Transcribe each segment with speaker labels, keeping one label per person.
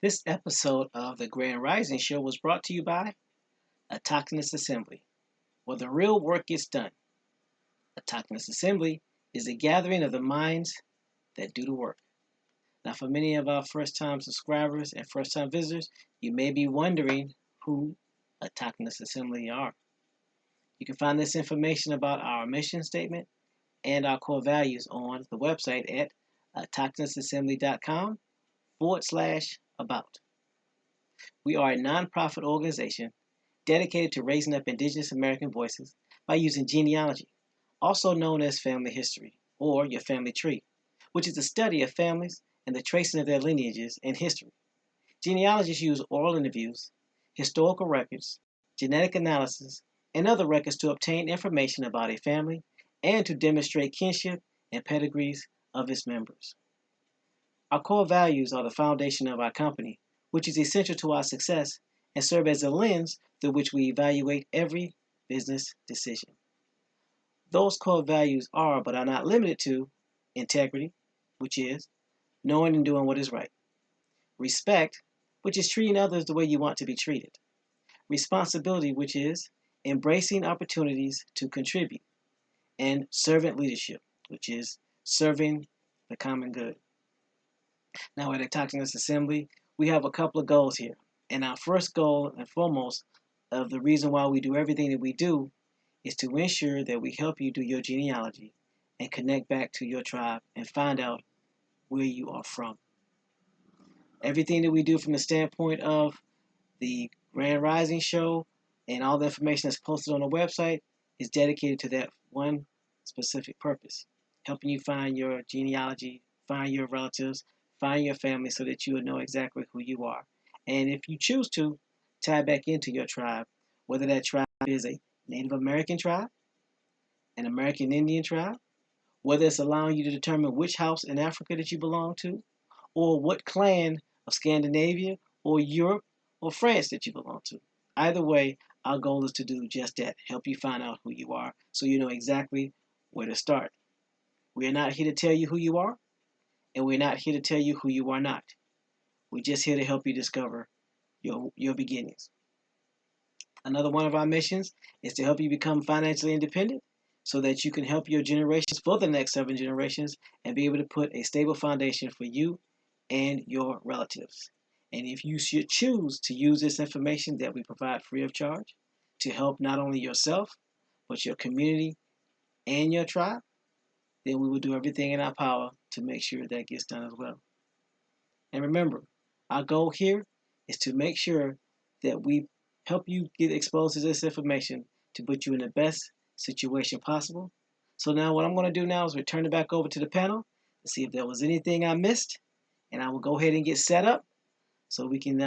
Speaker 1: This episode of the Grand Rising Show was brought to you by Autochthonous Assembly, where the real work gets done. Autochthonous Assembly is a gathering of the minds that do the work. Now, for many of our first-time subscribers and first-time visitors, you may be wondering who Autochthonous Assembly are. You can find this information about our mission statement and our core values on the website at autochthonousassembly.com/about. We are a nonprofit organization dedicated to raising up Indigenous American voices by using genealogy, also known as family history, or your family tree, which is the study of families and the tracing of their lineages and history. Genealogists use oral interviews, historical records, genetic analysis, and other records to obtain information about a family and to demonstrate kinship and pedigrees of its members. Our core values are the foundation of our company, which is essential to our success and serve as a lens through which we evaluate every business decision. Those core values are, but are not limited to, integrity, which is knowing and doing what is right; respect, which is treating others the way you want to be treated; responsibility, which is embracing opportunities to contribute; and servant leadership, which is serving the common good. Now, at Autochthonous Assembly, we have a couple of goals here. And our first goal and foremost of the reason why we do everything that we do is to ensure that we help you do your genealogy and connect back to your tribe and find out where you are from. Everything that we do from the standpoint of the Grand Rising Show and all the information that's posted on the website is dedicated to that one specific purpose, helping you find your genealogy, find your relatives, find your family so that you will know exactly who you are. And if you choose to, tie back into your tribe, whether that tribe is a Native American tribe, an American Indian tribe, whether it's allowing you to determine which house in Africa that you belong to, or what clan of Scandinavia or Europe or France that you belong to. Either way, our goal is to do just that, help you find out who you are so you know exactly where to start. We are not here to tell you who you are, and we're not here to tell you who you are not. We're just here to help you discover your beginnings. Another one of our missions is to help you become financially independent so that you can help your generations for the next 7 generations and be able to put a stable foundation for you and your relatives. And if you should choose to use this information that we provide free of charge to help not only yourself, but your community and your tribe, then we will do everything in our power to make sure that gets done as well. And remember, our goal here is to make sure that we help you get exposed to this information to put you in the best situation possible. So now what I'm going to do now is return it back over to the panel to see if there was anything I missed, and I will go ahead and get set up so we can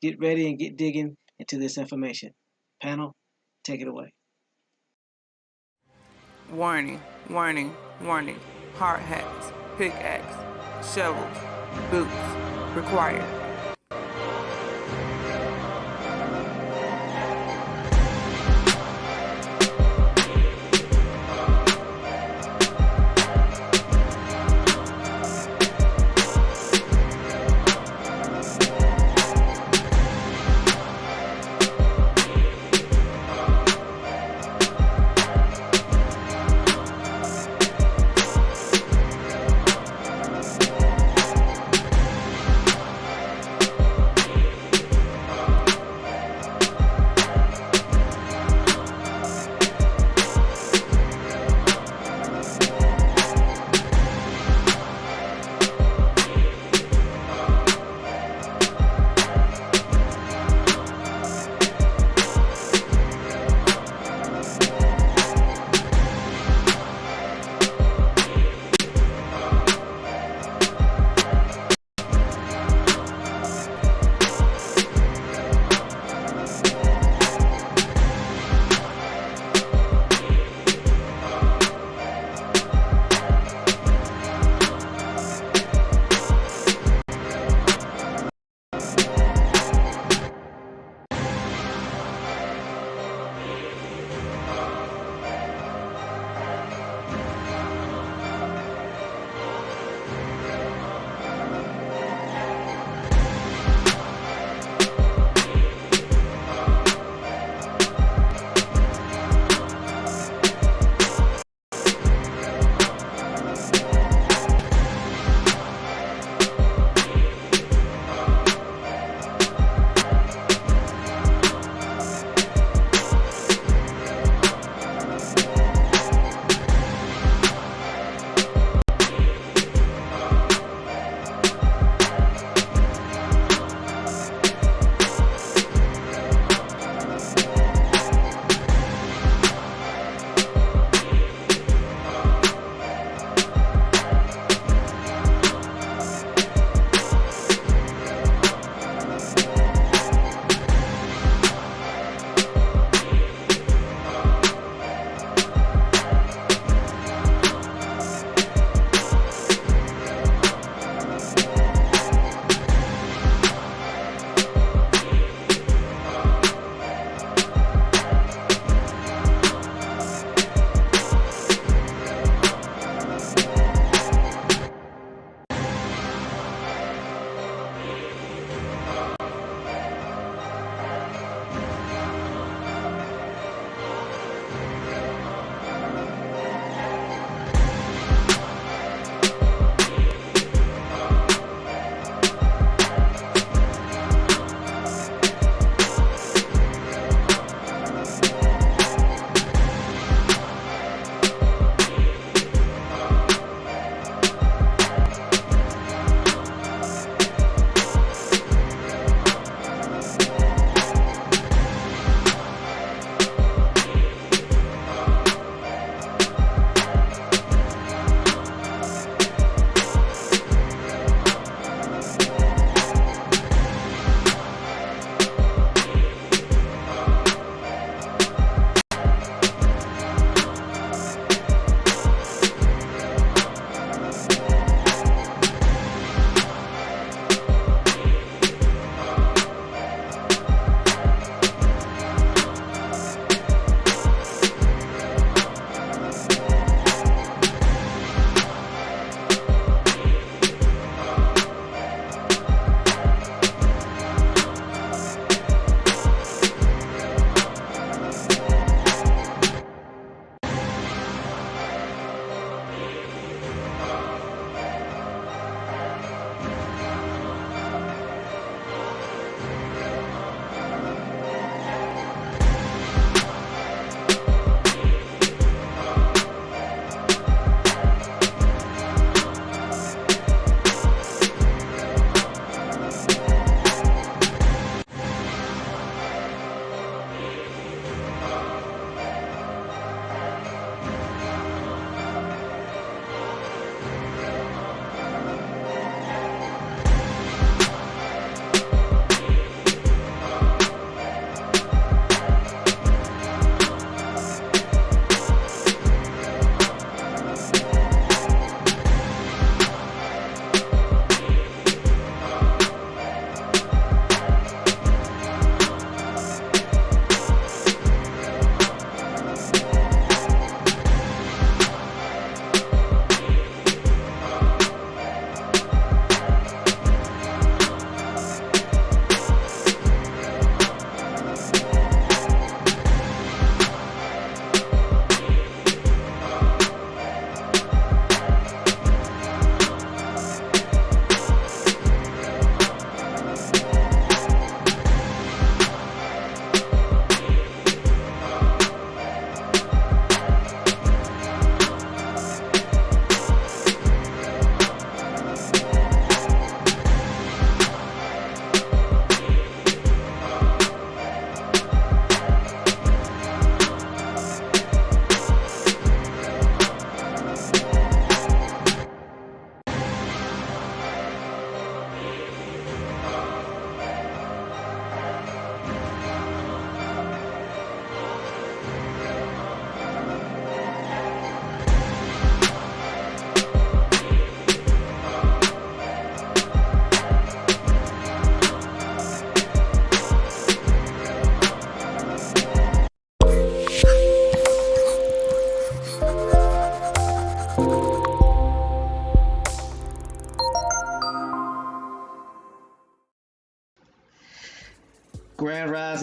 Speaker 1: get ready and get digging into this information. Panel, take it away.
Speaker 2: Warning, warning, warning. Hard hats, pickaxe, shovels, boots required.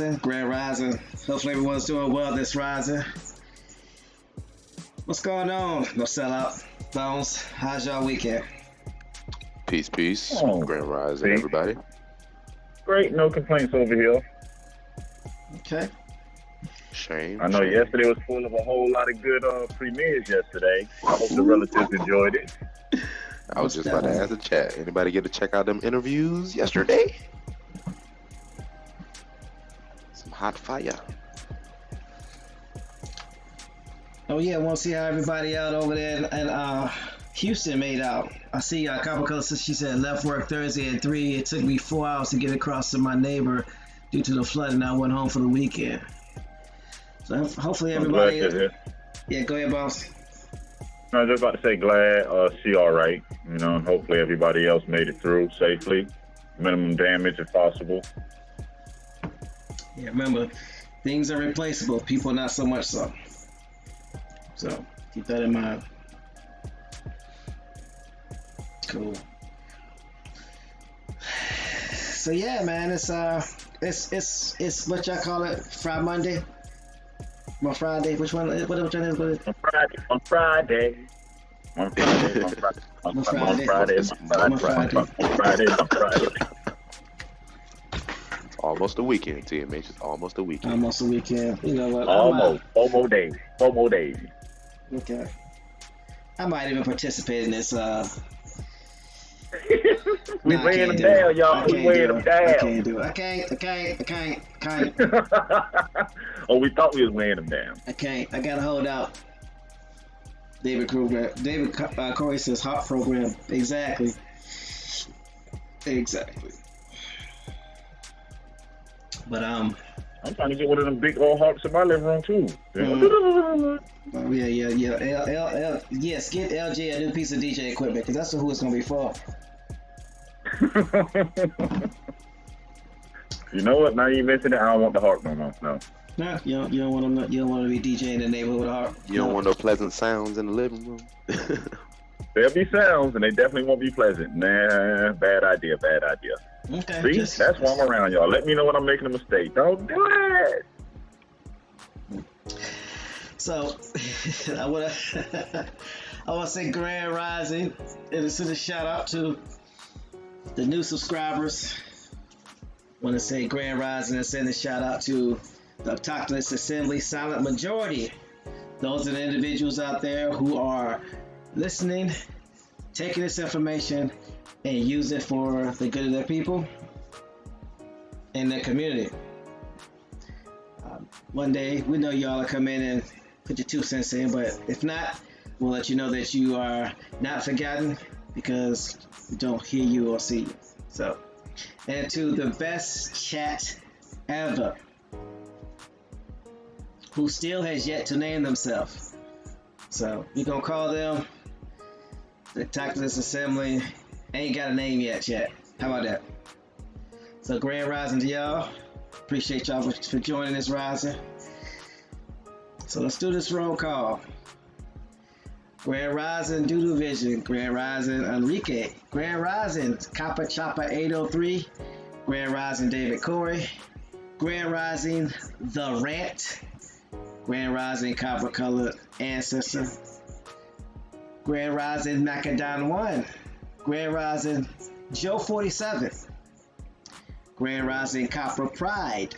Speaker 1: Rising, Grand Rising. Hopefully everyone's doing well this rising. What's going on? No sellout. Bones, how's y'all weekend?
Speaker 3: Peace.
Speaker 4: Oh,
Speaker 3: Grand Rising,
Speaker 4: peace.
Speaker 3: everybody.
Speaker 4: Great, no complaints over here.
Speaker 1: Okay.
Speaker 3: Shame.
Speaker 4: I know yesterday was full of a whole lot of good premieres yesterday. I hope the relatives enjoyed it.
Speaker 3: I was just about to ask the chat. Anybody get to check out them interviews yesterday? Some hot fire.
Speaker 1: Oh yeah, I want to see how everybody out over there in Houston made out. I see a couple of she said left work Thursday at 3. It took me 4 hours to get across to my neighbor due to the flooding. I went home for the weekend. So hopefully everybody. Yeah, go ahead, boss.
Speaker 4: I was just about to say, glad she all right. You know, and hopefully everybody else made it through safely. Minimum damage if possible.
Speaker 1: Yeah, remember, things are replaceable. People not so much so. So keep that in mind. Cool. So yeah, man, it's what y'all call it, Friday Monday. Well, Friday. Which one? Which one is it?
Speaker 4: On Friday.
Speaker 3: Almost a weekend, TMH. It's almost a weekend.
Speaker 1: Almost a weekend. You know what?
Speaker 4: Almost. 4 more days. 4 more days.
Speaker 1: Okay. I might even participate in this.
Speaker 4: We weighing them down, y'all. We weighing them down.
Speaker 1: I can't do it. I can't.
Speaker 4: Oh, we thought we was weighing them down.
Speaker 1: I can't. I gotta hold out. David Corey says hot program. Exactly. But
Speaker 4: I'm trying to get one of them big old harps in my living room too.
Speaker 1: Yeah. Yes, get LJ a new piece of DJ equipment because that's who it's gonna be for.
Speaker 4: You know what? Now you mentioned it, I don't want the harp no more. No.
Speaker 1: Nah, you don't want to be DJing in the neighborhood with a harp.
Speaker 3: You don't want no pleasant sounds in the living room.
Speaker 4: There'll be sounds, and they definitely won't be pleasant. Nah, bad idea.
Speaker 1: Okay.
Speaker 4: See, that's why I'm around, y'all. Let me know when I'm making a mistake. Don't do it.
Speaker 1: So, I want to say Grand Rising, and send a shout out to the new subscribers. I want to say Grand Rising and send a shout out to the Autochthonous Assembly Silent Majority. Those are the individuals out there who are listening, taking this information, and use it for the good of their people and their community. One day, we know y'all will come in and put your 2 cents in, but if not, we'll let you know that you are not forgotten because we don't hear you or see you. So, and to the best chat ever, who still has yet to name themselves. So, we're going to call them the Autochthonous Assembly. Ain't got a name yet, chat. How about that? So, Grand Rising to y'all. Appreciate y'all for joining this rising. So, let's do this roll call. Grand Rising Doodoo Vision. Grand Rising Enrique. Grand Rising Kappa Chopper 803. Grand Rising David Corey. Grand Rising The Rant. Grand Rising Copper Colored Ancestor. Grand Rising Macadon 1. Grand Rising Joe 47. Grand Rising Copper Pride.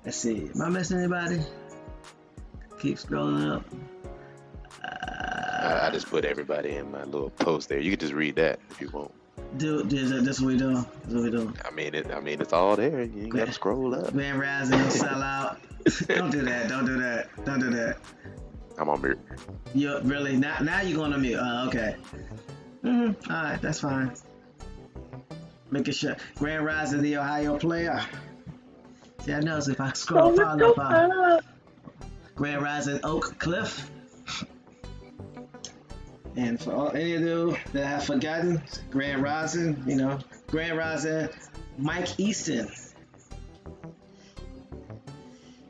Speaker 1: Let's see. Am I missing anybody? Keep scrolling up.
Speaker 3: I just put everybody in my little post there. You can just read that if you want.
Speaker 1: Dude, that's what we doing. That's what we doing.
Speaker 3: I mean, it's all there. You ain't got to scroll up.
Speaker 1: Grand Rising, don't sell out. Don't do that. I'm on mute. You really? Now you're going to mute. Okay. All right, that's fine. Making sure. Grand Rising, the Ohio player. See, I know if I scroll far enough. Grand Rising, Oak Cliff. And for all any of you that have forgotten, Grand Rising, Grand Rising, Mike Easton.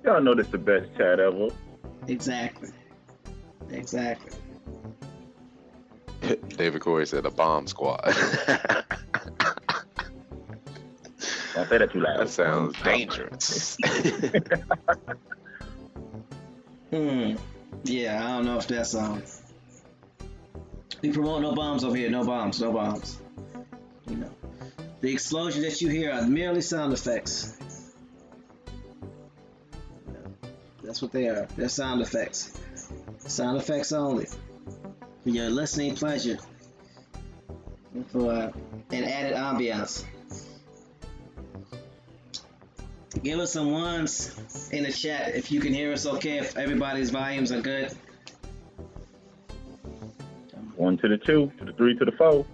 Speaker 4: Y'all know this the best chat ever.
Speaker 1: Exactly.
Speaker 3: David Corey said a bomb squad.
Speaker 4: Don't say that too loud.
Speaker 3: That sounds dangerous.
Speaker 1: Yeah, I don't know if that's we promote no bombs over here. No bombs. No bombs. You know, the explosions that you hear are merely sound effects. That's what they are. They're sound effects. Sound effects only. For your listening pleasure. And for an added ambiance. Give us some ones in the chat if you can hear us okay, if everybody's volumes are good.
Speaker 4: 1 to the 2, to the 3, to the 4.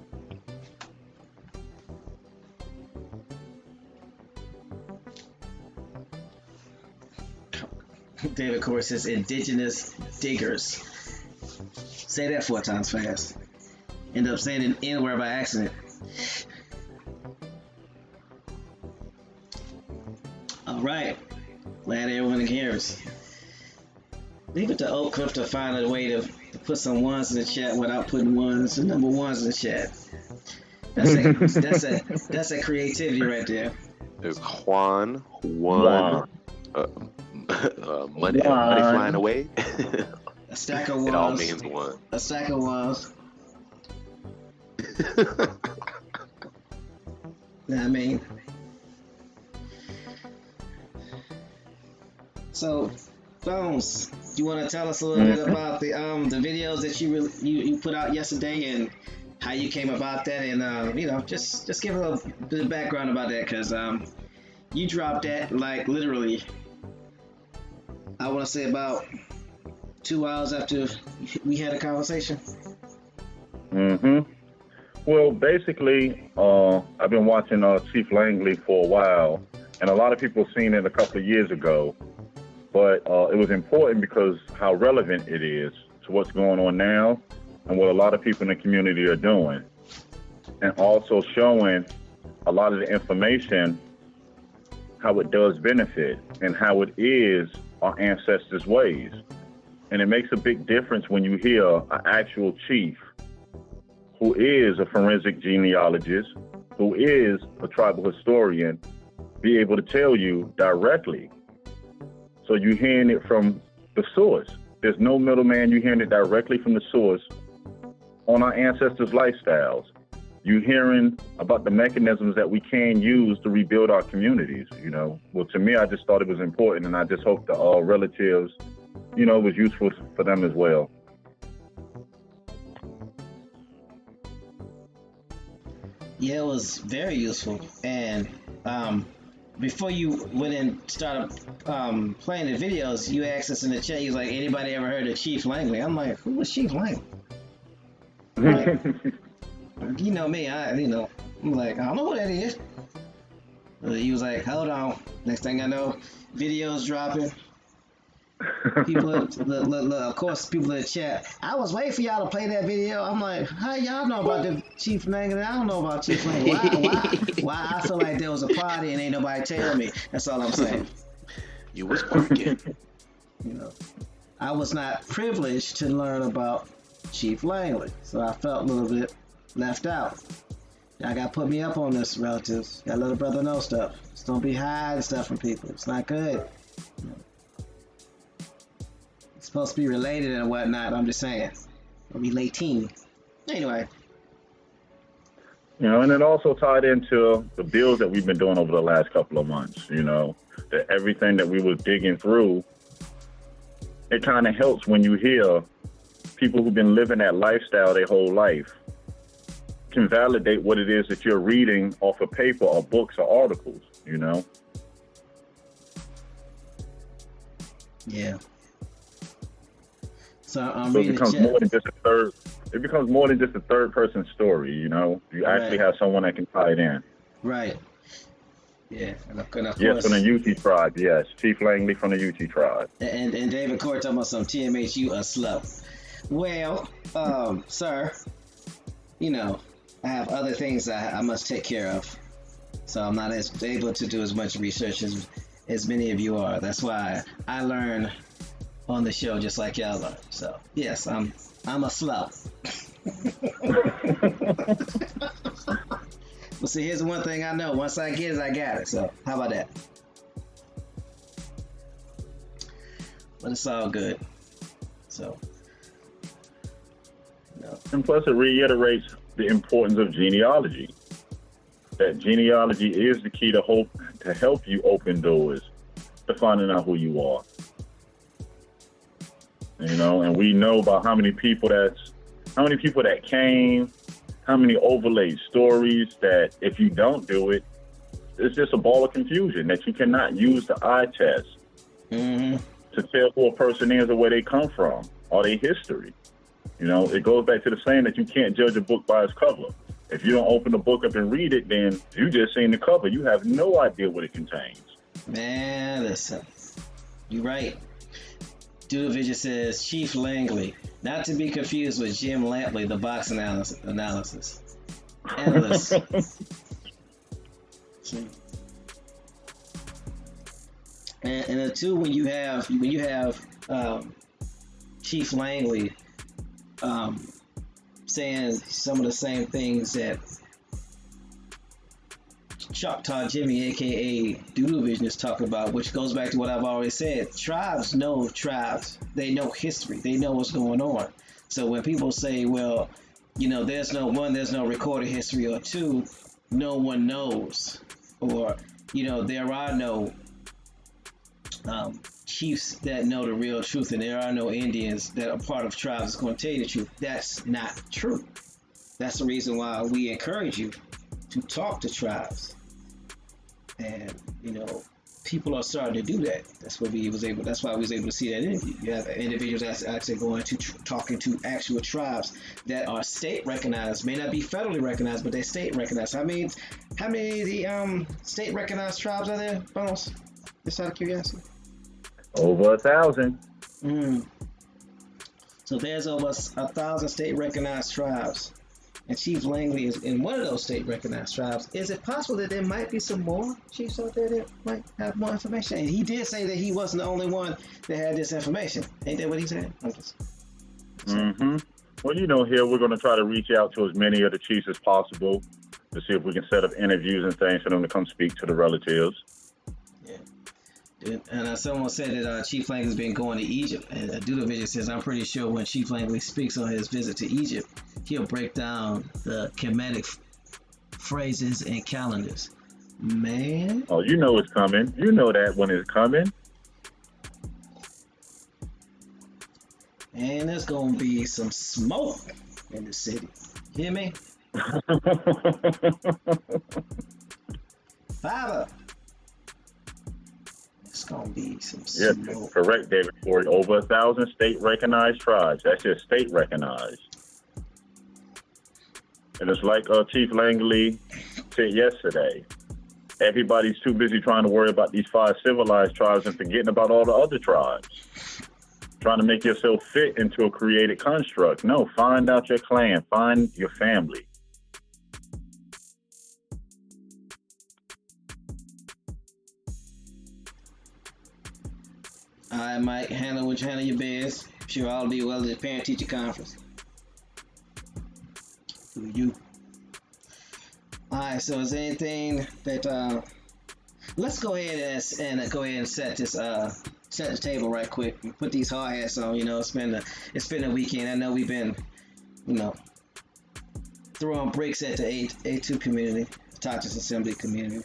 Speaker 1: David Corey says indigenous diggers. Say that 4 times fast. End up saying an N word by accident. All right. Glad everyone can hear us. Leave it to Oak Cliff to find a way to put some ones in the chat without putting ones and number ones in the chat. That's a creativity right there.
Speaker 3: There's Juan. Money flying away.
Speaker 1: A stack of ones.
Speaker 3: It all means one.
Speaker 1: A stack of ones. I mean, so Bones, you want to tell us a little bit about the videos that you put out yesterday and how you came about that, and you know, just give a little bit of background about that, because you dropped that like literally, I want to say about 2 hours after we had a conversation.
Speaker 4: Well, basically, I've been watching Chief Langley for a while, and a lot of people seen it a couple of years ago, but it was important because how relevant it is to what's going on now and what a lot of people in the community are doing, and also showing a lot of the information, how it does benefit and how it is our ancestors' ways. And it makes a big difference when you hear an actual chief who is a forensic genealogist, who is a tribal historian, be able to tell you directly. So you're hearing it from the source. There's no middleman. You're hearing it directly from the source on our ancestors' lifestyles. You're hearing about the mechanisms that we can use to rebuild our communities, you know. Well, to me, I just thought it was important, and I just hope the relatives, you know, it was useful for them as well.
Speaker 1: Yeah, it was very useful. And before you went and started playing the videos, you asked us in the chat, you was like, anybody ever heard of Chief Langley? I'm like, who was Chief Langley? Like, you know me, I'm like, I don't know what that is. He was like, hold on. Next thing I know, videos dropping. People, of course, people in the chat. I was waiting for y'all to play that video. I'm like, how y'all know about the Chief Langley? I don't know about Chief Langley. Why I feel like there was a party and ain't nobody tell me? That's all I'm saying.
Speaker 3: You was working.
Speaker 1: You know, I was not privileged to learn about Chief Langley, so I felt a little bit left out. Y'all got to put me up on this, relatives. Got to let a brother know stuff. Just don't be hiding stuff from people. It's not good. You know, it's supposed to be related and whatnot. I'm just saying. Relating. Anyway.
Speaker 4: You know, and it also tied into the bills that we've been doing over the last couple of months, you know, that everything that we were digging through, it kind of helps when you hear people who've been living that lifestyle their whole life can validate what it is that you're reading off of paper or books or articles, you know?
Speaker 1: Yeah. So
Speaker 4: it becomes more than just a third. It becomes more than just a third-person story, you know? You actually have someone that can tie it in.
Speaker 1: Right. Yeah. And of course,
Speaker 4: yes, from the UT tribe, yes. Chief Langley from the UT tribe.
Speaker 1: And David Court talking about some TMHU a slow. Well, sir, you know, I have other things I must take care of. So I'm not able to do as much research as many of you are. That's why I learn on the show just like y'all learn. So, yes, I'm a slow. Well, see, here's the one thing I know. Once I get it, I got it. So, how about that? But it's all good. So, no.
Speaker 4: And plus, it reiterates the importance of genealogy. That genealogy is the key to help you open doors to finding out who you are. You know, and we know about how many people that came, how many overlaid stories that if you don't do it, it's just a ball of confusion that you cannot use the eye test to tell who a person is or where they come from or their history. You know, it goes back to the saying that you can't judge a book by its cover. If you don't open the book up and read it, then you just seen the cover. You have no idea what it contains.
Speaker 1: Man, listen, you're right. Dudavision says Chief Langley, not to be confused with Jim Lampley, the box analysis analyst. And the two, when you have Chief Langley saying some of the same things that Choctaw Jimmy, aka Dudavision, is talking about, which goes back to what I've already said. Tribes know tribes. They know history. They know what's going on. So when people say, well, you know, there's no recorded history, or two, no one knows, or, you know, there are no chiefs that know the real truth, and there are no Indians that are part of tribes that's going to tell you the truth. That's not true. That's the reason why we encourage you to talk to tribes. And, you know, people are starting to do that. That's why we was able to see that interview. You have individuals that's actually going to talking to actual tribes that are state recognized, may not be federally recognized, but they're state recognized. How many state recognized tribes are there, Bones? Just out of curiosity.
Speaker 4: Over 1,000.
Speaker 1: So there's over 1,000 state recognized tribes. And Chief Langley is in one of those state recognized tribes. Is it possible that there might be some more chiefs out there that might have more information? And he did say that he wasn't the only one that had this information. Ain't that what he said?
Speaker 4: Well, you know, here we're going to try to reach out to as many of the chiefs as possible to see if we can set up interviews and things for them to come speak to the relatives.
Speaker 1: And someone said that Chief Langley's been going to Egypt. And Dudavision says, I'm pretty sure when Chief Langley speaks on his visit to Egypt, he'll break down the Kemetic phrases and calendars. Man.
Speaker 4: Oh, you know it's coming. You know that when it's coming.
Speaker 1: And there's going to be some smoke in the city. Hear me? Father. It's gonna be some smoke.
Speaker 4: Yes, correct, David Ford. Over 1,000 state recognized tribes. That's just state recognized. And it's like Chief Langley said yesterday. Everybody's too busy trying to worry about these 5 civilized tribes and forgetting about all the other tribes. Trying to make yourself fit into a created construct. No, find out your clan. Find your family.
Speaker 1: I might handle your biz. Sure, I'll be well at the parent-teacher conference. Do you? All right. So, is there anything that? Let's go ahead and go ahead and set the table right quick. Put these hard hats on. You know, it's been a weekend. I know we've been, you know, throwing bricks at the A2 community, the Toxins Assembly community,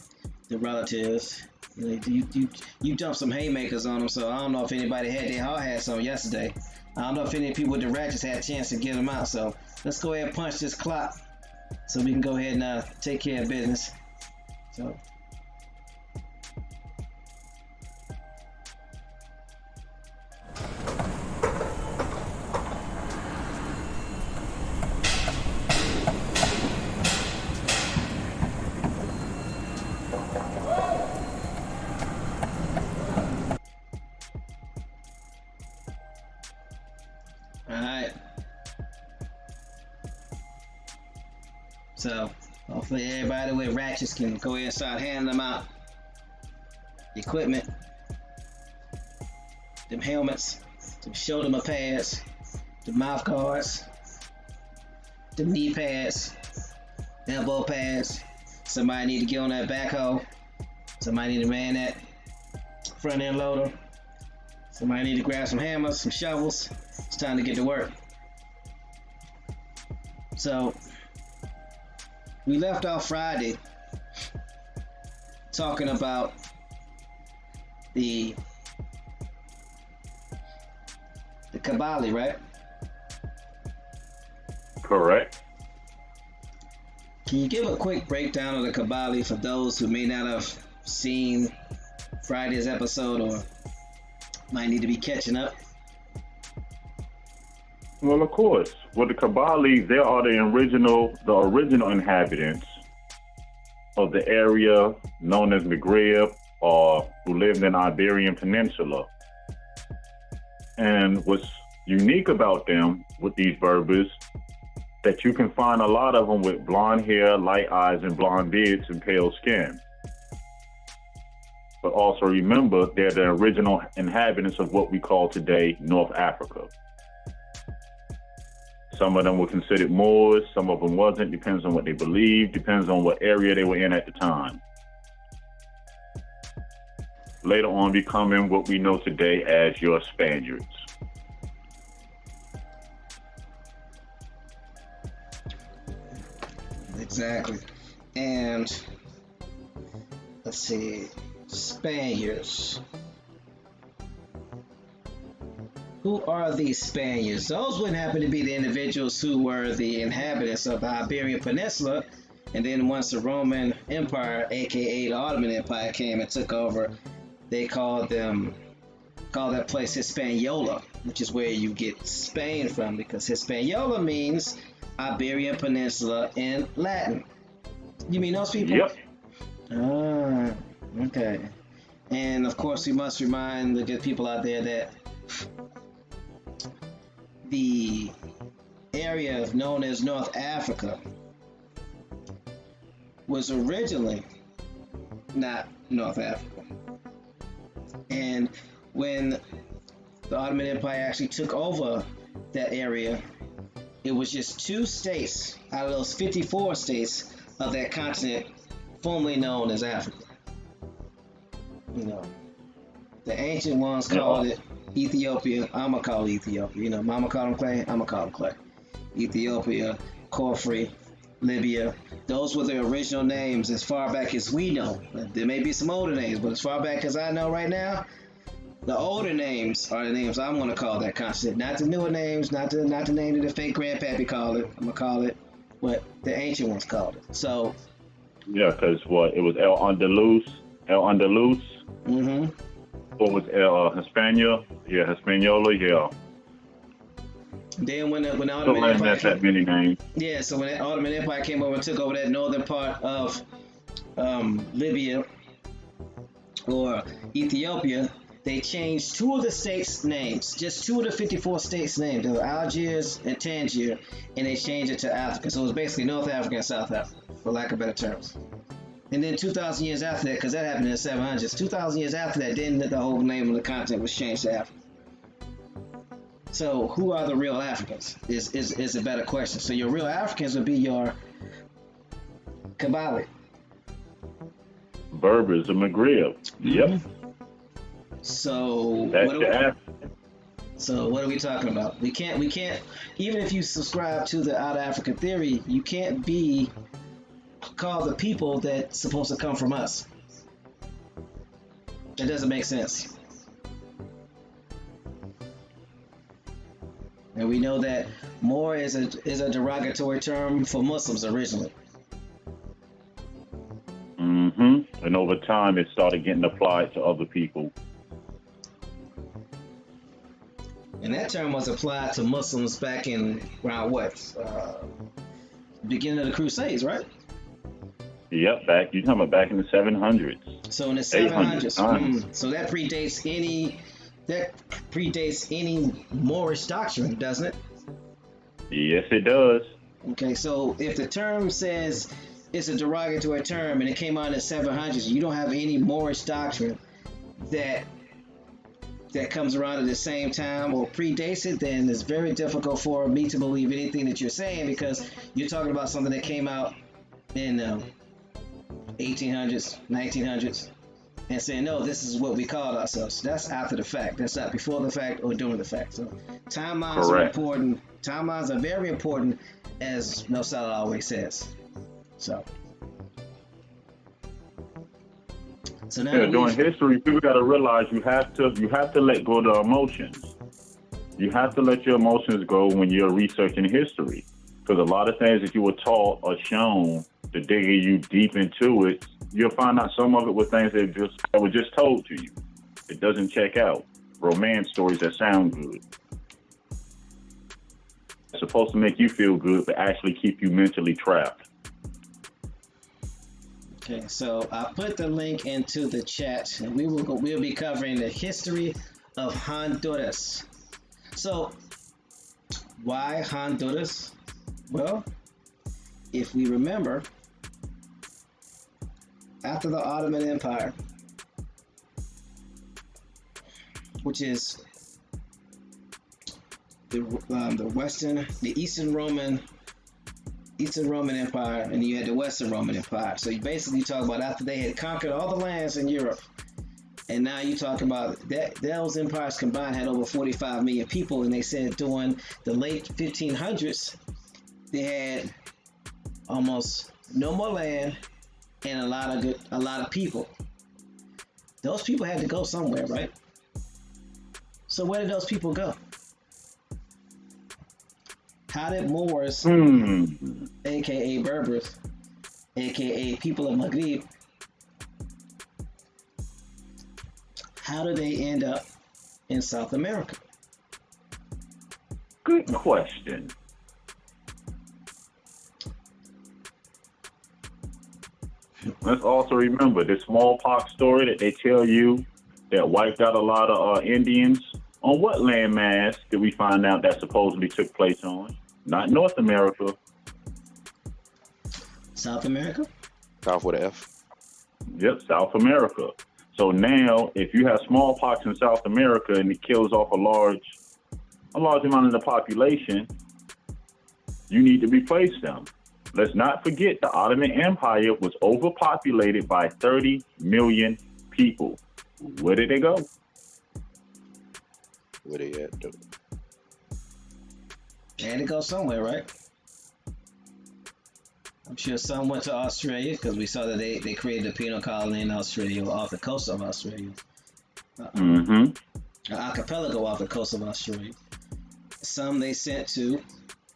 Speaker 1: the relatives. You dumped some haymakers on them, so I don't know if anybody had their hard hats on yesterday. I don't know if any people with the ratchets had a chance to get them out. So let's go ahead and punch this clock so we can go ahead and take care of business. So. So hopefully everybody with ratchets can go ahead and start handing them out. Equipment, them helmets, them shoulder pads, the mouth guards, the knee pads, elbow pads, Somebody need to get on that backhoe. Somebody need to man that front end loader. Somebody need to grab some hammers, some shovels. It's time to get to work. So we left off Friday talking about the Kabali, right?
Speaker 4: Correct.
Speaker 1: Can you give a quick breakdown of the Kabali for those who may not have seen Friday's episode or might need to be catching up?
Speaker 4: Well, of course. With the Kabali, they are the original inhabitants of the area known as Maghrib, or who lived in the Iberian Peninsula. And what's unique about them, with these Berbers, that you can find a lot of them with blonde hair, light eyes, and blonde beards and pale skin. But also remember, they're the original inhabitants of what we call today North Africa. Some of them were considered Moors, some of them wasn't, depends on what they believed, depends on what area they were in at the time. Later on becoming what we know today as your Spaniards.
Speaker 1: Exactly. And let's see, Spaniards. Who are these Spaniards? Those wouldn't happen to be the individuals who were the inhabitants of the Iberian Peninsula. And then once the Roman Empire, aka the Ottoman Empire, came and took over, they called that place Hispaniola, which is where you get Spain from, because Hispaniola means Iberian Peninsula in Latin. You mean those people?
Speaker 4: Yep.
Speaker 1: Ah, okay. And of course, we must remind the good people out there that the area known as North Africa was originally not North Africa. And when the Ottoman Empire actually took over that area, it was just 2 states out of those 54 states of that continent formerly known as Africa. You know, the ancient ones called it Ethiopia. I'm gonna call it Ethiopia. You know, Mama called them Clay. I'm gonna call them Clay. Ethiopia, Corfu, Libya. Those were the original names as far back as we know. There may be some older names, but as far back as I know right now, the older names are the names I'm going to call that continent. Not the newer names, not the name that the fake grandpappy called it. I'm going to call it what the ancient ones called it. So,
Speaker 4: yeah, because it was El Andalus.
Speaker 1: Mm-hmm.
Speaker 4: What was Hispania? Yeah, Hispaniola, yeah.
Speaker 1: Then when the Ottoman Empire
Speaker 4: that many names.
Speaker 1: Yeah, so when the Ottoman Empire came over and took over that northern part of Libya or Ethiopia, they changed 2 of the states' names, just 2 of the 54 states' names. They were Algiers and Tangier, and they changed it to Africa. So it was basically North Africa and South Africa, for lack of better terms. And then 2,000 years after that, because that happened in the 700s, 2,000 years after that, then the whole name of the continent was changed to Africa. So who are the real Africans is a better question. So your real Africans would be your Kabali.
Speaker 4: Berbers of Maghrib.
Speaker 1: Mm-hmm.
Speaker 4: Yep.
Speaker 1: So what are we talking about? We can't even if you subscribe to the out of Africa theory, you can't be called the people that's supposed to come from us. That doesn't make sense. And we know that Moor is a derogatory term for Muslims originally.
Speaker 4: Mm-hmm. And over time, it started getting applied to other people.
Speaker 1: And that term was applied to Muslims back in around beginning of the Crusades, right?
Speaker 4: Yep, you're talking about back in the 700s.
Speaker 1: So in the 700s, so that predates any Moorish doctrine, doesn't it?
Speaker 4: Yes, it does.
Speaker 1: Okay, so if the term says it's a derogatory term and it came out in the 700s, you don't have any Moorish doctrine that comes around at the same time or predates it, then it's very difficult for me to believe anything that you're saying, because you're talking about something that came out in 1800s, 1900s, and saying, no, this is what we called ourselves. That's after the fact. That's not before the fact or during the fact. So timelines are important. Timelines are very important, as No Salah always says. So now
Speaker 4: during history, people got to realize you have to let go of the emotions. You have to let your emotions go when you're researching history, because a lot of things that you were taught or shown, to digging you deep into it, you'll find out some of it were things that were just told to you. It doesn't check out. Romance stories that sound good. It's supposed to make you feel good, but actually keep you mentally trapped.
Speaker 1: Okay, so I put the link into the chat, and we'll be covering the history of Honduras. So, why Honduras? Well, if we remember, after the Ottoman Empire, which is the Eastern Roman Empire, and you had the Western Roman Empire. So you basically talk about after they had conquered all the lands in Europe, and now you talk about that those empires combined had over 45 million people, and they said during the late 1500s they had almost no more land and a lot of people. Those people had to go somewhere, right? So where did those people go? How did Moors, aka Berbers, aka people of Maghrib, how did they end up in South America?
Speaker 4: Good question. Let's also remember the smallpox story that they tell you that wiped out a lot of Indians. On what landmass did we find out that supposedly took place on? Not North America.
Speaker 1: South America?
Speaker 3: South with an F.
Speaker 4: Yep, South America. So now, if you have smallpox in South America and it kills off a large amount of the population, you need to replace them. Let's not forget the Ottoman Empire was overpopulated by 30 million people. Where did they go?
Speaker 3: Where they at?
Speaker 1: They had to go somewhere, right? I'm sure some went to Australia, because we saw that they created a penal colony in Australia, off the coast of Australia. An archipelago off the coast of Australia. Some they sent to,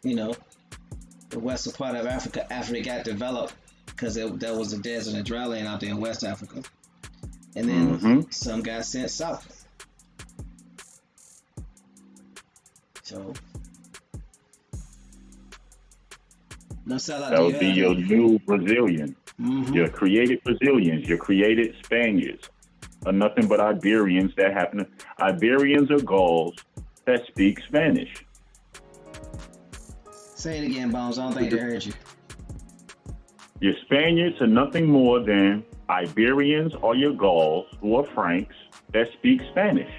Speaker 1: the western part of Africa after it got developed, because there was a desert and dry land out there in West Africa. And then some got sent south. So
Speaker 4: that would be your new Brazilian. Your created Brazilians, your created Spaniards are nothing but Iberians that happen. Iberians are Gauls that speak Spanish.
Speaker 1: Say it again, Bones. I don't think I heard you.
Speaker 4: Your Spaniards are nothing more than Iberians or your Gauls, who are Franks, that speak Spanish.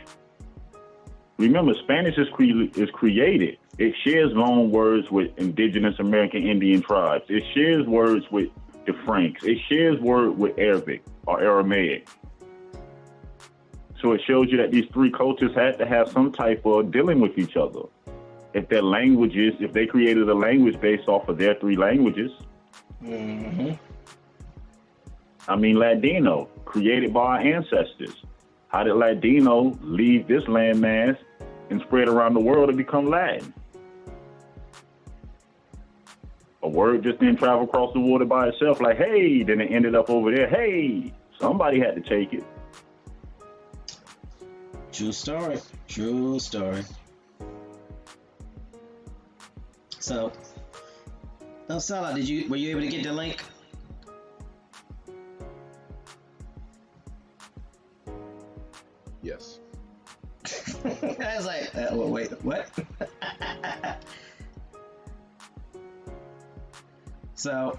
Speaker 4: Remember, Spanish is created. It shares loan words with indigenous American Indian tribes. It shares words with the Franks. It shares words with Arabic or Aramaic. So it shows you that these three cultures had to have some type of dealing with each other. If their languages, if they created a language based off of their three languages. I mean, Ladino, created by our ancestors. How did Ladino leave this landmass and spread around the world to become Latin? A word just didn't travel across the water by itself like, hey, then it ended up over there. Hey, somebody had to take it.
Speaker 1: True story. True story. So, no, Salah, were you able to get the link?
Speaker 3: Yes.
Speaker 1: I was like, wait, what? So,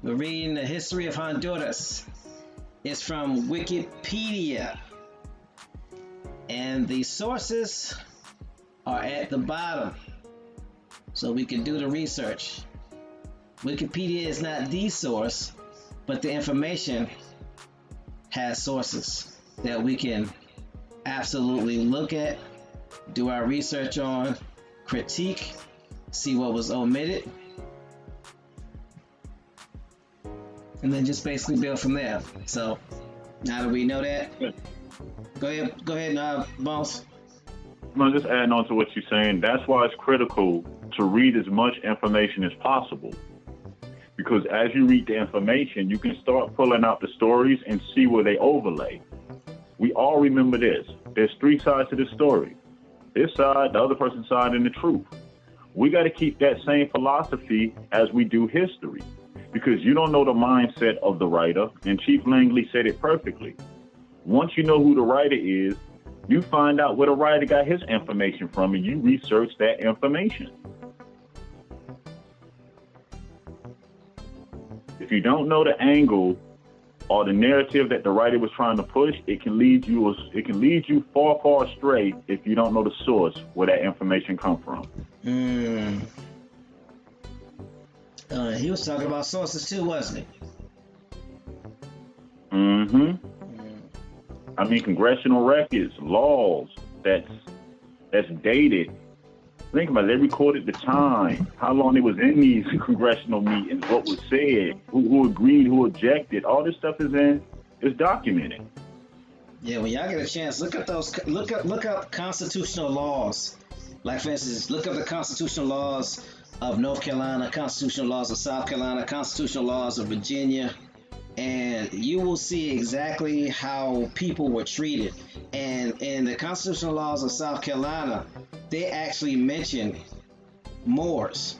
Speaker 1: we're reading the history of Honduras. It's from Wikipedia. And the sources are at the bottom, so we can do the research. Wikipedia is not the source, but the information has sources that we can absolutely look at, do our research on, critique, see what was omitted, and then just basically build from there. So now that we know that, go ahead, Boss.
Speaker 4: No, just adding on to what you're saying, that's why it's critical to read as much information as possible. Because as you read the information, you can start pulling out the stories and see where they overlay. We all remember this. There's three sides to the story. This side, the other person's side, and the truth. We got to keep that same philosophy as we do history. Because you don't know the mindset of the writer, and Chief Langley said it perfectly. Once you know who the writer is, you find out where the writer got his information from, and you research that information. If you don't know the angle or the narrative that the writer was trying to push, it can lead you far astray if you don't know the source where that information comes from.
Speaker 1: He was talking about sources too, wasn't he?
Speaker 4: I mean, congressional records, laws that's dated. Think about it, they recorded the time, how long they was in these congressional meetings, what was said, who agreed, who objected. All this stuff is documented.
Speaker 1: Yeah, when y'all get a chance, look up constitutional laws. Like for instance, look up the constitutional laws of North Carolina, constitutional laws of South Carolina, constitutional laws of Virginia, and you will see exactly how people were treated. And in the constitutional laws of South Carolina, they actually mention Moors,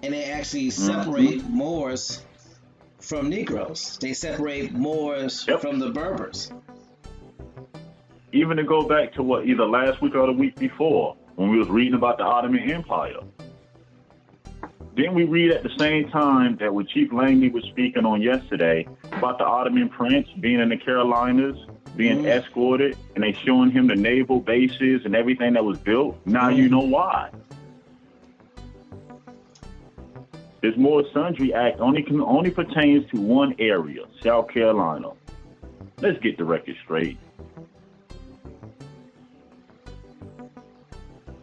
Speaker 1: and they actually separate Moors from Negroes. They separate Moors from the Berbers.
Speaker 4: Even to go back to what, either last week or the week before, when we was reading about the Ottoman Empire. Didn't we read at the same time that what Chief Langley was speaking on yesterday about the Ottoman prince being in the Carolinas, being escorted, and they showing him the naval bases and everything that was built? Now you know why. This Moorish Sundry Act only pertains to one area, South Carolina. Let's get the record straight.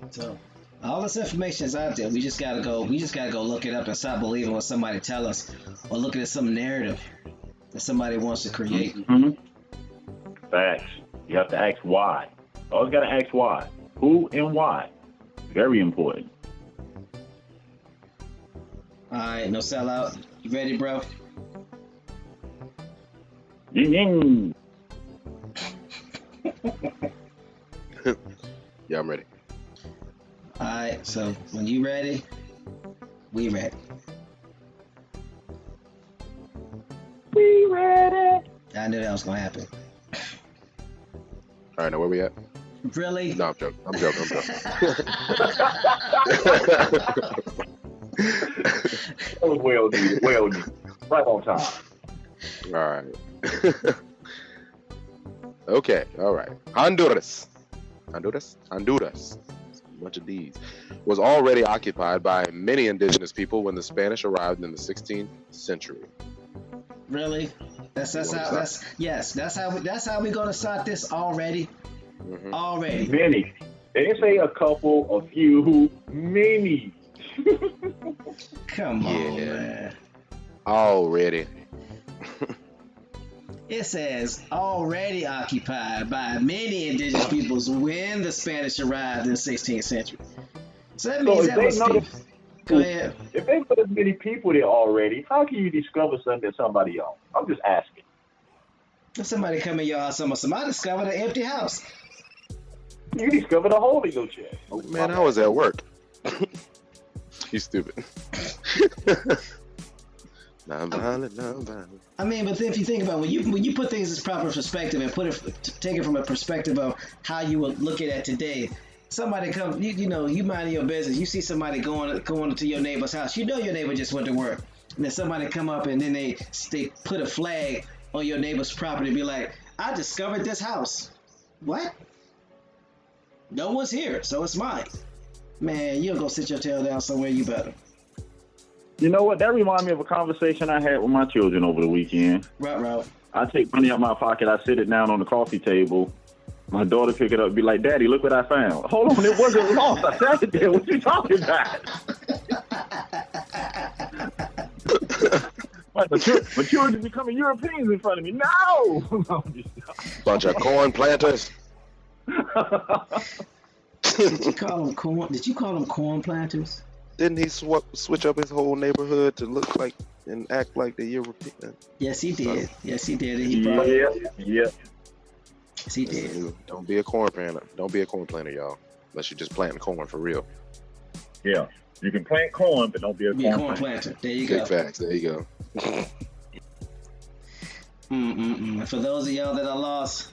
Speaker 1: So all this information is out there. We just gotta go look it up and stop believing what somebody tell us, or looking at some narrative that somebody wants to create.
Speaker 4: Facts. You have to ask why. Always gotta ask why. Who and why. Very important.
Speaker 1: All right, no sellout. You ready, bro?
Speaker 4: Ying.
Speaker 3: Yeah, I'm ready.
Speaker 1: All right, so when you ready, we ready.
Speaker 4: We ready.
Speaker 1: I knew that was gonna happen.
Speaker 3: All right, now where we at?
Speaker 1: Really?
Speaker 3: No, I'm joking. I'm joking.
Speaker 4: That was well needed. Right on time.
Speaker 3: All right. Okay, all right. Honduras. A bunch of D's. Was already occupied by many indigenous people when the Spanish arrived in the 16th century.
Speaker 1: Really? That's how we're gonna start this already. Already.
Speaker 4: Many. They didn't say a couple, a few, many.
Speaker 1: Come on, man.
Speaker 3: Already.
Speaker 1: It says already occupied by many indigenous peoples when the Spanish arrived in the 16th century. So that means that must be. Go ahead.
Speaker 4: If they put as many people there already, how can you discover something that somebody owns? I'm just asking.
Speaker 1: If somebody come in your house, somebody discovered an empty house.
Speaker 4: You discovered a hole in your chest.
Speaker 3: Man, I was at work. You stupid. Non-violent.
Speaker 1: I mean, but if you think about it, when you put things in proper perspective and take it from a perspective of how you would look at it today, somebody comes, you mind your business. You see somebody going to your neighbor's house. You know your neighbor just went to work, and then somebody come up and then they put a flag on your neighbor's property and be like, "I discovered this house." What? No one's here, so it's mine. Man, you'll go sit your tail down somewhere. You better.
Speaker 4: You know what? That reminds me of a conversation I had with my children over the weekend.
Speaker 1: Right.
Speaker 4: I take money out my pocket. I sit it down on the coffee table. My daughter pick it up and be like, Daddy, look what I found. Hold on, it wasn't lost. I found it there. What you talking about? Like, but children becoming Europeans in front of me. No!
Speaker 3: Bunch of corn planters.
Speaker 1: Did you call them corn planters?
Speaker 3: Didn't he switch up his whole neighborhood to look like and act like the European?
Speaker 1: Yes, he did. Yes, he did.
Speaker 4: Yeah.
Speaker 1: Yes, he did.
Speaker 3: Don't be a corn planter. Don't be a corn planter, y'all. Unless you're just planting corn for real.
Speaker 4: Yeah. You can plant corn, but don't be a corn
Speaker 1: planter. There you go.
Speaker 3: Big facts. There you go.
Speaker 1: For those of y'all that are lost,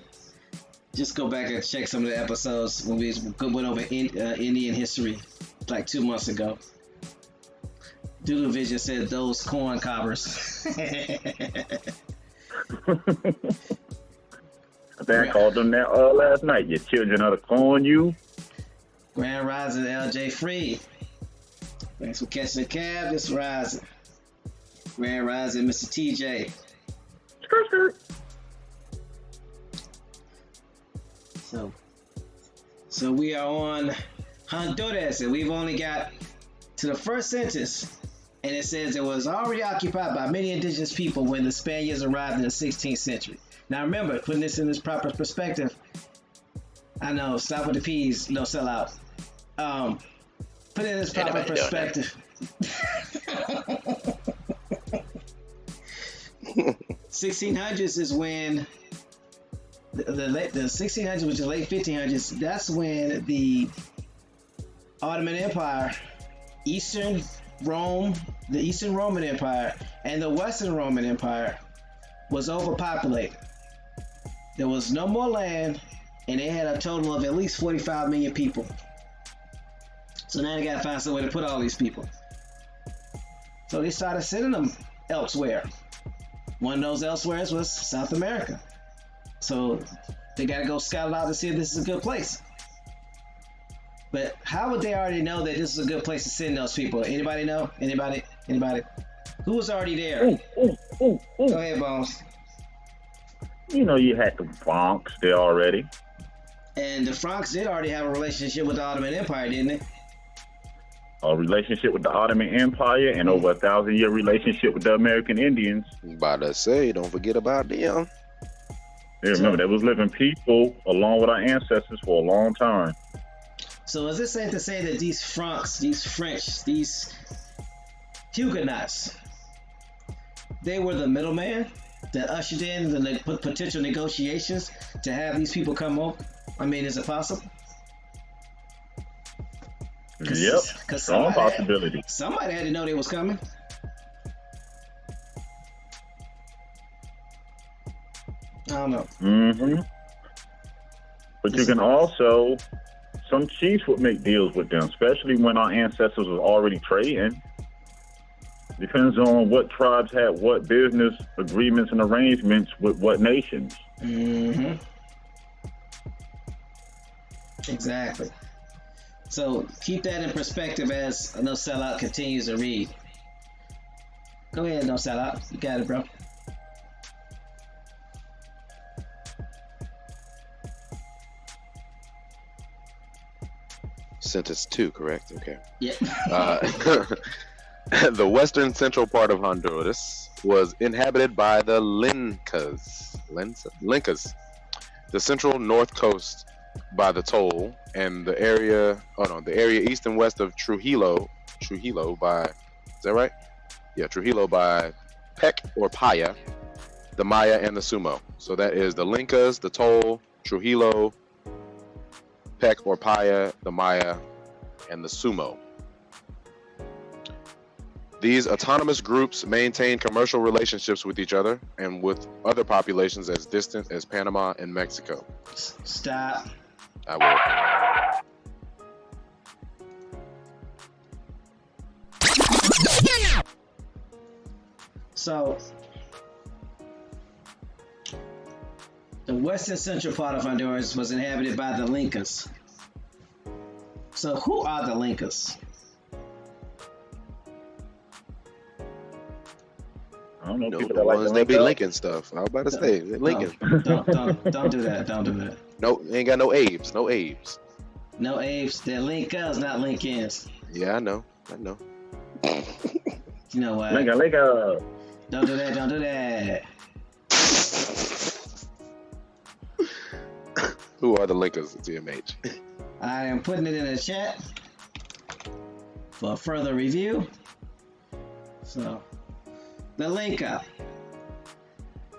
Speaker 1: just go back and check some of the episodes when we went over Indian history like 2 months ago. Doodle Vision said those corn cobbers.
Speaker 4: I think I called them that last night. You children of the corn, you.
Speaker 1: Grand Rising LJ Free. Thanks for catching the cab this rising. Grand Rising Mr. TJ.
Speaker 4: Skirt.
Speaker 1: So we are on Honduras, and we've only got to the first sentence, and it says it was already occupied by many indigenous people when the Spaniards arrived in the 16th century. Now remember, putting this in this proper perspective, I know, stop with the P's, no sell out. Put it in this proper perspective. 1600s is when the 1600s, which is late 1500s, that's when the Ottoman Empire, Eastern Rome, the Eastern Roman Empire, and the Western Roman Empire was overpopulated. There was no more land, and they had a total of at least 45 million people. So now they gotta find some way to put all these people. So they started sending them elsewhere. One of those elsewheres was South America. So they gotta go scout it out to see if this is a good place. But how would they already know that this is a good place to send those people? Anybody know? Anybody? Who was already there? Go ahead, Bones.
Speaker 4: You know, you had the Franks there already.
Speaker 1: And the Franks did already have a relationship with the Ottoman Empire, didn't they?
Speaker 4: A relationship with the Ottoman Empire and over 1,000-year relationship with the American Indians.
Speaker 3: About to say, don't forget about them.
Speaker 4: Yeah, remember, there was living people along with our ancestors for a long time.
Speaker 1: So is it safe to say that these Franks, these French, these Huguenots, they were the middleman that ushered in the potential negotiations to have these people come over? I mean, is it possible?
Speaker 4: Yep, strong possibility.
Speaker 1: Somebody had to know they was coming. I don't know.
Speaker 4: Mm-hmm. But you can also, some chiefs would make deals with them, especially when our ancestors was already trading. Depends on what tribes had what business agreements and arrangements with what nations.
Speaker 1: Mm-hmm. Exactly. So keep that in perspective as No Sellout continues to read. Go ahead, No Sellout. You got it, bro.
Speaker 3: Sentence 2, correct? Okay.
Speaker 1: Yeah.
Speaker 3: The western central part of Honduras was inhabited by the Lencas. The central north coast by the Toll, and the area east and west of Trujillo by, is that right? Yeah, Trujillo by Peck or Paya, the Maya, and the Sumo. So that is the Lencas, the Toll, Trujillo, Peck or Paya, the Maya, and the Sumo. These autonomous groups maintain commercial relationships with each other and with other populations as distant as Panama and Mexico.
Speaker 1: Stop.
Speaker 3: I will.
Speaker 1: So, the western central part of Honduras was inhabited by the Lencas. So, who are the Lencas?
Speaker 4: don't know
Speaker 3: No,
Speaker 4: people
Speaker 3: the
Speaker 4: that like
Speaker 3: ones
Speaker 4: to
Speaker 3: that
Speaker 4: link
Speaker 3: be
Speaker 4: up.
Speaker 3: linking stuff. I was about to say linking.
Speaker 1: Don't do that. Don't do that.
Speaker 3: No, ain't got no Abe's. No Abe's.
Speaker 1: No Abe's. They're Lencas, not Linkins.
Speaker 3: Yeah, I know.
Speaker 1: You know what?
Speaker 4: Link up.
Speaker 1: Don't do that. Don't do that.
Speaker 3: Who are the linkers to TMH?
Speaker 1: I am putting it in the chat for further review. So, the Lenca.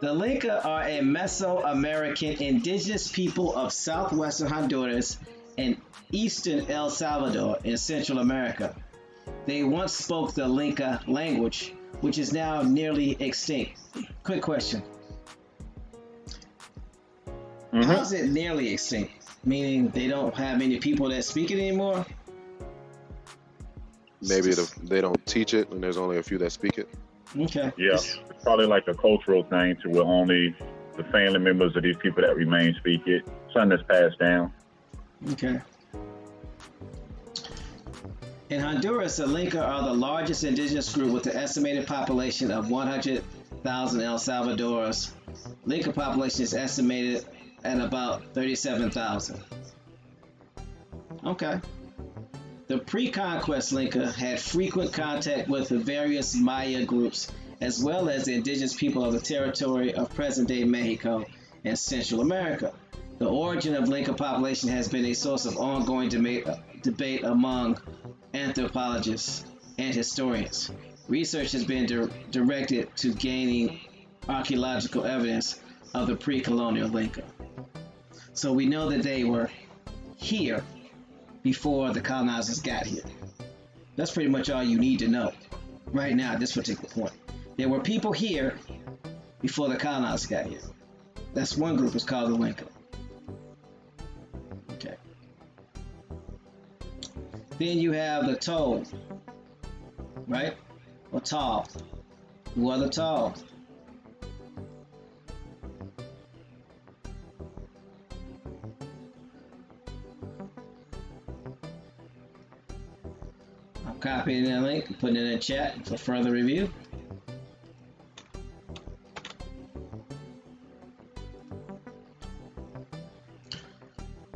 Speaker 1: The Lenca are a Mesoamerican indigenous people of southwestern Honduras and eastern El Salvador in Central America. They once spoke the Lenca language, which is now nearly extinct. Quick question. How's it nearly extinct? Meaning they don't have many people that speak it anymore?
Speaker 3: Maybe they don't teach it, and there's only a few that speak it.
Speaker 1: Okay.
Speaker 4: Yeah, it's probably like a cultural thing to where only the family members of these people that remain speak it. Something that's passed down.
Speaker 1: Okay. In Honduras, the Lenca are the largest indigenous group with an estimated population of 100,000 El Salvador's. Lenca population is estimated at about 37,000. Okay. The pre-conquest Lenca had frequent contact with the various Maya groups, as well as the indigenous people of the territory of present-day Mexico and Central America. The origin of Lenca population has been a source of ongoing debate among anthropologists and historians. Research has been directed to gaining archaeological evidence of the pre-colonial Lenca. So we know that they were here before the colonizers got here. That's pretty much all you need to know right now at this particular point. There were people here before the colonizers got here. That's one group, it's called the Lenca. Okay. Then you have the Toll, right? Or Tall. Who are the Tall? I'm copying the link and putting it in the chat for further review.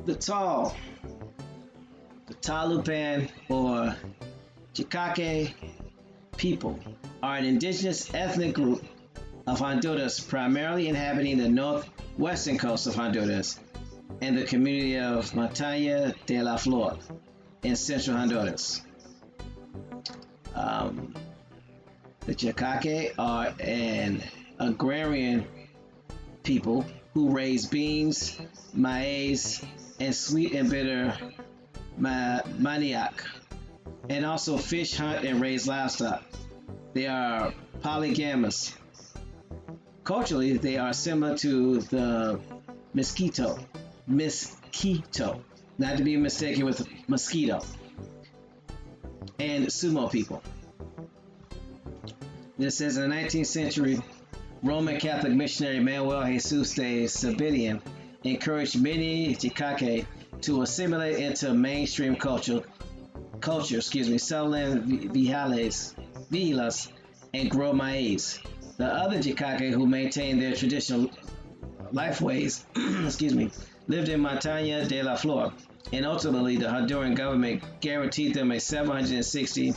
Speaker 1: The Tall, the Talupan or Chicake people are an indigenous ethnic group of Honduras primarily inhabiting the northwestern coast of Honduras and the community of Montaña de la Flor in central Honduras. The Chicake are an agrarian people who raise beans, maize, and sweet and bitter manioc, and also fish, hunt, and raise livestock. They are polygamous. Culturally, they are similar to the mosquito, not to be mistaken with mosquito, and Sumo people. This says in the 19th century, Roman Catholic missionary Manuel Jesus de Sabidian encouraged many Chicake to assimilate into mainstream culture, selling villas, and grow maize. The other Chicake who maintained their traditional lifeways, lived in Montaña de la Flor, and ultimately the Honduran government guaranteed them a 760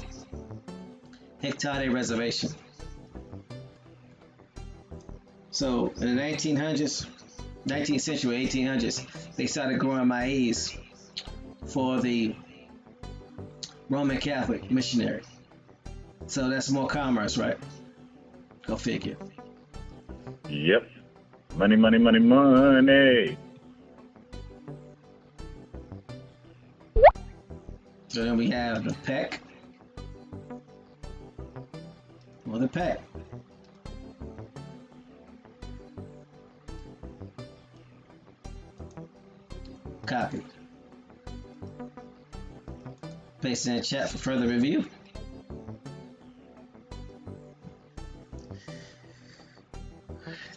Speaker 1: hectare reservation. So in the 1900s, 19th century, 1800s, they started growing maize for the Roman Catholic missionary. So that's more commerce, right? Go figure.
Speaker 4: Yep. Money, money, money, money.
Speaker 1: So then we have the peck. Or the peck. Copy. Paste in the chat for further review.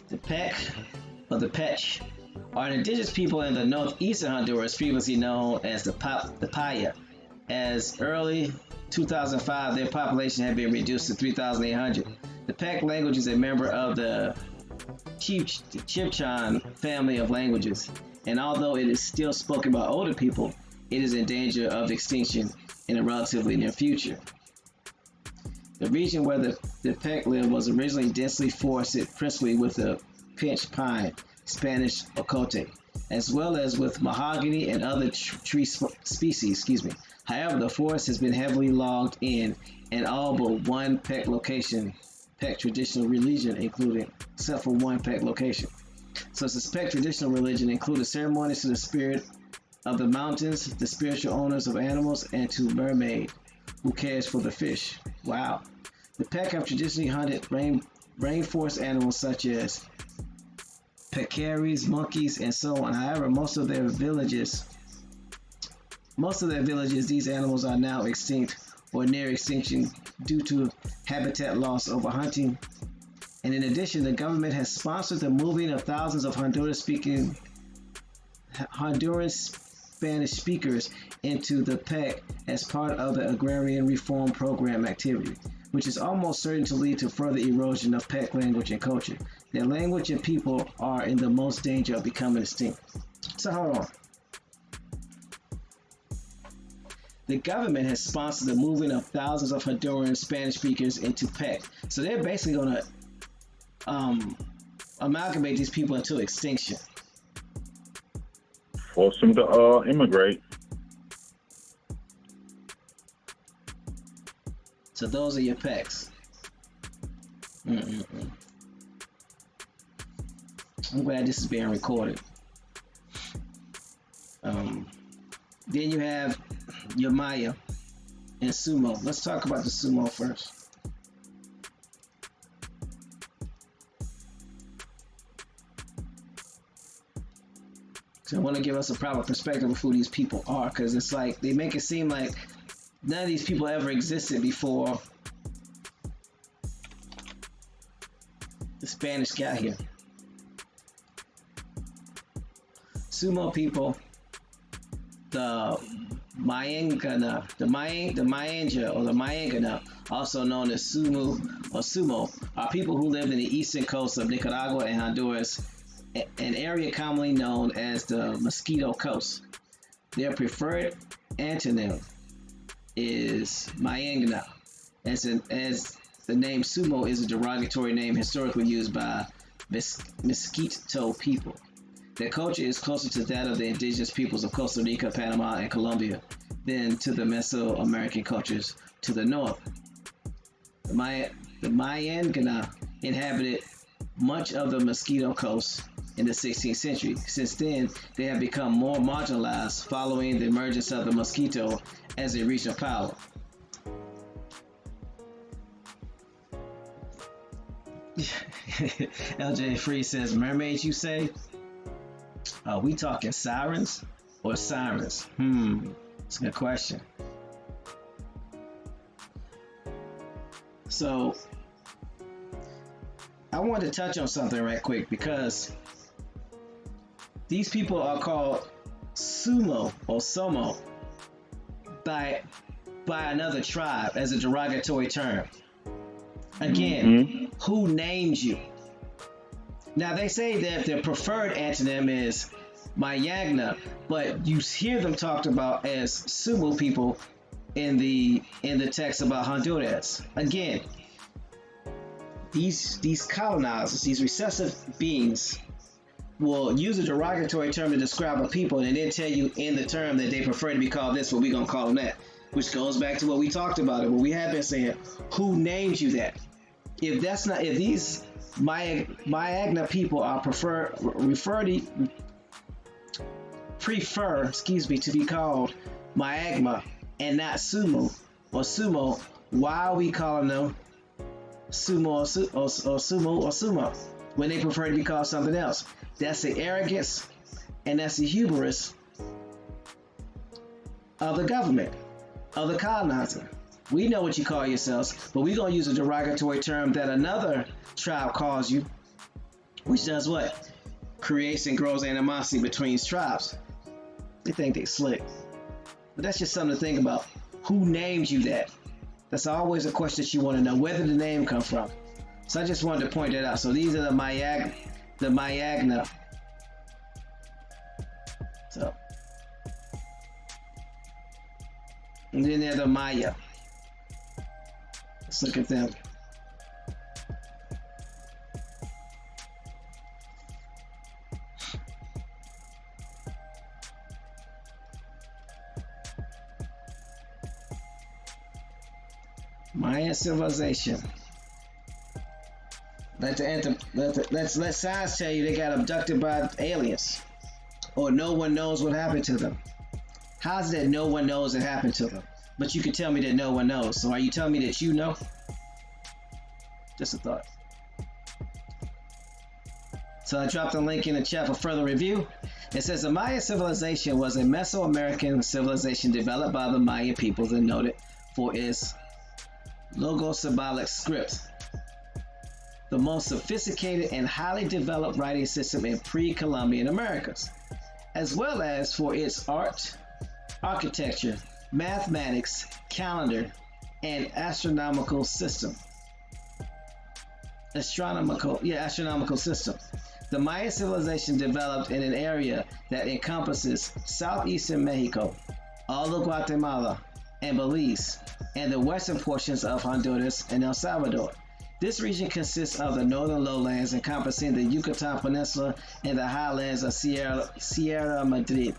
Speaker 1: The Peck, or the Pech, are an indigenous people in the northeastern Honduras, previously known as the Paya. As early 2005, their population had been reduced to 3,800. The Peck language is a member of the Chibchan family of languages, and although it is still spoken by older people, it is in danger of extinction in a relatively near future. The region where the Peck lived was originally densely forested, principally with the pinch pine, Spanish ocote, as well as with mahogany and other tree species. However, the forest has been heavily logged in, and all but one Peck location, Peck traditional religion included, except for one Peck location. So it's a Peck traditional religion included ceremonies to the spirit of the mountains, the spiritual owners of animals, and to mermaid, who cares for the fish. Wow. The Peck have traditionally hunted rainforest animals such as peccaries, monkeys, and so on. However, most of their villages, these animals are now extinct or near extinction due to habitat loss, overhunting. And in addition, the government has sponsored the moving of thousands of Honduran Spanish speakers into the Peck as part of the Agrarian Reform Program activity, which is almost certain to lead to further erosion of Peck language and culture. Their language and people are in the most danger of becoming extinct. So hold on. The government has sponsored the moving of thousands of Honduran Spanish speakers into Peck. So they're basically going to amalgamate these people into extinction.
Speaker 4: Force them to immigrate.
Speaker 1: So those are your Pecks. I'm glad this is being recorded. Then you have your Maya and Sumo. Let's talk about the Sumo first. So I want to give us a proper perspective of who these people are, because it's like they make it seem like none of these people ever existed before the Spanish got here. Sumo people, the Mayangana, the Mayanja or the Mayangana, also known as Sumu or Sumo, are people who lived in the eastern coast of Nicaragua and Honduras, an area commonly known as the Mosquito Coast. Their preferred antonym is Mayangana, as the name Sumo is a derogatory name historically used by Mosquito people. Their culture is closer to that of the indigenous peoples of Costa Rica, Panama, and Colombia than to the Mesoamerican cultures to the north. The Mayangana inhabited much of the Mosquito Coast in the 16th century. Since then, they have become more marginalized following the emergence of the Mosquito as a regional power. LJ Free says, mermaids, you say? Are we talking sirens or sirens? It's a good question. So, I wanted to touch on something right quick, because these people are called Sumo or Somo by another tribe as a derogatory term. Again, who names you? Now they say that their preferred antonym is Mayangna, but you hear them talked about as Sumo people in the text about Honduras. Again, these colonizers, these recessive beings, will use a derogatory term to describe a people and then tell you in the term that they prefer to be called this, but we're gonna call them that. Which goes back to what we talked about, what we have been saying. Who names you that? If these Mayangna people are prefer to be called Mayagma and not Sumo or Sumo, why are we calling them Sumo or Sumo when they prefer to be called something else? That's the arrogance and that's the hubris of the government, of the colonizer. We know what you call yourselves, but we're going to use a derogatory term that another tribe calls you, which does what? Creates and grows animosity between tribes. They think they slick. But that's just something to think about. Who named you that? That's always a question that you want to know. Where did the name come from? So I just wanted to point that out. So these are the Mayagna. So, and then they're the Maya. Let's look at them. Mayan civilization. Let science tell you they got abducted by aliens, or no one knows what happened to them. How's it that no one knows what happened to them? But you can tell me that no one knows. So are you telling me that you know? Just a thought. So I dropped a link in the chat for further review. It says the Maya civilization was a Mesoamerican civilization developed by the Mayan peoples and noted for its logosymbolic script, the most sophisticated and highly developed writing system in pre-Columbian Americas, as well as for its art, architecture, mathematics, calendar, and astronomical system. Astronomical system. The Mayan civilization developed in an area that encompasses southeastern Mexico, all of Guatemala, and Belize, and the western portions of Honduras and El Salvador. This region consists of the northern lowlands encompassing the Yucatan Peninsula and the highlands of Sierra Madre,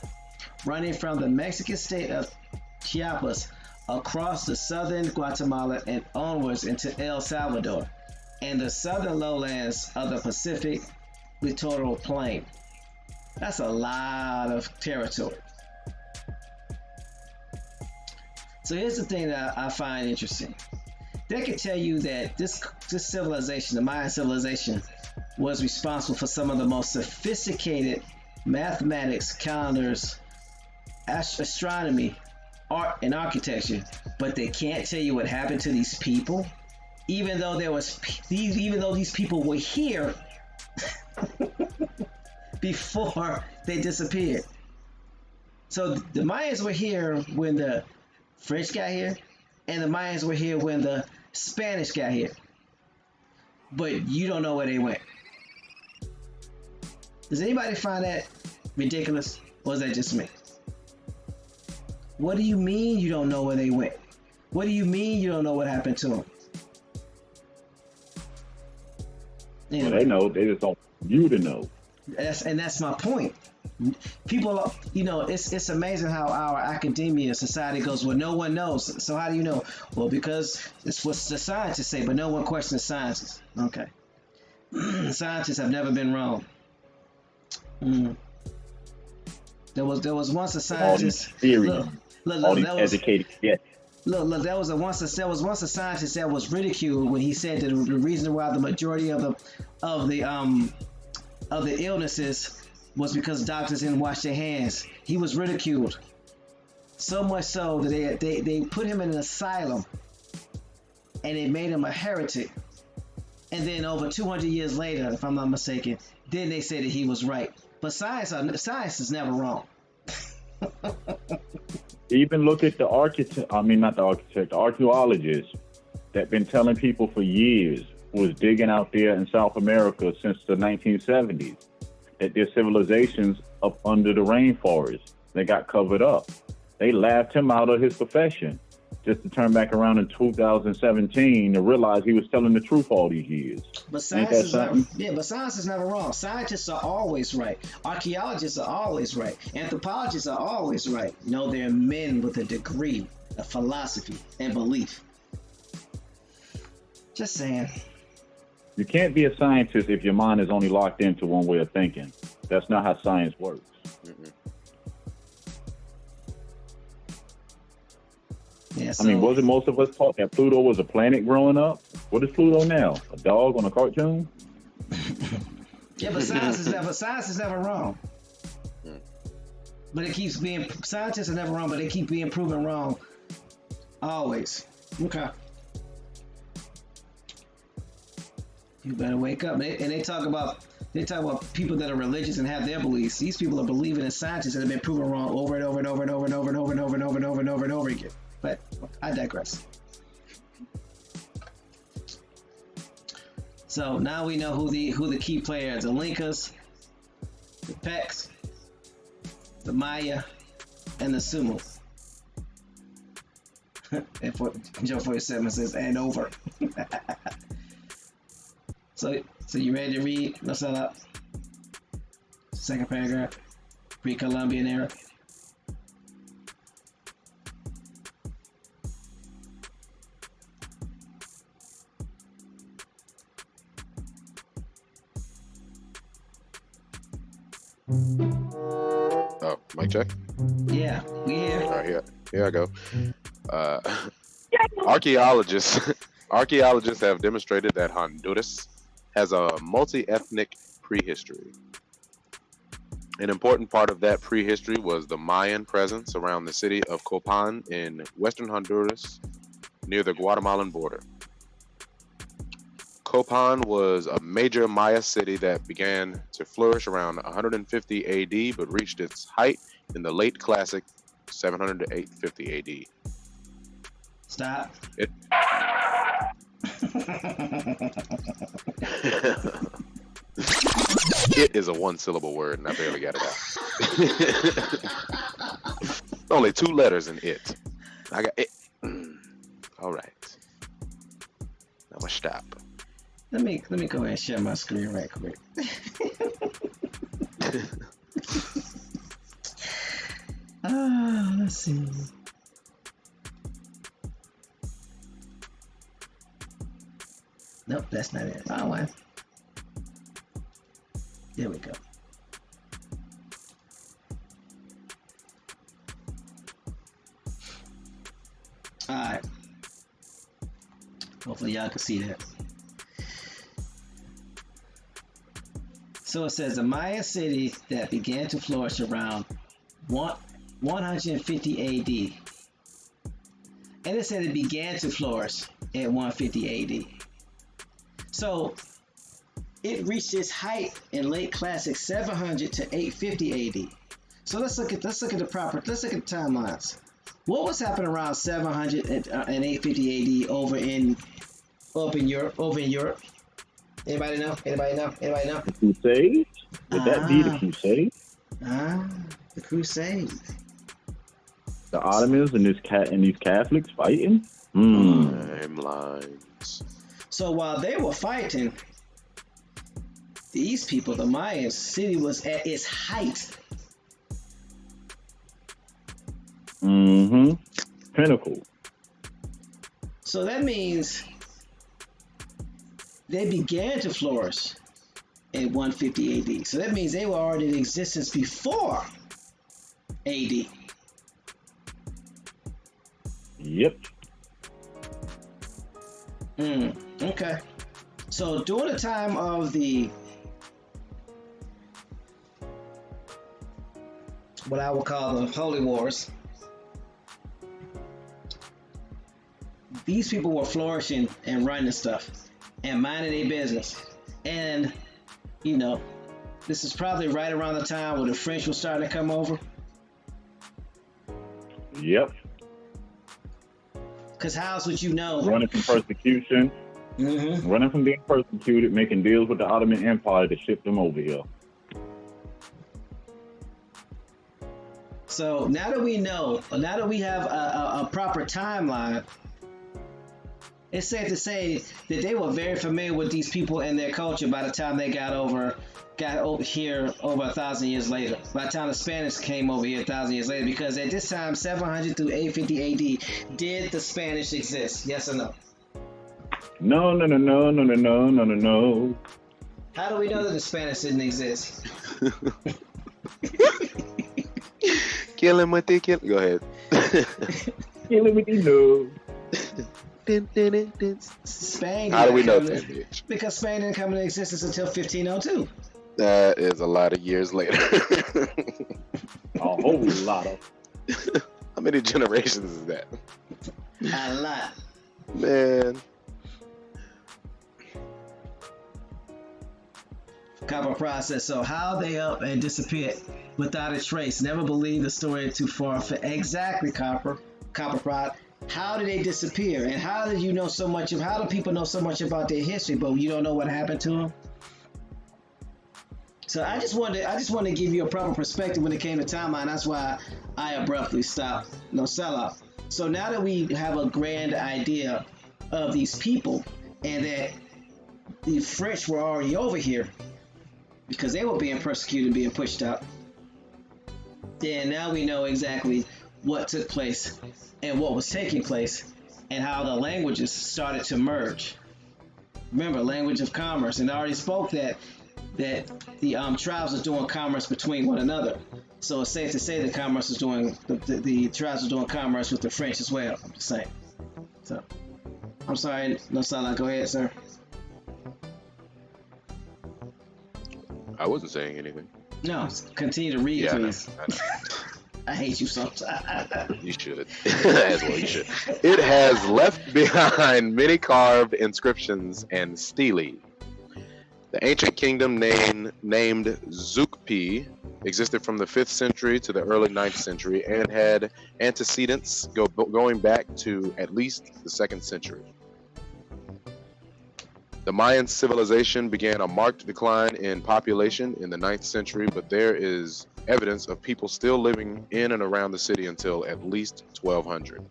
Speaker 1: running from the Mexican state of Chiapas across the southern Guatemala and onwards into El Salvador, and the southern lowlands of the Pacific littoral plain. That's a lot of territory. So here's the thing that I find interesting. They can tell you that this civilization, the Mayan civilization, was responsible for some of the most sophisticated mathematics, calendars, astronomy, art, and architecture, but they can't tell you what happened to these people, even though these people were here before they disappeared. So the Mayans were here when the French got here, and the Mayans were here when the Spanish got here. But you don't know where they went. Does anybody find that ridiculous, or is that just me? What do you mean you don't know where they went? What do you mean you don't know what happened to them? Anyway,
Speaker 4: Well, they know. They just don't want you to know.
Speaker 1: That's my point. People, it's amazing how our academia society goes, well, no one knows. So how do you know? Well, because it's what the scientists say, but no one questions scientists. Okay. Scientists have never been wrong. There was once a scientist.
Speaker 4: All these theories, all these educated. Yeah.
Speaker 1: Look, there was once a scientist that was ridiculed when he said that the reason why the majority of the illnesses was because doctors didn't wash their hands. He was ridiculed. So much so that they put him in an asylum and they made him a heretic. And then over 200 years later, if I'm not mistaken, then they say that he was right. But science is never wrong.
Speaker 4: Even look at the archaeologists that been telling people for years, was digging out there in South America since the 1970s, that there's civilizations up under the rainforest. They got covered up. They laughed him out of his profession just to turn back around in 2017 to realize he was telling the truth all these years.
Speaker 1: But science is never wrong. Scientists are always right. Archaeologists are always right. Anthropologists are always right. No, they're men with a degree of philosophy and belief. Just saying.
Speaker 4: You can't be a scientist if your mind is only locked into one way of thinking. That's not how science works.
Speaker 1: Yeah, so,
Speaker 4: I mean, wasn't most of us taught that Pluto was a planet growing up? What is Pluto now? A dog on a cartoon?
Speaker 1: Yeah, but science is never wrong. But scientists are never wrong, but they keep being proven wrong. Always. Okay. You better wake up. And they talk about people that are religious and have their beliefs. These people are believing in scientists that have been proven wrong over and over and over and over and over and over and over and over and over and over and over again. But I digress. So now we know who the key players: the Lencas, the Pecs, the Maya, and the Sumo. And for Joe 47 says, and over. So you ready to read? Let's set up. Second paragraph. Pre-Columbian era.
Speaker 3: Oh, mic check.
Speaker 1: Yeah, we here.
Speaker 3: All right, here I go. Archaeologists have demonstrated that Honduras has a multi-ethnic prehistory. An important part of that prehistory was the Mayan presence around the city of Copán in western Honduras, near the Guatemalan border. Copán was a major Maya city that began to flourish around 150 AD, but reached its height in the late Classic 700 to 850 AD.
Speaker 1: Stop.
Speaker 3: It is a one-syllable word, and I barely got it out. Only 2 letters in it. I got it. All right. I'm gonna stop.
Speaker 1: Let me go ahead and share my screen right quick. Let's see. Nope, that's not it. Wrong one. There we go. Alright. Hopefully y'all can see that. So it says a Maya city that began to flourish around 150 AD. And it said it began to flourish at 150 AD. So it reached its height in late Classic 700 to 850 AD. So let's look at the timelines. What was happening around 700 and 850 AD over in Europe? Anybody know?
Speaker 4: The Crusades? Would that be the Crusades?
Speaker 1: The Crusades.
Speaker 4: The Ottomans and these Catholics fighting?
Speaker 3: Timelines.
Speaker 1: So while they were fighting, these people, the Mayans, city was at its height.
Speaker 4: Pinnacle.
Speaker 1: So that means they began to flourish at 150 AD. So that means they were already in existence before AD.
Speaker 4: Yep.
Speaker 1: Okay. So during the time of the what I would call the Holy Wars, these people were flourishing and running stuff and minding their business. And, you know, this is probably right around the time where the French were starting to come over.
Speaker 4: Yep.
Speaker 1: Because how else would you know?
Speaker 4: Running from persecution. Running from being persecuted, making deals with the Ottoman Empire to ship them over here.
Speaker 1: So now that we know, now that we have a proper timeline, it's safe to say that they were very familiar with these people and their culture by the time they got over here over 1,000 years later. By the time the Spanish came over here 1,000 years later, because at this time, 700 through 850 AD, did the Spanish exist? Yes or no?
Speaker 4: No.
Speaker 1: How do we know that the Spanish didn't exist?
Speaker 3: Kill him with the kill. Go ahead.
Speaker 4: Kill him with the no.
Speaker 1: Spain.
Speaker 3: How do we know that, bitch?
Speaker 1: Because Spain didn't come into existence until 1502.
Speaker 3: That is a lot of years later.
Speaker 4: A whole lot of.
Speaker 3: How many generations is that?
Speaker 1: A lot.
Speaker 3: Man.
Speaker 1: Copper process. So how they up and disappeared without a trace. Never believe the story too far. Exactly, Copper prod. How did they disappear? And how did you know so much how do people know so much about their history, but you don't know what happened to them? So I just wanted to give you a proper perspective when it came to timeline. That's why I abruptly stopped Nocella. So now that we have a grand idea of these people and that the French were already over here because they were being persecuted and being pushed out, then now we know exactly what took place and what was taking place and how the languages started to merge. Remember, language of commerce, and I already spoke that the tribes are doing commerce between one another. So it's safe to say that commerce is doing the tribes are doing commerce with the French as well. I'm just saying. So I'm sorry, Nosala, go ahead, sir.
Speaker 3: I wasn't saying anything.
Speaker 1: No, continue to read, please. I hate you sometimes.
Speaker 3: You should. As well, you should. It has left behind many carved inscriptions and stelae. The ancient kingdom named Xukpi existed from the 5th century to the early 9th century and had antecedents going back to at least the 2nd century. The Mayan civilization began a marked decline in population in the 9th century, but there is evidence of people still living in and around the city until at least 1200.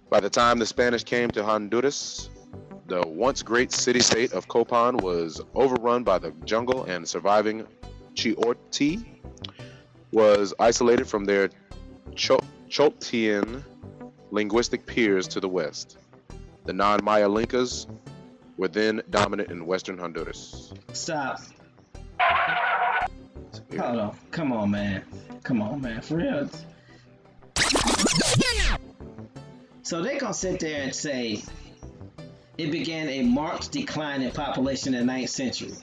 Speaker 3: By the time the Spanish came to Honduras, the once great city-state of Copán was overrun by the jungle, and surviving Choltian was isolated from their Choltian linguistic peers to the west. The non-Maya Lencas were then dominant in western Honduras.
Speaker 1: Stop. Hold on. Come on, man. For real. So they gonna sit there and say it began a marked decline in population in the 9th century.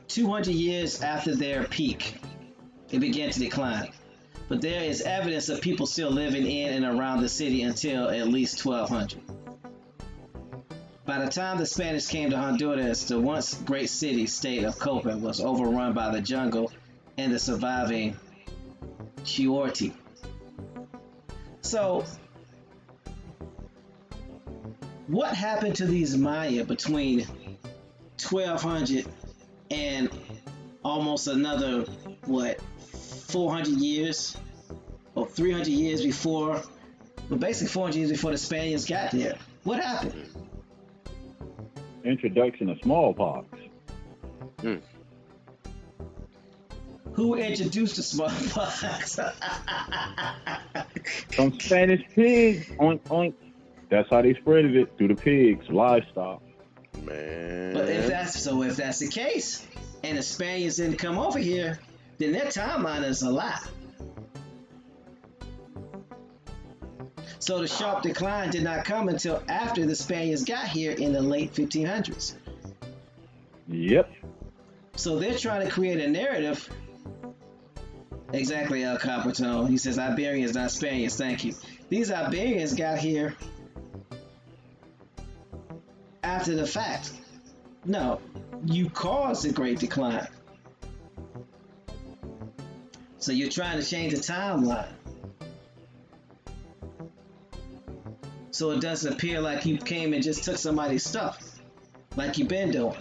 Speaker 1: 200 years after their peak, it began to decline. But there is evidence of people still living in and around the city until at least 1200. By the time the Spanish came to Honduras, the once great city-state of Copán was overrun by the jungle and the surviving Choltian. So, what happened to these Maya between 1200 and almost another, 400 years? Or 300 years before, but basically 400 years before the Spaniards got there. What happened?
Speaker 4: Introduction of smallpox.
Speaker 1: Who introduced the smallpox?
Speaker 4: Some Spanish pigs. Oink, oink. That's how they spreaded it, through the pigs, livestock.
Speaker 3: Man.
Speaker 1: But if that's the case, and the Spaniards didn't come over here, then their timeline is a lie. So the sharp decline did not come until after the Spaniards got here in the late 1500s.
Speaker 4: Yep.
Speaker 1: So they're trying to create a narrative. Exactly, El Capitan. He says Iberians, not Spaniards. Thank you. These Iberians got here after the fact. No, you caused the Great Decline. So you're trying to change the timeline. So it doesn't appear like you came and just took somebody's stuff, like you've been doing.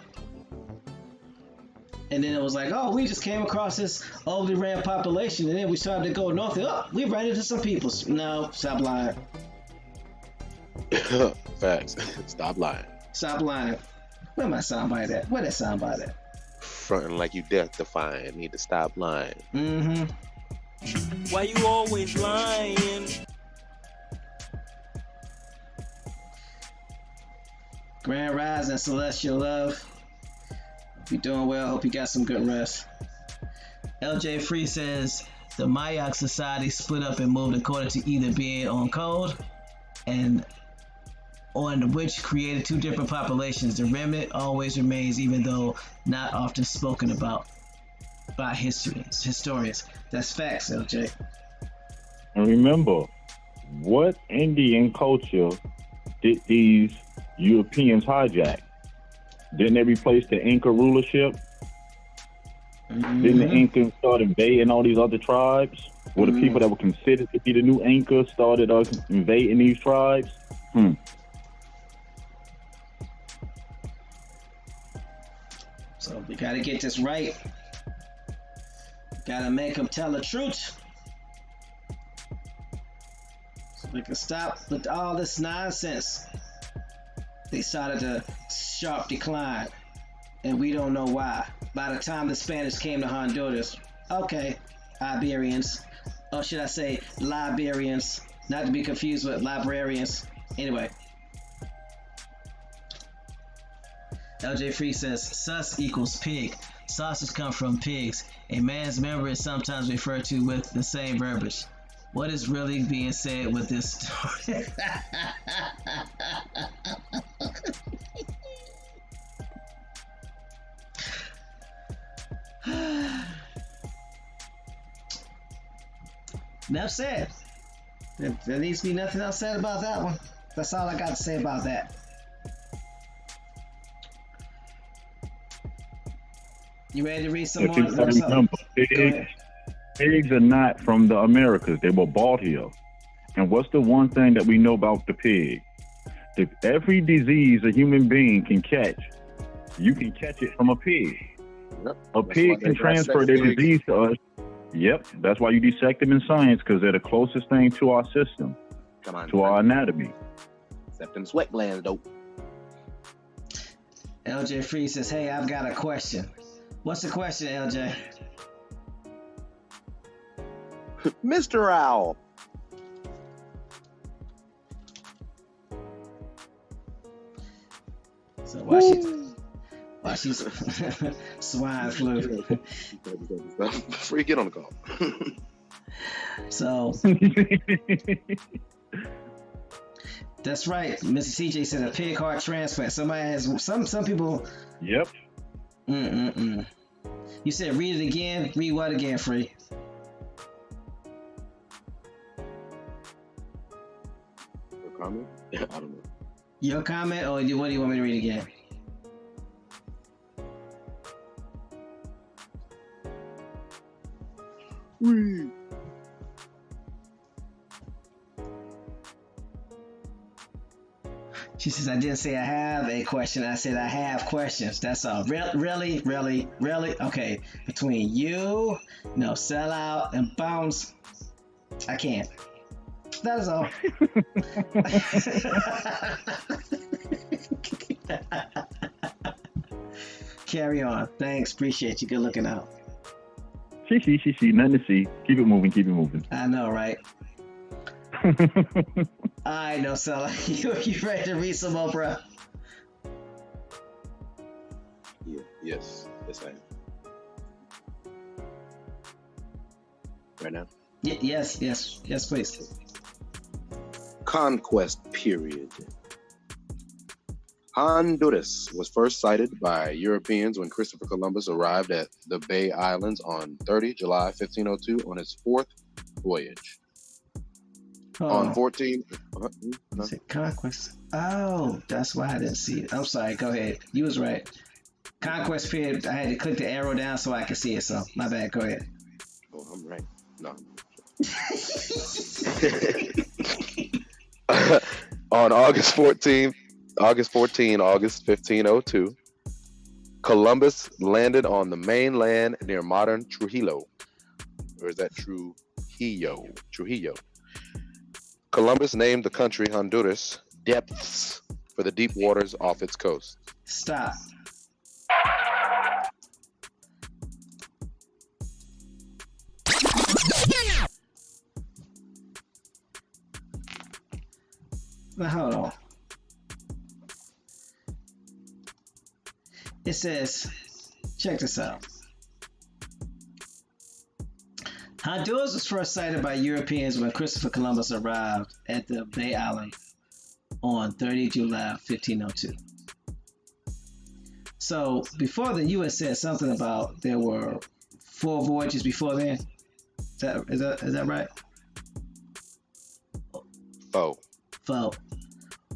Speaker 1: And then it was like, oh, we just came across this overly ran population, and then we started to go north, and we ran into some people. No, stop lying.
Speaker 3: Facts. Stop lying.
Speaker 1: Stop lying. Where my soundbite at? Where that soundbite at?
Speaker 3: Fronting like you death defying. Need to stop lying.
Speaker 1: Mm-hmm.
Speaker 5: Why you always lying?
Speaker 1: Grand Rising, Celestial Love. Hope you're doing well. Hope you got some good rest. LJ Free says the Mayan society split up and moved according to either being on code and on which created two different populations. The remnant always remains, even though not often spoken about by historians. That's facts, LJ.
Speaker 4: And remember, what Indian culture did these Europeans hijack? Didn't they replace the Inca rulership? Mm-hmm. Didn't the Incans start invading all these other tribes? Were the people that were considered to be the new Incas started invading these tribes?
Speaker 1: So we gotta get this right. Gotta make them tell the truth. So we can stop with all this nonsense. They started a sharp decline, and we don't know why. By the time the Spanish came to Honduras, okay, Iberians, or should I say Liberians, not to be confused with librarians. Anyway, LJ Free says, sus equals pig. Sausage come from pigs. A man's member is sometimes referred to with the same verbiage. What is really being said with this story? Enough said. There needs to be nothing else said about that one. That's all I got to say about that. You ready to read some more?
Speaker 4: Remember, pigs are not from the Americas. They were brought here. And what's the one thing that we know about the pig? If every disease a human being can catch, you can catch it from a pig.
Speaker 3: Yep.
Speaker 4: A pig can transfer their disease to us. Yep, that's why you dissect them in science, because they're the closest thing to our system, our anatomy.
Speaker 3: Except them sweat glands, though.
Speaker 1: LJ Free says, hey, I've got a question. What's the question, LJ?
Speaker 3: Mr. Owl.
Speaker 1: So why she's swine flu.
Speaker 3: Free, get on the call.
Speaker 1: So that's right. Mr. CJ said a pig heart transplant. Somebody has some people.
Speaker 4: Yep.
Speaker 1: You said read it again. Read what again, Free?
Speaker 3: Your comment? I don't know.
Speaker 1: Your comment, or what do you want me to read again? She says, I didn't say I have a question. I said I have questions. That's all. Really? Okay. Between you, sell out and bounce, I can't. That is all. Carry on. Thanks. Appreciate you. Good looking out.
Speaker 4: She. Nothing to see. Keep it moving.
Speaker 1: I know, right? I know, so you ready to read some more, bro?
Speaker 3: Yeah, yes, I am. Right now?
Speaker 1: Yes, please.
Speaker 3: Conquest period. Honduras was first sighted by Europeans when Christopher Columbus arrived at the Bay Islands on 30 July 1502 on his fourth voyage. On 14...
Speaker 1: Conquest. Oh, that's why I didn't see it. I'm sorry. Go ahead. You was right. Conquest period. I had to click the arrow down so I could see it. So my bad. Go ahead.
Speaker 3: Oh, I'm right. No. On August 1502, Columbus landed on the mainland near modern Trujillo. Or is that Trujillo? Columbus named the country Honduras depths for the deep waters off its coast.
Speaker 1: Stop. Now, hold on. It says, check this out. Honduras was first sighted by Europeans when Christopher Columbus arrived at the Bay Island on 30 July 1502. So before the U.S. said something about there were 4 voyages before then. Is that right?
Speaker 3: Oh.
Speaker 1: Foe.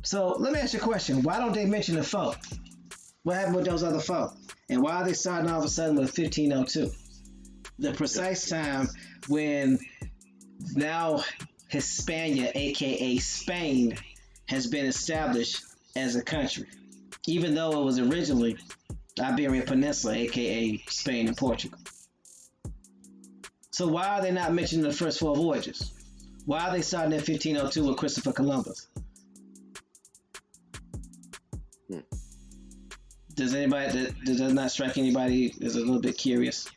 Speaker 1: So let me ask you a question. Why don't they mention the foe? What happened with those other 4? And why are they starting all of a sudden with 1502? The precise time when Now Hispania, aka Spain, has been established as a country, even though it was originally Iberian Peninsula, aka Spain and Portugal. So why are they not mentioning the first four voyages? Why are they starting in 1502 with Christopher Columbus? Does that not strike anybody as a little bit curious?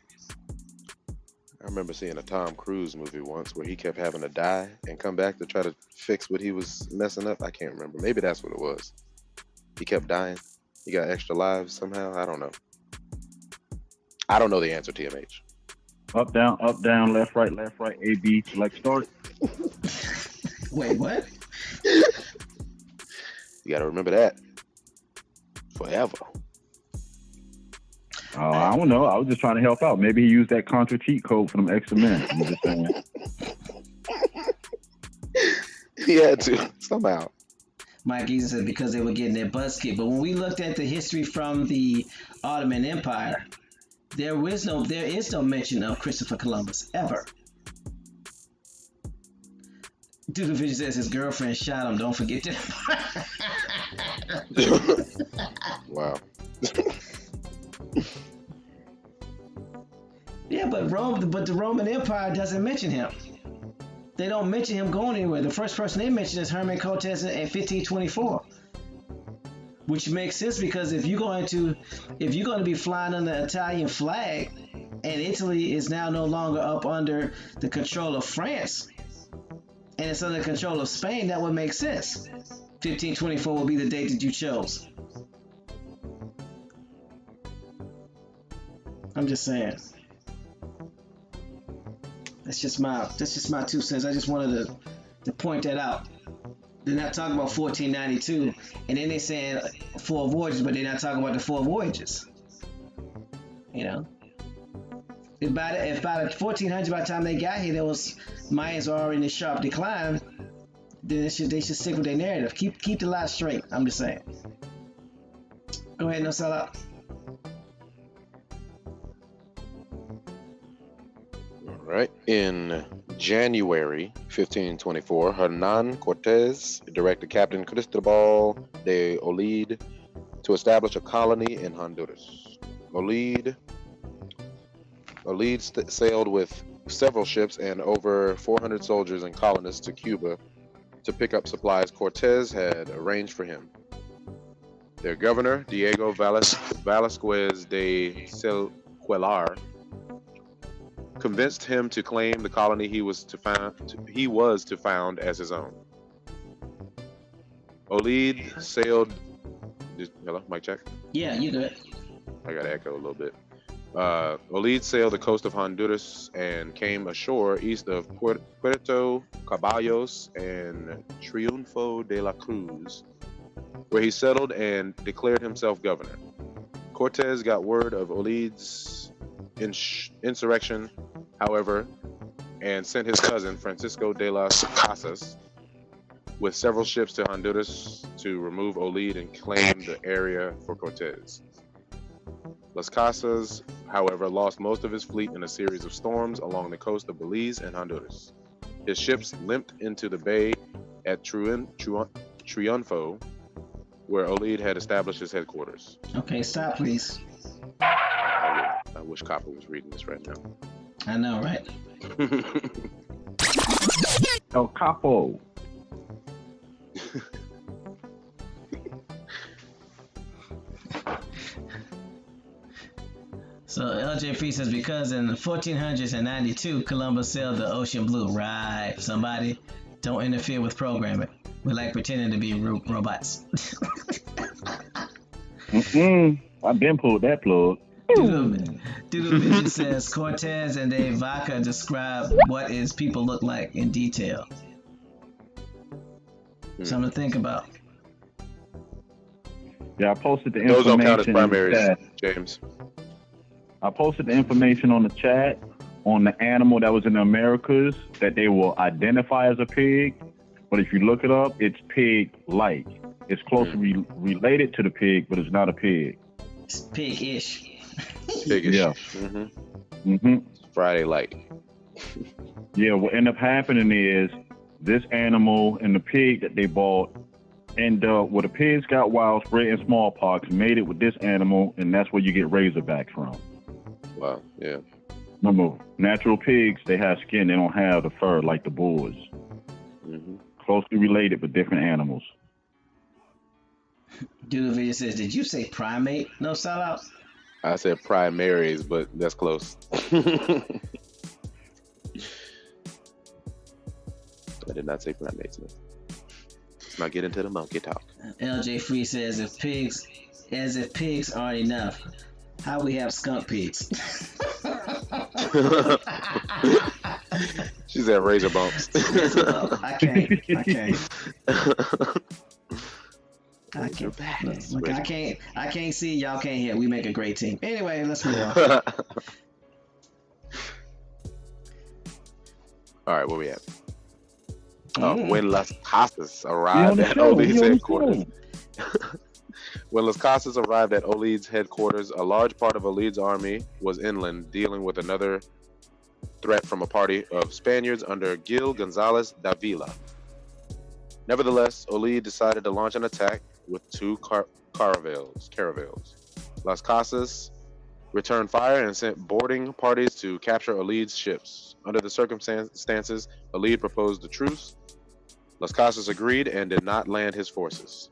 Speaker 3: I remember seeing a Tom Cruise movie once where he kept having to die and come back to try to fix what he was messing up. I can't remember. Maybe that's what it was. He kept dying. He got extra lives somehow. I don't know. I don't know the answer, TMH.
Speaker 4: Up, down, left, right, A, B, select, start.
Speaker 1: Wait, what?
Speaker 3: You got to remember that forever.
Speaker 4: I don't know. I was just trying to help out. Maybe he used that contra cheat code for them extra minutes. I'm just saying.
Speaker 3: He had to somehow.
Speaker 1: Mike Giesen said because they were getting their butts kicked. But when we looked at the history from the Ottoman Empire, there is no mention of Christopher Columbus ever. Doodle Vision says his girlfriend shot him. Don't forget that.
Speaker 3: Wow.
Speaker 1: Yeah, but the Roman Empire doesn't mention him. They don't mention him going anywhere. The first person they mention is Herman Cortez in 1524, which makes sense because if you're going to be flying under the Italian flag, and Italy is now no longer up under the control of France, and it's under the control of Spain, that would make sense. 1524 will be the date that you chose. I'm just saying. That's just my 2 cents. I just wanted to point that out. They're not talking about 1492, and then they're saying 4 voyages, but they're not talking about the 4 voyages. You know, if by the 1400s, by the time they got here, there was Mayans were already in sharp decline. Then they should stick with their narrative. Keep the lie straight. I'm just saying. Go ahead, no sell out.
Speaker 3: Right. In January 1524, Hernan Cortez directed Captain Cristobal de Olid to establish a colony in Honduras. Olid sailed with several ships and over 400 soldiers and colonists to Cuba to pick up supplies Cortez had arranged for him. Their governor, Diego Velasquez de Celcuelar, convinced him to claim the colony he was to found as his own. Olid sailed. Hello, mic check.
Speaker 1: Yeah, you good.
Speaker 3: I got to echo a little bit. Olid sailed the coast of Honduras and came ashore east of Puerto Caballos and Triunfo de la Cruz, where he settled and declared himself governor. Cortez got word of Olid's insurrection, however, and sent his cousin Francisco de las Casas with several ships to Honduras to remove Olid and claim the area for Cortez. Las Casas, however, lost most of his fleet in a series of storms along the coast of Belize and Honduras. His ships limped into the bay at Triunfo, where Olid had established his headquarters.
Speaker 1: Okay, stop, please.
Speaker 3: I wish Copper was reading this right now.
Speaker 1: I know, right?
Speaker 4: El Capo.
Speaker 1: So LJP says because in the 1400s and 92, Columbus sailed the ocean blue. Right. Somebody don't interfere with programming. We like pretending to be robots.
Speaker 4: I've been pulled that plug.
Speaker 1: Doodle Vision says Cortez and Dave Vaca describe what his people look like in detail. Something to think about.
Speaker 4: Yeah, I posted the
Speaker 3: Those
Speaker 4: information.
Speaker 3: don't count as primaries, James.
Speaker 4: I posted the information on the chat on the animal that was in the Americas that they will identify as a pig. But if you look it up, it's pig-like. It's closely related to the pig, but it's not a pig.
Speaker 1: It's pig-ish.
Speaker 3: Pig-ish.
Speaker 4: Yeah.
Speaker 3: Friday-like.
Speaker 4: Yeah, what ended up happening is this animal and the pig that they bought end up where the pigs got wild, spread in smallpox, made it with this animal, and that's where you get razorbacks from.
Speaker 3: Wow. Yeah.
Speaker 4: Remember, natural pigs, they have skin, they don't have the fur like the bulls.
Speaker 3: Mm-hmm.
Speaker 4: Closely related, but different animals.
Speaker 1: Dude video says, did you say primate? No sellout?
Speaker 3: I said primaries, but that's close. I did not say primates. Let's not get into the monkey talk.
Speaker 1: LJ Free says, if pigs aren't enough, how we have skunk pigs?
Speaker 3: She said razor bumps.
Speaker 1: I can't. Look, I can't see, y'all can't hear. We make a great team. Anyway, let's move on.
Speaker 3: All right, where we at? When Las Casas arrived at Olid's headquarters. When Las Casas arrived at Olid's headquarters, a large part of Olid's army was inland, dealing with another threat from a party of Spaniards under Gil Gonzalez Davila. Nevertheless, Olid decided to launch an attack with two caravels. Las Casas returned fire and sent boarding parties to capture Olid's ships. Under the circumstances, Olid proposed a truce. Las Casas agreed and did not land his forces.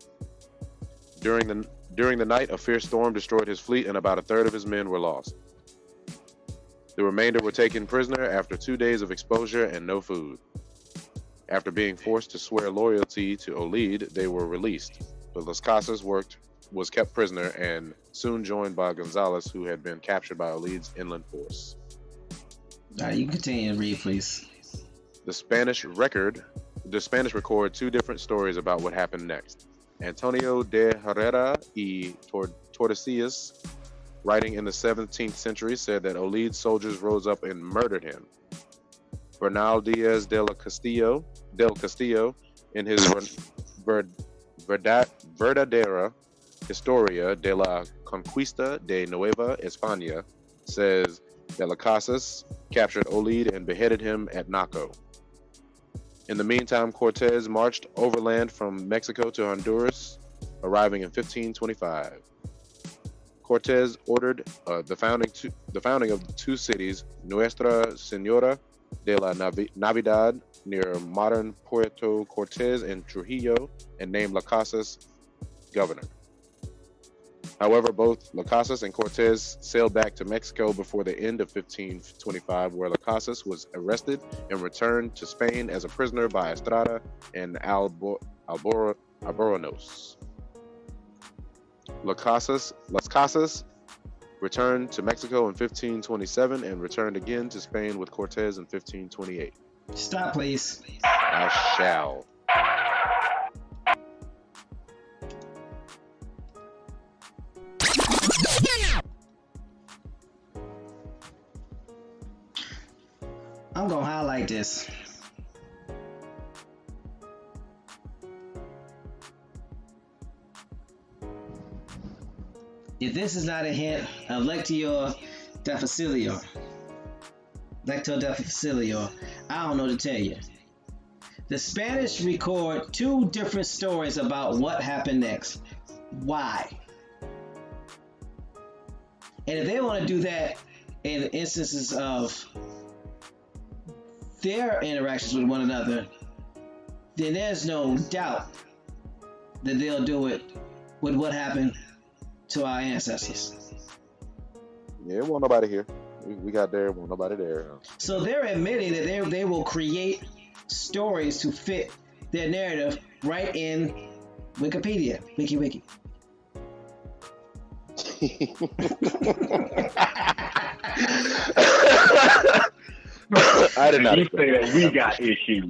Speaker 3: During the night, a fierce storm destroyed his fleet and about a third of his men were lost. The remainder were taken prisoner after 2 days of exposure and no food. After being forced to swear loyalty to Olid, they were released, but Las Casas was kept prisoner and soon joined by Gonzalez, who had been captured by Olid's inland force.
Speaker 1: All right, you can continue to read, please.
Speaker 3: The Spanish record two different stories about what happened next. Antonio de Herrera y Tordesillas, writing in the 17th century, said that Olid's soldiers rose up and murdered him. Bernal Diaz del Castillo, in his verdadera Historia de la Conquista de Nueva España, says that Las Casas captured Olid and beheaded him at Naco. In the meantime, Cortez marched overland from Mexico to Honduras, arriving in 1525. Cortez ordered the founding of two cities, Nuestra Señora de la Navidad, near modern Puerto Cortez and Trujillo, and named Las Casas governor. However, both Las Casas and Cortez sailed back to Mexico before the end of 1525, where Las Casas was arrested and returned to Spain as a prisoner by Estrada and Albornoz. Las Casas returned to Mexico in 1527 and returned again to Spain with Cortez in 1528.
Speaker 1: Stop, please.
Speaker 3: I shall.
Speaker 1: I'm gonna highlight this. If this is not a hint of lectio difficilior, I don't know to tell you. The Spanish record two different stories about what happened next. Why? And if they want to do that in instances of their interactions with one another, then there's no doubt that they'll do it with what happened to our ancestors.
Speaker 3: Yeah, won't nobody here. We got there, won't nobody there.
Speaker 1: So they're admitting that they will create stories to fit their narrative right in Wikipedia. Wiki.
Speaker 3: I did not.
Speaker 4: You say that we got issues.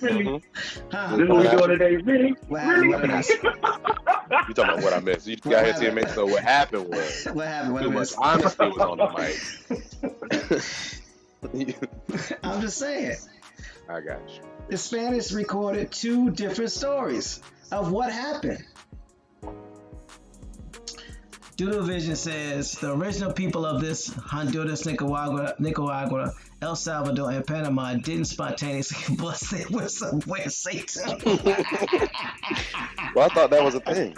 Speaker 4: Really?
Speaker 1: Huh?
Speaker 4: This is what we doing today? Really?
Speaker 1: What happened?
Speaker 3: You talking about what I missed? You got here to admit. So what happened was
Speaker 1: What happened?
Speaker 3: too much honesty was on the mic.
Speaker 1: I'm just saying.
Speaker 3: I got you.
Speaker 1: The Spanish recorded two different stories of what happened. Doodle Vision says the original people of this Honduras, Nicaragua, El Salvador, and Panama didn't spontaneously combust. They were somewhere Satan.
Speaker 3: Well, I thought that was a thing.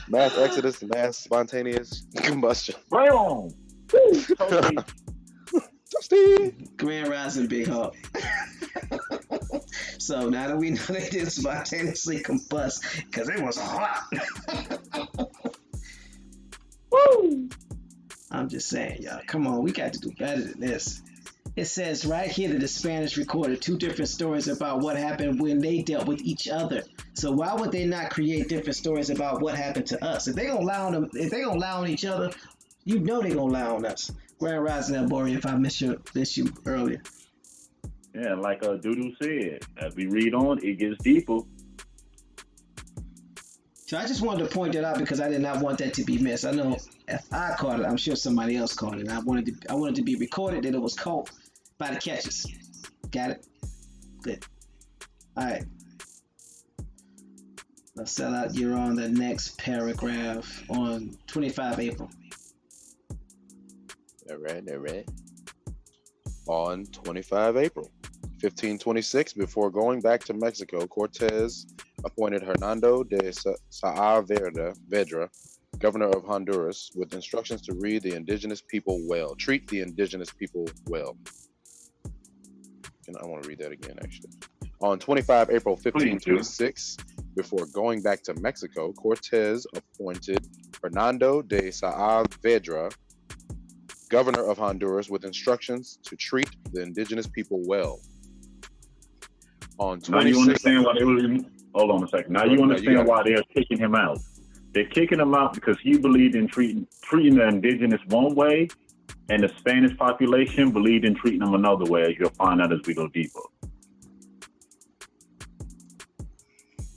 Speaker 3: Mass exodus, mass spontaneous combustion.
Speaker 4: Right on.
Speaker 3: Toasty.
Speaker 1: Grand Rising, Big Hawk. So now that we know they didn't spontaneously combust because it was hot. Woo! I'm just saying, y'all. Come on, we got to do better than this. It says right here that the Spanish recorded two different stories about what happened when they dealt with each other. So why would they not create different stories about what happened to us? If they're gonna lie on them, if they're gonna lie on each other, you know they're gonna lie on us. Grand Rising, Albori, if I missed you earlier.
Speaker 4: Yeah, like Doodoo said, as we read on, it gets deeper.
Speaker 1: So I just wanted to point that out because I did not want that to be missed. I know if I caught it, I'm sure somebody else caught it. I wanted to be recorded that it was caught by the catchers. Got it? Good. All right. Let's sell out. You're on the next paragraph on 25 April.
Speaker 3: All right. On 25 April, 1526, before going back to Mexico, Cortez appointed Hernando de Saavedra, governor of Honduras, with instructions to treat the indigenous people well. And I want to read that again, actually. On 25 April 1526, before going back to Mexico, Cortez appointed Hernando de Saavedra, governor of Honduras, with instructions to treat the indigenous people well. On 26,
Speaker 4: now you understand why they were. Hold on a second. Now you understand why they're kicking him out. They're kicking him out because he believed in treating the indigenous one way, and the Spanish population believed in treating them another way, as you'll find out as we go deeper.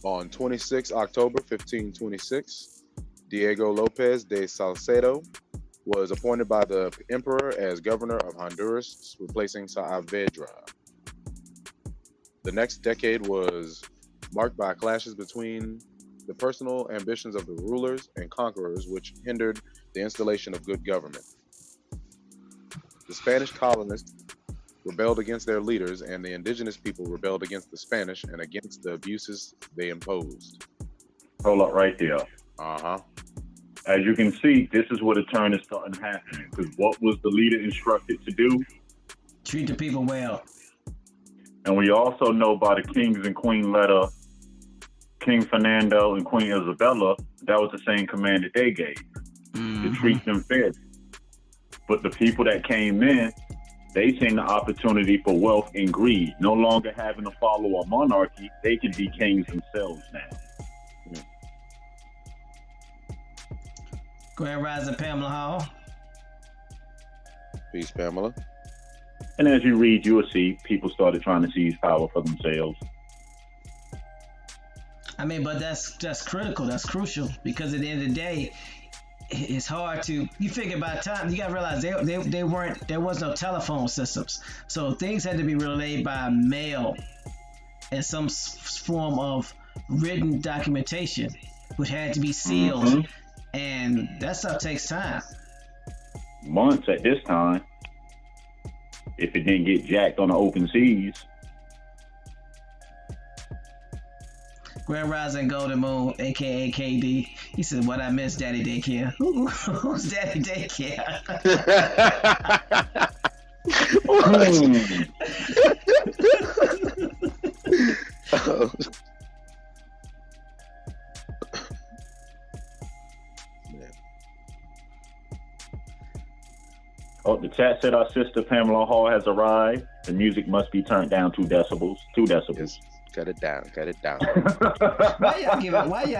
Speaker 3: On 26 October 1526, Diego Lopez de Salcedo was appointed by the emperor as governor of Honduras, replacing Saavedra. The next decade was marked by clashes between the personal ambitions of the rulers and conquerors, which hindered the installation of good government. The Spanish colonists rebelled against their leaders, and the indigenous people rebelled against the Spanish and against the abuses they imposed.
Speaker 4: Hold up right there.
Speaker 3: Uh-huh.
Speaker 4: As you can see, this is where the turn is starting happening. Because what was the leader instructed to do?
Speaker 1: Treat the people well.
Speaker 4: And we also know by the kings and queen letter, King Fernando and Queen Isabella, that was the same command that they gave, to treat them fairly. But the people that came in, they seen the opportunity for wealth and greed. No longer having to follow a monarchy, they can be kings themselves now.
Speaker 1: Grand Rising, Pamela Hall.
Speaker 3: Peace, Pamela.
Speaker 4: And as you read, you will see people started trying to seize power for themselves.
Speaker 1: I mean, but that's critical. That's crucial because at the end of the day, it's hard to. You figure by the time you gotta realize they weren't. There was no telephone systems, so things had to be relayed by mail and some form of written documentation, which had to be sealed, and that stuff takes time.
Speaker 4: Months at this time, if it didn't get jacked on the open seas.
Speaker 1: Grand Rising Golden Moon, aka KD. He said, "What I miss, Daddy Daycare." Who's Daddy Daycare?
Speaker 4: Oh, the chat said our sister Pamela Hall has arrived. The music must be turned down 2 decibels. 2 decibels.
Speaker 3: Yes. Cut it down.
Speaker 1: Why y'all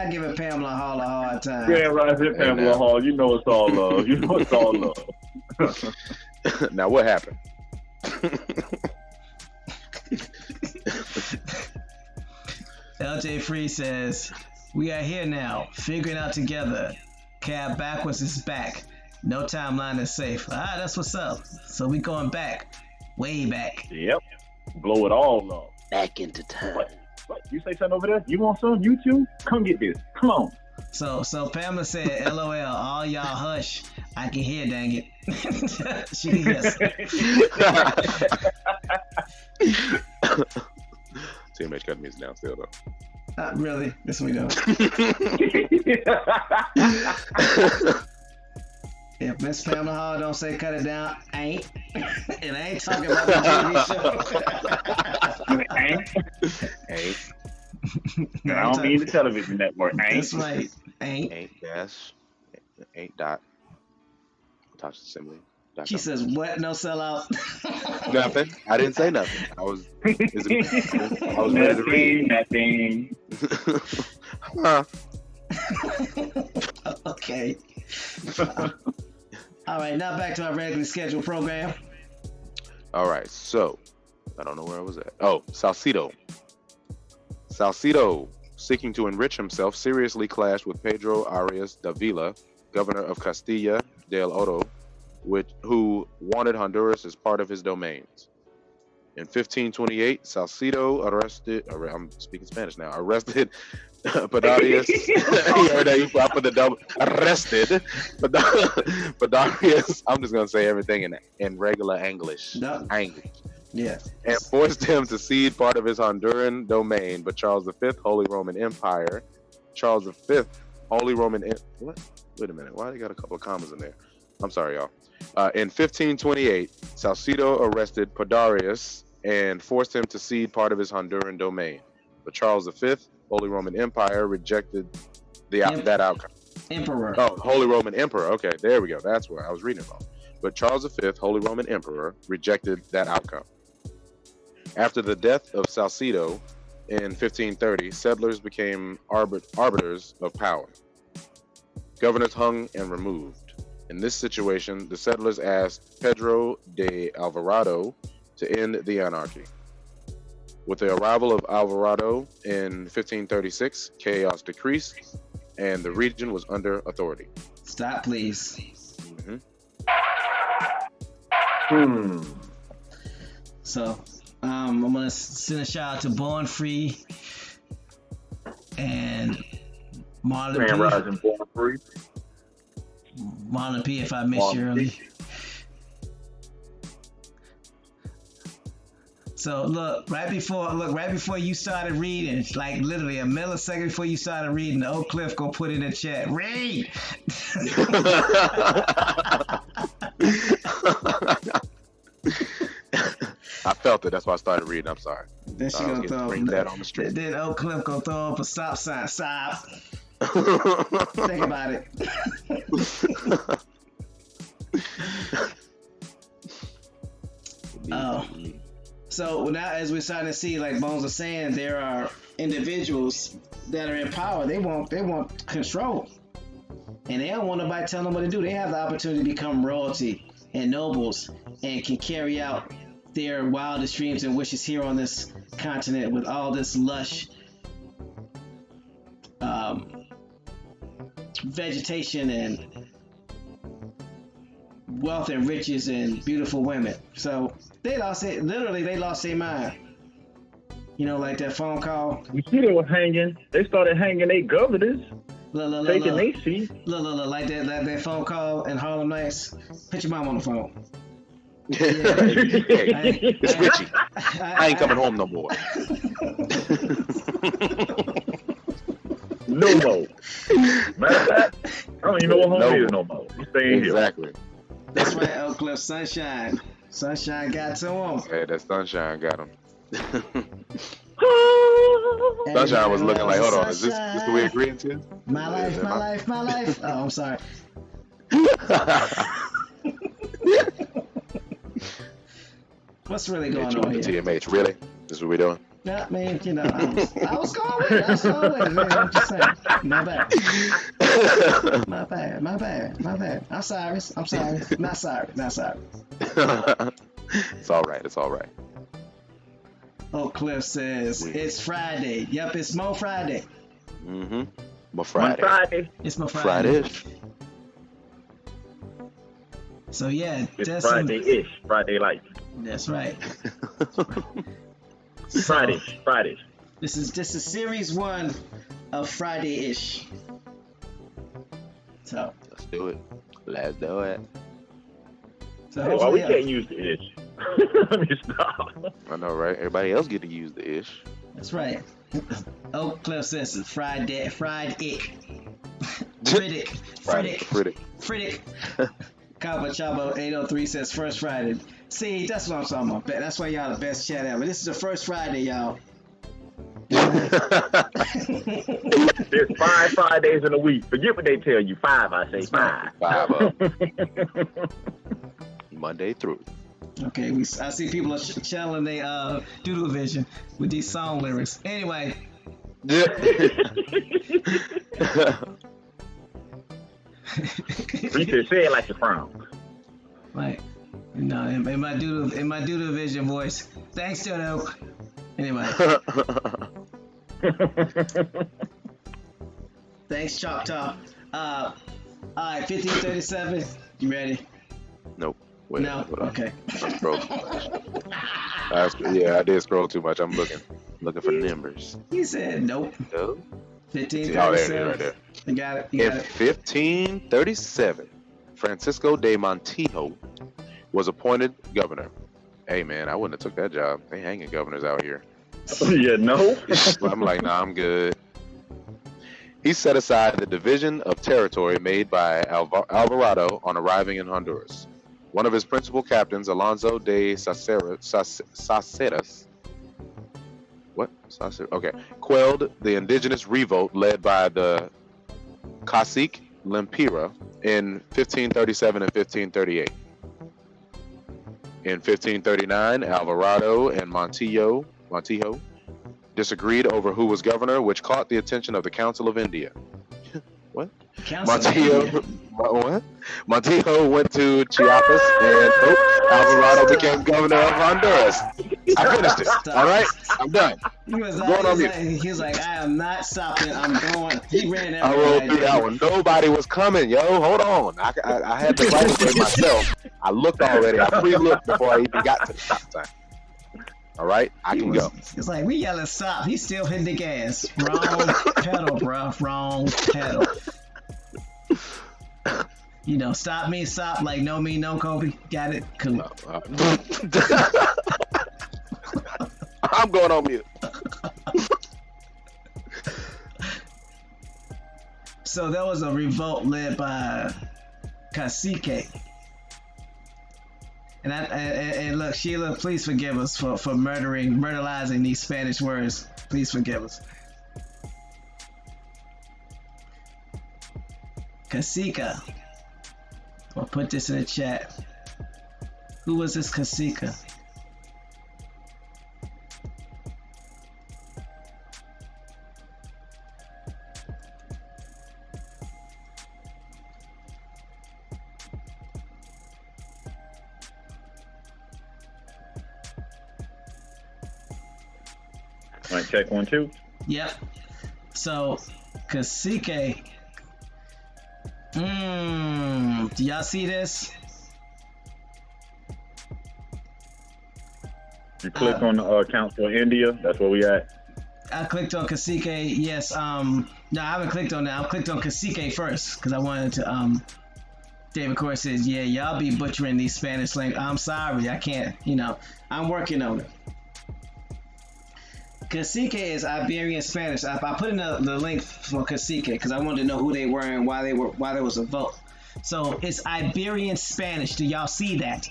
Speaker 1: giving Pamela Hall a hard time?
Speaker 4: Yeah, right here, Pamela Hall. You know it's all love.
Speaker 3: Now what happened?
Speaker 1: LJ Free says, "We are here now, figuring out together. Cab backwards is back. No timeline is safe." That's what's up. So we going back, way back.
Speaker 4: Yep. Blow it all up.
Speaker 1: Back into time.
Speaker 4: What? You say something over there? You want some? You too? Come get this. Come on.
Speaker 1: So Pamela said, "LOL, all y'all hush. I can hear, dang it." She can hear.
Speaker 3: TMH got music down still though.
Speaker 1: Not really. This we go. If Miss Pamela Hall don't say cut it down, ain't. And I ain't talking about the TV show.
Speaker 4: Ain't. I don't mean the television network. Ain't.
Speaker 1: That's right. Ain't.
Speaker 3: Ain't dash. Ain't dot. Touch assembly.
Speaker 1: She says, "What? No sellout."
Speaker 3: Nothing. I didn't say nothing. I was ready to read.
Speaker 4: Nothing.
Speaker 3: Huh.
Speaker 1: Okay. All right, now back to our regularly scheduled program.
Speaker 3: All right, so I don't know where I was at. Oh, Salcido. Salcido, seeking to enrich himself, seriously clashed with Pedro Arias Davila, governor of Castilla del Oro, who wanted Honduras as part of his domains. In 1528, Salcido arrested Padarius. You heard that? I put the double. Arrested Padarius. I'm just gonna say everything in regular English.
Speaker 1: No.
Speaker 3: English.
Speaker 1: Yeah.
Speaker 3: And forced him to cede part of his Honduran domain. But Charles V, Holy Roman Empire. Charles V, Holy Roman. What? Wait a minute. Why they got a couple of commas in there? I'm sorry, y'all. In 1528, Salcido arrested Padarius and forced him to cede part of his Honduran domain. But Charles V, Holy Roman Empire, rejected that outcome.
Speaker 1: Emperor.
Speaker 3: Oh, Holy Roman Emperor. Okay, there we go. That's where I was reading wrong. But Charles V, Holy Roman Emperor, rejected that outcome. After the death of Salcido in 1530, settlers became arbiters of power. Governors hung and removed. In this situation, the settlers asked Pedro de Alvarado to end the anarchy. With the arrival of Alvarado in 1536, chaos decreased and the region was under authority.
Speaker 1: Stop, please. So, I'm gonna send a shout out to Born Free and Marlon P.
Speaker 4: Rising Born Free.
Speaker 1: Marlon P. If I missed you early. So look, right before you started reading, like literally a millisecond before you started reading, the Oak Cliff go put in the chat, read.
Speaker 3: I felt it. That's why I started reading. I'm sorry.
Speaker 1: Then she gonna throw
Speaker 3: that on the street.
Speaker 1: Then Oak Cliff gonna throw up a stop sign. Stop. Think about it. So now, as we're starting to see, like Bones was saying, there are individuals that are in power. They want control, and they don't want nobody telling them what to do. They have the opportunity to become royalty and nobles, and can carry out their wildest dreams and wishes here on this continent with all this lush vegetation and wealth and riches and beautiful women. So they lost it. Literally, they lost their mind. You know, like that phone call.
Speaker 4: You see, they were hanging. They started hanging their governors, taking their seat.
Speaker 1: Look, like that phone call in Harlem Nights. Put your mom on the phone. Yeah.
Speaker 3: Hey, it's Richie. I ain't coming home no more.
Speaker 4: No more. Matter of fact, I don't even know what home is no more. You staying here.
Speaker 3: Exactly.
Speaker 1: That's right, Oak Cliff. Sunshine. Sunshine got to him.
Speaker 3: Hey, that sunshine got him. Sunshine was looking like, hold on, is this the way agreeing to?
Speaker 1: My life. Oh, I'm sorry. What's really going on here?
Speaker 3: TMH, really? This is what we're doing?
Speaker 1: Yeah, I mean, you know, I was going with it. I'm just saying. My bad. I'm sorry. Not sorry.
Speaker 3: It's all right.
Speaker 1: Oak Cliff says, it's Friday. Yep, it's Mo Friday.
Speaker 3: Mm-hmm. Mo Friday.
Speaker 1: It's Mo Friday.
Speaker 3: Friday-ish.
Speaker 1: So, yeah.
Speaker 4: It's Friday-ish. Friday life.
Speaker 1: That's right.
Speaker 4: Friday.
Speaker 1: This is series 1 of Friday-ish. So
Speaker 3: Let's do it. Let's do it.
Speaker 1: so
Speaker 4: Hey, why we
Speaker 1: hopefully,
Speaker 4: can't use the ish? Let me stop.
Speaker 3: I know, right? Everybody else get to use the ish.
Speaker 1: that's right. Oak Cliff says it's fried ick. Fridick. Kaba Chaba 803 says first Friday. See, that's what I'm talking about. That's why y'all the best chat ever. This is the first Friday, y'all.
Speaker 4: There's 5 Fridays in a week. Forget what they tell you. 5, I say 5.
Speaker 3: 5 up. Monday through.
Speaker 1: Okay, I see people are channeling their doodle vision with these song lyrics. Anyway.
Speaker 3: Yeah.
Speaker 4: You should say it like you're from.
Speaker 1: Like, you know, in my doodle vision voice. Thanks, Dodo. Anyway. Thanks, Choctaw. All right, 1537. You ready?
Speaker 3: Nope. Wait,
Speaker 1: No. Okay.
Speaker 3: I scrolled too much. I did scroll too much. I'm looking for numbers.
Speaker 1: He said nope.
Speaker 3: No.
Speaker 1: 1537.
Speaker 3: Oh, there it is, right there.
Speaker 1: You got it.
Speaker 3: In 1537, Francisco de Montijo was appointed governor. Hey man, I wouldn't have took that job. They hanging governors out here.
Speaker 4: Yeah, no.
Speaker 3: I'm like, nah, I'm good. He set aside the division of territory made by Alvarado on arriving in Honduras. One of his principal captains, Alonso de Saceras, quelled the indigenous revolt led by the Cacique Lempira in 1537 and 1538. In 1539, Alvarado and Montijo disagreed over who was governor, which caught the attention of the Council of India. What? Montijo went to Chiapas and Alvarado became governor of Honduras. I finished it. All right, I'm done.
Speaker 1: He was like, I am not stopping. I'm going. He ran
Speaker 3: I rolled through that one. Nobody was coming, yo. Hold on. I had to write it for myself. I looked already. I pre-looked before I even got to the stop sign. All right, I can go.
Speaker 1: It's like, we yelling stop. He's still hitting the gas. Wrong pedal, bro. Wrong pedal. You know, stop me, stop. Like, no me, no Kobe. Got it? Cool.
Speaker 3: I'm going on mute.
Speaker 1: So there was a revolt led by Cacique. And look, Sheila, please forgive us for murderizing these Spanish words. Please forgive us. Cacique. I'll put this in the chat. Who was this Cacique?
Speaker 4: Might check 1, 2.
Speaker 1: Yep. So, Cacique. Do y'all see this?
Speaker 4: You click on the Council of India. That's where we at.
Speaker 1: I clicked on Cacique. Yes. No, I haven't clicked on that. I clicked on Cacique first because I wanted to. David Corey says, "Yeah, y'all be butchering these Spanish language. I'm sorry, I can't. You know, I'm working on it." Cacique is Iberian Spanish. I put in the link for Cacique because I wanted to know who they were and why there was a vote. So it's Iberian Spanish. Do y'all see that?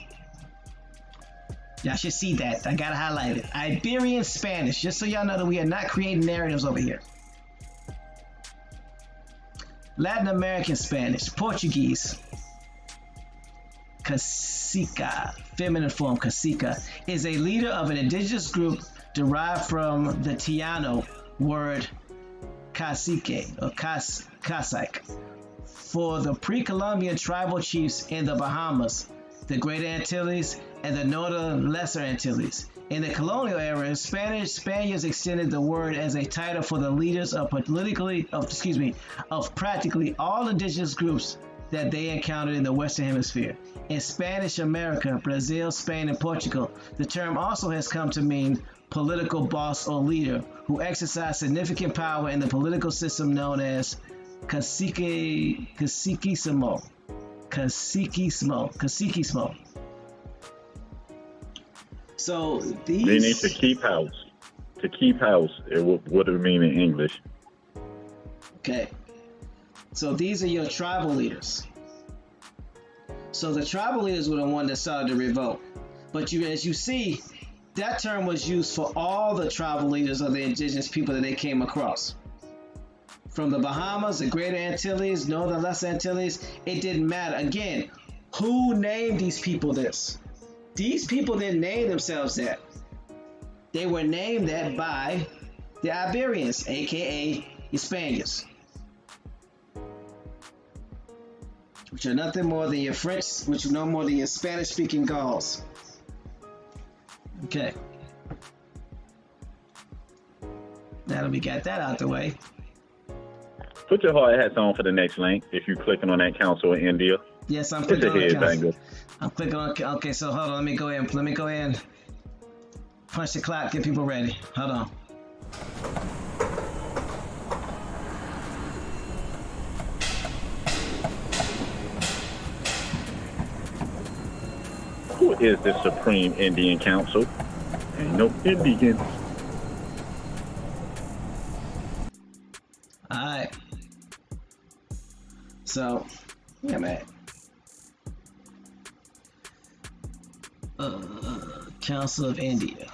Speaker 1: Y'all should see that. I gotta highlight it. Iberian Spanish, just so y'all know that we are not creating narratives over here. Latin American Spanish, Portuguese. Cacique, feminine form Cacique, is a leader of an indigenous group derived from the Tiano word cacique or cacique for the pre-Columbian tribal chiefs in the Bahamas, the Greater Antilles, and the Northern Lesser Antilles. In the colonial era, Spaniards extended the word as a title for the leaders of practically all indigenous groups that they encountered in the Western Hemisphere. In Spanish America, Brazil, Spain, and Portugal, the term also has come to mean political boss or leader who exercised significant power in the political system known as Caciquismo. So these
Speaker 4: Meaning to keep house. To keep house, what it mean in English?
Speaker 1: Okay. So these are your tribal leaders. So the tribal leaders were the one that started the revolt. But as you see, that term was used for all the tribal leaders of the indigenous people that they came across. From the Bahamas, the Greater Antilles, Northern Lesser Antilles, it didn't matter. Again, who named these people this? These people didn't name themselves that. They were named that by the Iberians, aka the Spaniards, which are nothing more than your French, which are no more than your Spanish-speaking Gauls. Okay. Now that we got that out the way.
Speaker 4: Put your hard hats on for the next link if you're clicking on that Council of India.
Speaker 1: Yes, I'm
Speaker 4: It's
Speaker 1: clicking
Speaker 4: a
Speaker 1: on the council.
Speaker 4: headbanger.
Speaker 1: I'm clicking on. Okay, so hold on. Let me go in. Punch the clock. Get people ready. Hold on.
Speaker 4: Who is the Supreme Indian Council? Ain't no Indians.
Speaker 1: All right. So, yeah, man. Council of India.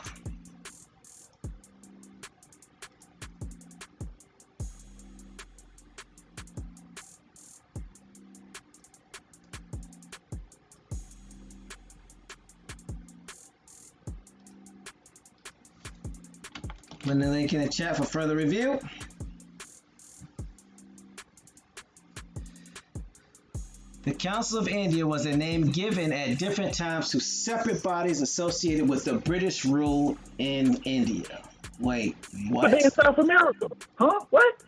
Speaker 1: Put the link in the chat for further review. The Council of India was a name given at different times to separate bodies associated with the British rule in India. Wait, what?
Speaker 4: But they in South America. Huh? What?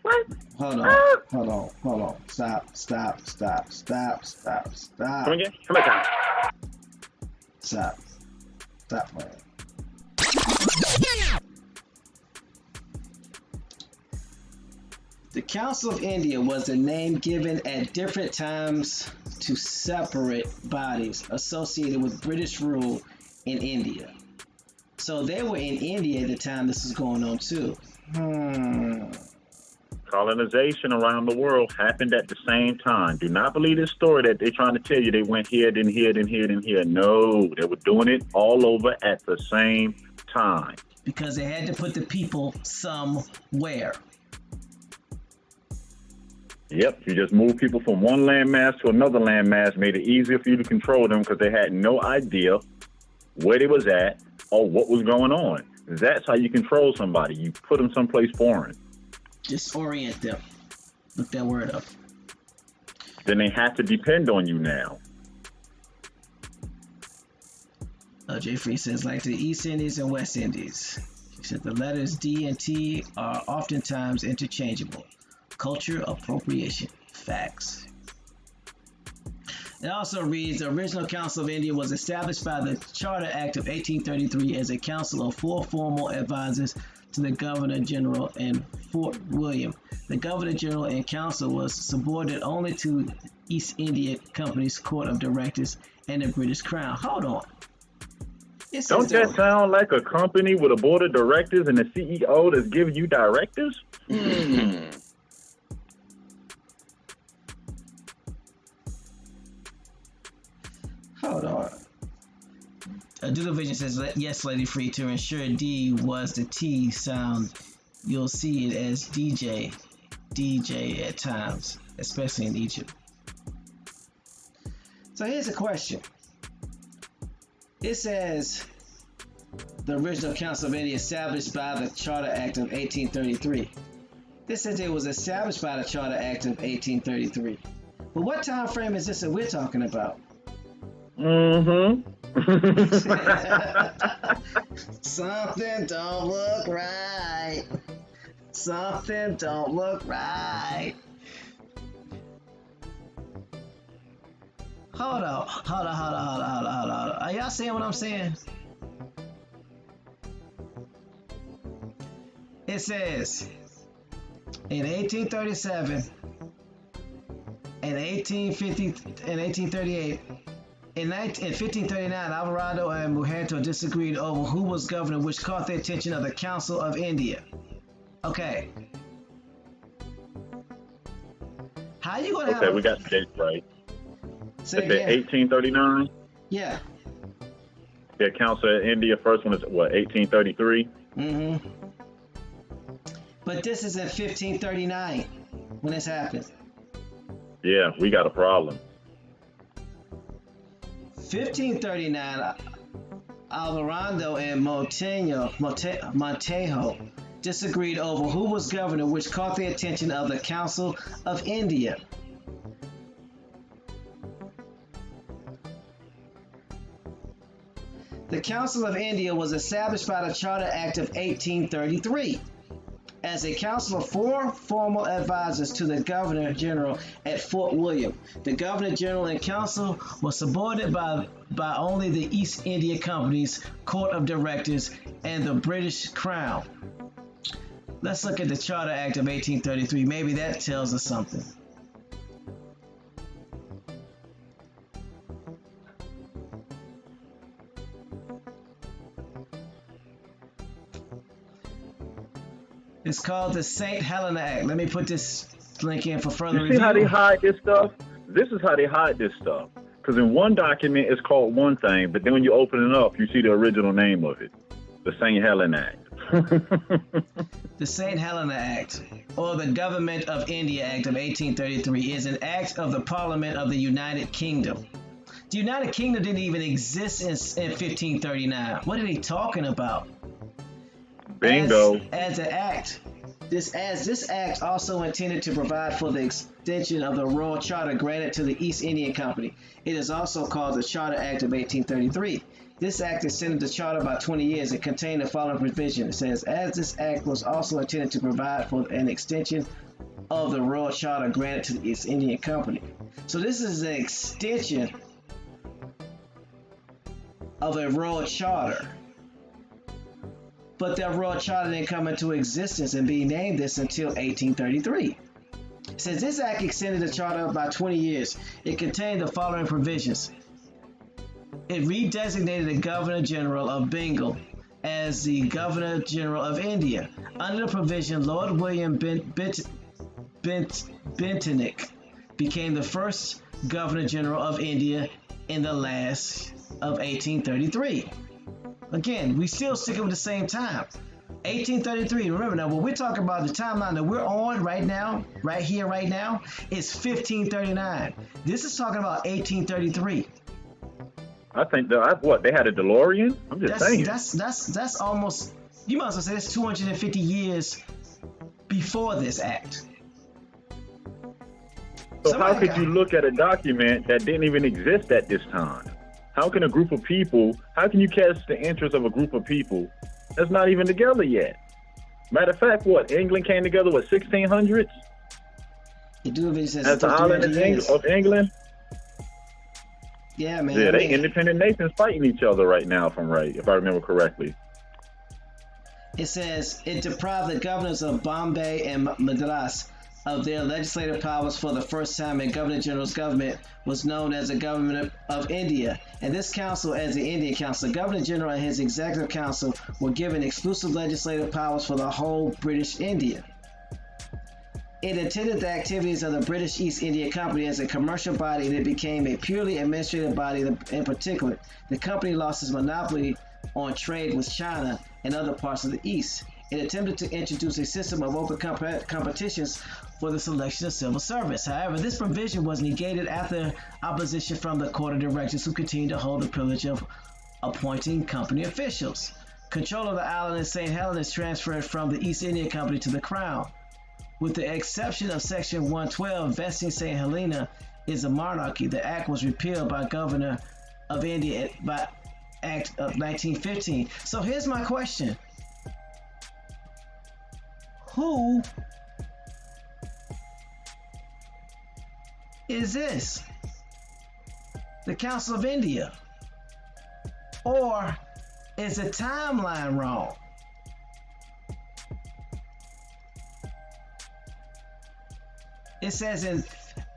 Speaker 1: Hold on. Stop.
Speaker 4: Come again? Come back down.
Speaker 1: Stop playing. The Council of India was a name given at different times to separate bodies associated with British rule in India. So they were in India at the time this was going on too.
Speaker 4: Colonization around the world happened at the same time. Do not believe this story that they're trying to tell you they went here, then here, then here, then here. No, they were doing it all over at the same time.
Speaker 1: Because they had to put the people somewhere.
Speaker 4: Yep, you just moved people from one landmass to another landmass, made it easier for you to control them because they had no idea where they was at or what was going on. That's how you control somebody. You put them someplace foreign.
Speaker 1: Just orient them. Look that word up.
Speaker 4: Then they have to depend on you now.
Speaker 1: Jay Free says, like the East Indies and West Indies. He said the letters D and T are oftentimes interchangeable. Culture appropriation. Facts. It also reads, the original Council of India was established by the Charter Act of 1833 as a council of 4 formal advisors to the Governor General in Fort William. The Governor General and Council was subordinate only to East India Company's Court of Directors and the British Crown. Hold on.
Speaker 4: Don't that sound like a company with a board of directors and a CEO that's giving you directives?
Speaker 1: Hold on. Doodle Vision says, yes, Lady Free, to ensure D was the T sound, you'll see it as DJ at times, especially in Egypt. So here's a question. It says the original Council of India established by the Charter Act of 1833. This says it was established by the Charter Act of 1833. But what time frame is this that we're talking about? Something don't look right. Something don't look right. Hold on. Are y'all seeing what I'm saying? It says, in 1837, In 1850 and 1838. In 1539, Alvarado and Mujerto disagreed over who was governor, which caught the attention of the Council of India. Okay. How you gonna have?
Speaker 4: Okay, we got the dates right.
Speaker 1: Say
Speaker 4: Is it
Speaker 1: again.
Speaker 4: 1839?
Speaker 1: Yeah.
Speaker 4: The Council of India. First one is what, 1833?
Speaker 1: Mm-hmm. But this is in 1539 when this happened.
Speaker 4: Yeah, we got a problem.
Speaker 1: 1539, Alvarado and Montejo disagreed over who was governor, which caught the attention of the Council of India. The Council of India was established by the Charter Act of 1833 as a council of 4 formal advisors to the Governor General at Fort William. The Governor General and Council was subordinated by only the East India Company's Court of Directors and the British Crown. Let's look at the Charter Act of 1833. Maybe that tells us something. It's called the St. Helena Act. Let me put this link in for further
Speaker 4: You
Speaker 1: review.
Speaker 4: see how they hide this stuff? This is how they hide this stuff. Because in one document, it's called one thing, but then when you open it up, you see the original name of it, the St. Helena Act.
Speaker 1: The St. Helena Act, or the Government of India Act of 1833, is an act of the Parliament of the United Kingdom. The United Kingdom didn't even exist in 1539. What are they talking about?
Speaker 4: Bingo.
Speaker 1: As an act, this act also intended to provide for the extension of the Royal Charter granted to the East India Company. It is also called the Charter Act of 1833. This act extended the charter by 20 years. It contained the following provision. It says, as this act was also intended to provide for an extension of the Royal Charter granted to the East India Company. So this is an extension of a Royal Charter. But that Royal Charter didn't come into existence and be named this until 1833. It says this act extended the charter by 20 years. It contained the following provisions. It redesignated the Governor General of Bengal as the Governor General of India. Under the provision, Lord William Bentinck became the first Governor General of India in the last of 1833. Again, we still sticking with the same time. 1833, remember now, when we're talking about the timeline that we're on right now, right here, right now, is 1539. This is talking about 1833.
Speaker 4: I think they had a DeLorean? I'm just saying.
Speaker 1: That's almost, you might as well say that's 250 years before this act.
Speaker 4: So how could you look at a document that didn't even exist at this time? How can you catch the interest of a group of people that's not even together yet? Matter of fact, England came together, 1600s? As the island of England?
Speaker 1: Yeah, man.
Speaker 4: Yeah, they independent nations fighting each other right now, if I remember correctly.
Speaker 1: It says, it deprived the governors of Bombay and Madras of their legislative powers for the first time, and Governor General's government was known as the Government of India, and this council as the Indian Council. The Governor General and his executive council were given exclusive legislative powers for the whole British India. It attended the activities of the British East India Company as a commercial body, and it became a purely administrative body. In particular, the company lost its monopoly on trade with China and other parts of the East. It attempted to introduce a system of open competitions for the selection of civil service. However, this provision was negated after opposition from the Court of Directors, who continued to hold the privilege of appointing company officials. Control of the island of St. Helena is transferred from the East India Company to the Crown. With the exception of Section 112, vesting St. Helena is a monarchy. The act was repealed by Governor of India by Act of 1915. So here's my question. Who is this? The Council of India? Or is the timeline wrong? It says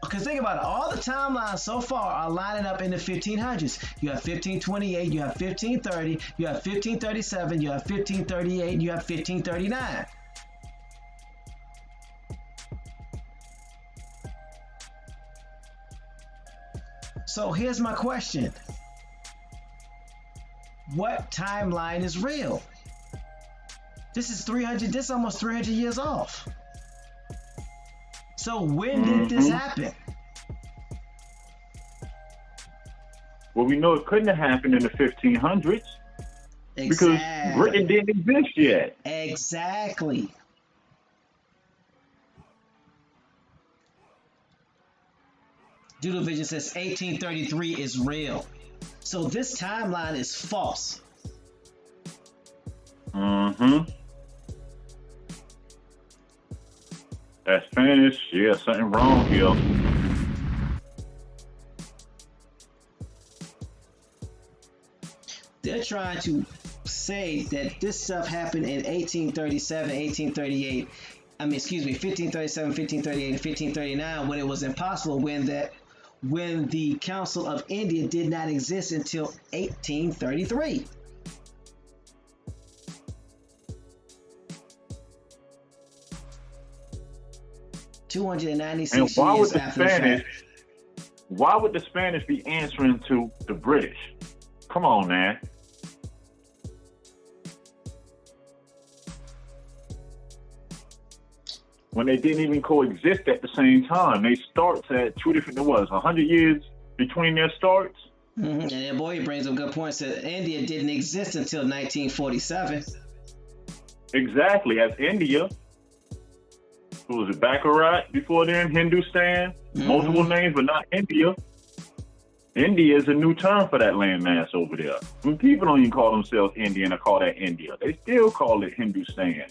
Speaker 1: Because think about it, all the timelines so far are lining up in the 1500s. You have 1528, you have 1530, you have 1537, you have 1538, and you have 1539. So here's my question. What timeline is real? This is almost 300 years off. So when did this happen?
Speaker 4: Well, we know it couldn't have happened in the 1500s because Britain didn't exist yet.
Speaker 1: Exactly. Doodle Vision says 1833 is real. So this timeline is false.
Speaker 4: That Spanish, yeah, something wrong here.
Speaker 1: They're trying to say that this stuff happened in 1837, 1838. 1537, 1538, and 1539 when it was impossible when the Council of India did not exist until 1833.
Speaker 4: And why would the Spanish? Why would the Spanish be answering to the British? Come on, man. When they didn't even coexist at the same time, they starts at two different. 100 years between their starts.
Speaker 1: And then boy, he brings up good points that India didn't exist until 1947.
Speaker 4: Exactly, as India. Who was it? Baccarat before then, Hindustan, multiple names, but not India. India is a new term for that landmass over there. When people don't even call themselves Indian or call that India, they still call it Hindustan.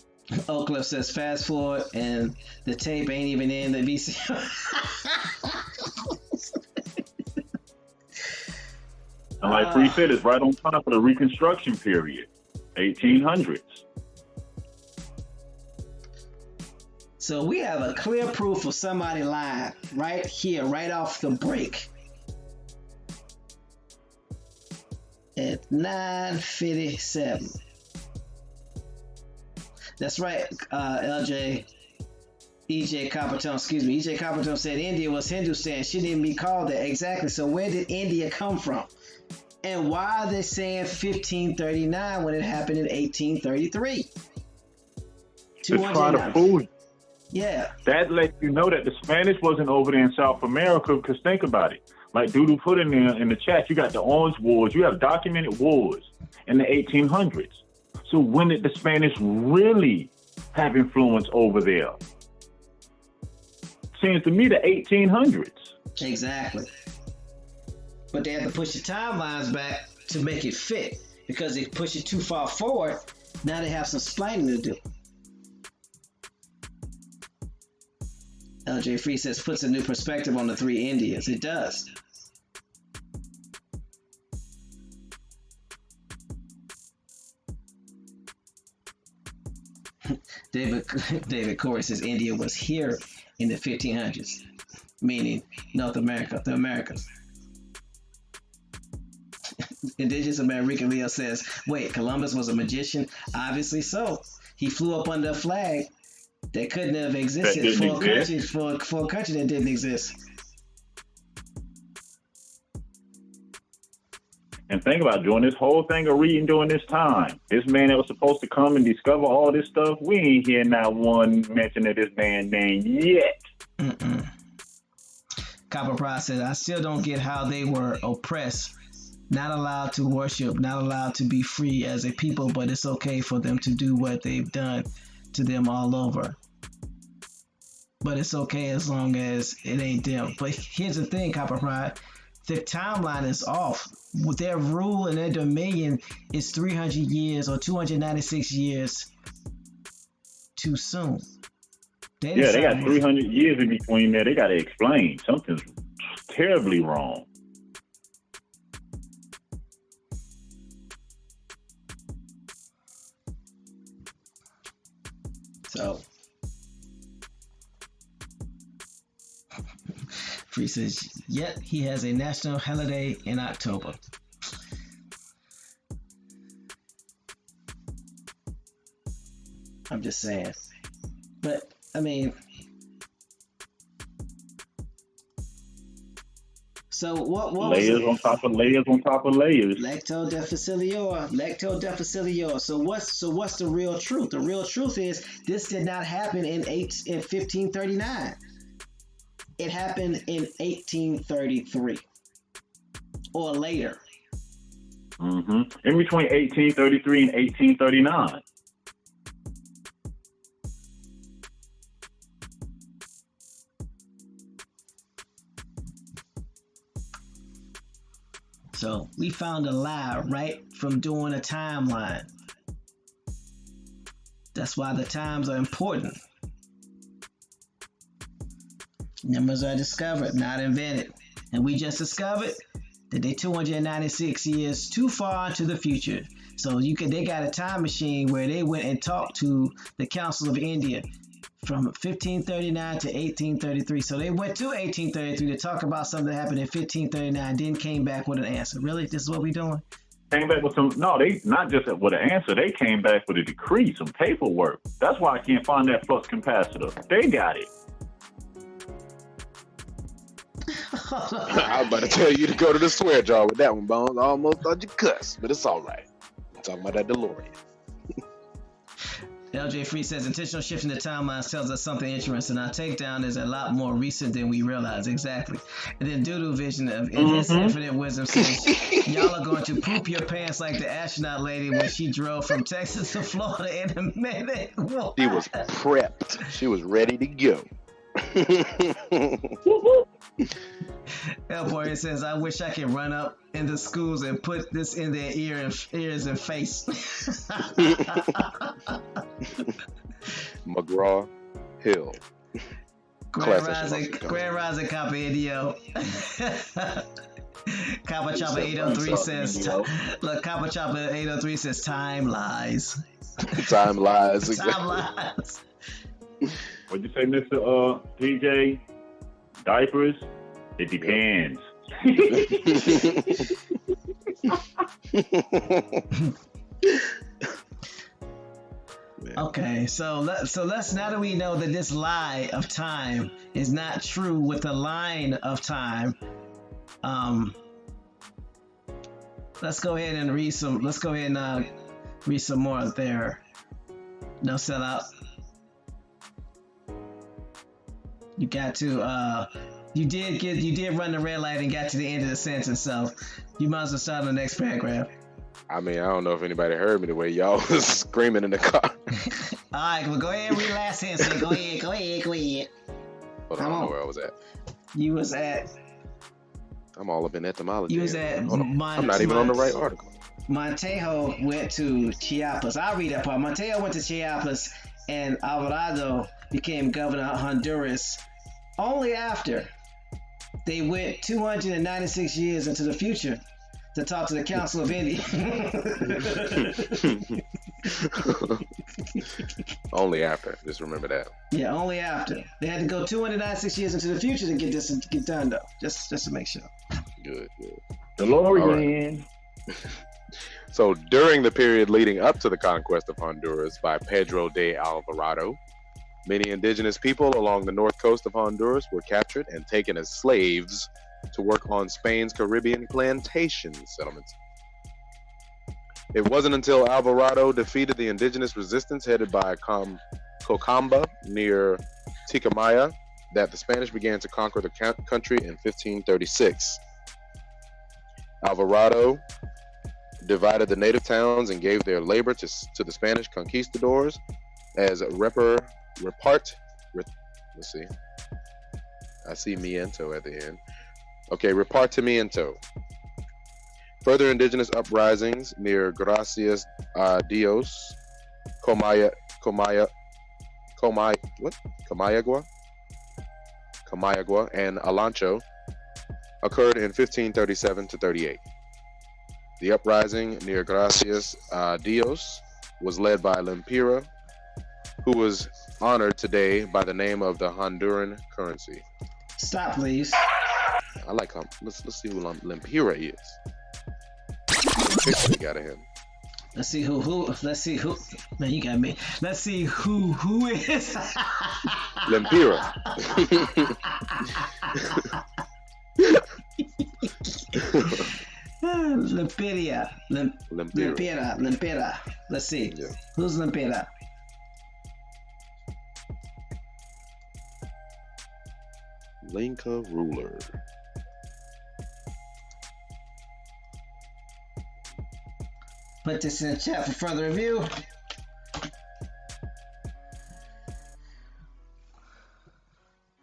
Speaker 1: Oak Cliff says fast forward and the tape ain't even in the BC.
Speaker 4: And like Free said, it's right on top of the Reconstruction period, 1800s.
Speaker 1: So we have a clear proof of somebody lying right here, right off the break. At 9:57. That's right, EJ Coppertone, EJ Coppertone said India was Hindustan. Shouldn't even be called that. Exactly. So where did India come from? And why are they saying 1539 when it happened in 1833?
Speaker 4: To try to fool you.
Speaker 1: Yeah.
Speaker 4: That lets you know that the Spanish wasn't over there in South America, because think about it. Like Doodoo put in there in the chat, you got the Orange Wars. You have documented wars in the 1800s. So when did the Spanish really have influence over there? Seems to me the 1800s.
Speaker 1: Exactly. But they have to push the timelines back to make it fit, because they push it too far forward. Now they have some explaining to do. LJ Free says puts a new perspective on the three Indias. It does. David Corey says India was here in the 1500s, meaning North America, the Americas. Indigenous American Leo says, wait, Columbus was a magician? Obviously so. He flew up under a flag that couldn't have existed for a country that didn't exist.
Speaker 4: And think about doing this whole thing of reading during this time. This man that was supposed to come and discover all this stuff, we ain't hear not one mention of this man's name yet.
Speaker 1: Copper Pride said, I still don't get how they were oppressed, not allowed to worship, not allowed to be free as a people, but it's okay for them to do what they've done to them all over. But it's okay as long as it ain't them. But here's the thing, Copper Pride, the timeline is off. With their rule and their dominion is 300 years or 296 years too soon.
Speaker 4: They got 300 years in between there. They got to explain. Something's terribly wrong.
Speaker 1: So Free says, yet he has a national holiday in October. I'm just saying. But, I mean, so what
Speaker 4: layers on top of layers on top of layers.
Speaker 1: Lectodefacilior. So what's the real truth? The real truth is this did not happen in 1539. It happened in 1833 or later.
Speaker 4: Mm-hmm. In between 1833 and 1839.
Speaker 1: So we found a lie right from doing a timeline. That's why the times are important. Numbers are discovered, not invented. And we just discovered that they're 296 years too far into the future. So they got a time machine where they went and talked to the Council of India from 1539 to 1833. So they went to 1833 to talk about something that happened in 1539, then came back with an answer. Really? This is what we're doing?
Speaker 4: Came back with they not just with an answer, they came back with a decree, some paperwork. That's why I can't find that flux capacitor. They got it.
Speaker 3: I was about to tell you to go to the swear jar with that one, Bones. I almost thought you cussed, but it's all right. I'm talking about that DeLorean.
Speaker 1: LJ Free says intentional shifting the timelines tells us something interesting. Our takedown is a lot more recent than we realize. Exactly. And then Doodoo Vision of his infinite wisdom says, y'all are going to poop your pants like the astronaut lady when she drove from Texas to Florida in a minute.
Speaker 3: She was prepped. She was ready to go.
Speaker 1: Elboy says, I wish I could run up into schools and put this in their ears and face.
Speaker 3: McGraw Hill.
Speaker 1: Grand Rising Copper Indio. Copper Chopper 803 says, look, Copper Chopper 803 says, time lies.
Speaker 3: Time lies.
Speaker 1: Exactly. Time lies.
Speaker 4: What'd you say, Mr. DJ? Diapers? It depends.
Speaker 1: Okay, so let's now that we know that this lie of time is not true with the line of time, let's go ahead and read some. Let's go ahead and read some more there. No sellout. You got to you did run the red light and got to the end of the sentence, so you might as well start on the next paragraph.
Speaker 3: I mean, I don't know if anybody heard me the way y'all was screaming in the car.
Speaker 1: All right, well, go ahead and read the last sentence. Go ahead.
Speaker 3: Hold on, I don't know where I was at.
Speaker 1: You was at...
Speaker 3: I'm all up in etymology.
Speaker 1: You was at...
Speaker 3: I'm not even on the right article.
Speaker 1: Montejo went to Chiapas. I'll read that part. Montejo went to Chiapas, and Alvarado became governor of Honduras only after they went 296 years into the future to talk to the Council of India.
Speaker 3: Only after. Just remember that.
Speaker 1: Yeah, only after. They had to go 296 years into the future to get this get done, though. Just to make sure.
Speaker 3: Good.
Speaker 4: DeLorean.
Speaker 3: Right. So during the period leading up to the conquest of Honduras by Pedro de Alvarado, many indigenous people along the north coast of Honduras were captured and taken as slaves to work on Spain's Caribbean plantation settlements. It wasn't until Alvarado defeated the indigenous resistance headed by Cocamba near Ticamaya that the Spanish began to conquer the country in 1536. Alvarado divided the native towns and gave their labor to the Spanish conquistadors as repart. Let's see. I see miento at the end. Okay, repartimiento. Further indigenous uprisings near Gracias a Dios, Comayagua, and Alancho occurred in 1537 to 38. The uprising near Gracias a Dios was led by Lempira, who was honored today by the name of the Honduran currency.
Speaker 1: Stop, please.
Speaker 3: I like him. Let's see who Lempira is. Picture we got of him.
Speaker 1: Let's see who. Man, you got me. Let's see who is.
Speaker 3: Lempira.
Speaker 1: Lempira. Let's see.
Speaker 3: Yeah.
Speaker 1: Who's Lempira?
Speaker 3: Lenca ruler.
Speaker 1: Put this in the chat for further review.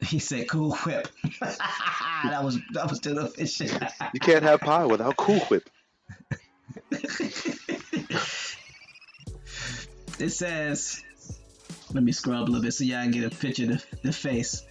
Speaker 1: He said cool whip. that was too efficient.
Speaker 3: You can't have pie without Cool Whip.
Speaker 1: It says, let me scrub a little bit so y'all can get a picture of the face.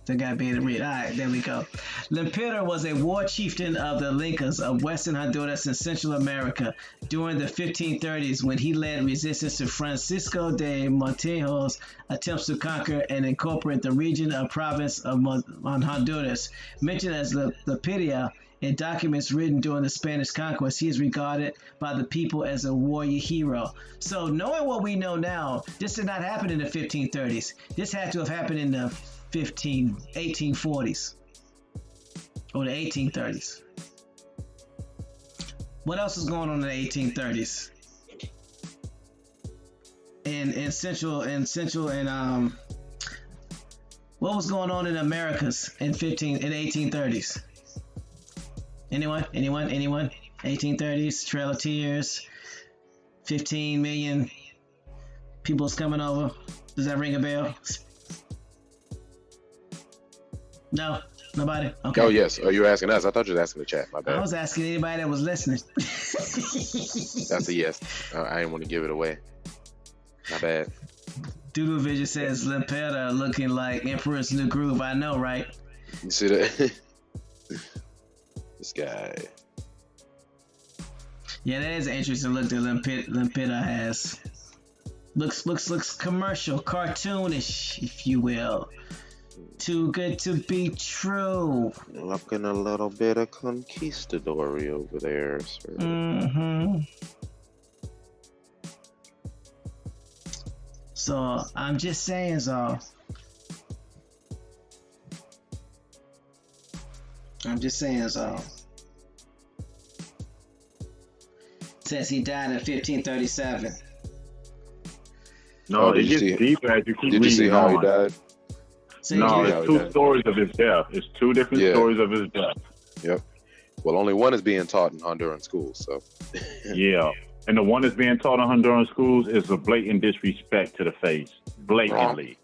Speaker 1: They gotta be able to read. All right, there we go. Lempira was a war chieftain of the Lencas of Western Honduras and Central America during the 1530s when he led resistance to Francisco de Montejo's attempts to conquer and incorporate the region of province of Honduras. Mentioned as Lempira in documents written during the Spanish conquest, he is regarded by the people as a warrior hero. So knowing what we know now, this did not happen in the 1530s. This had to have happened in the 1840s or the 1830s. What else is going on in the 1830s? In central and what was going on in Americas in 1830s? Anyone? 1830s, Trail of Tears, 15 million people's coming over. Does that ring a bell? No? Nobody? Okay.
Speaker 3: Oh, yes. Oh, you were asking us. I thought you were asking the chat. My bad.
Speaker 1: I was asking anybody that was listening.
Speaker 3: That's a yes. I didn't want to give it away. My bad.
Speaker 1: Doodle Vision says Lempira looking like Emperor's New Groove. I know, right?
Speaker 3: You see that? This guy.
Speaker 1: Yeah, that is an interesting look that Lempira has. Looks commercial, cartoonish, if you will. Too good to be true.
Speaker 3: Looking a little bit of conquistador over there, sir.
Speaker 1: Mm-hmm. So I'm just saying, so. Says he died in 1537.
Speaker 4: No, it gets deeper as you keep reading.
Speaker 3: Did you see how he
Speaker 4: on.
Speaker 3: died?
Speaker 4: No, it's two stories of his death. It's two different stories of his death.
Speaker 3: Yep. Well, only one is being taught in Honduran schools, so.
Speaker 4: Yeah. And the one that's being taught in Honduran schools is a blatant disrespect to the face. Blatantly.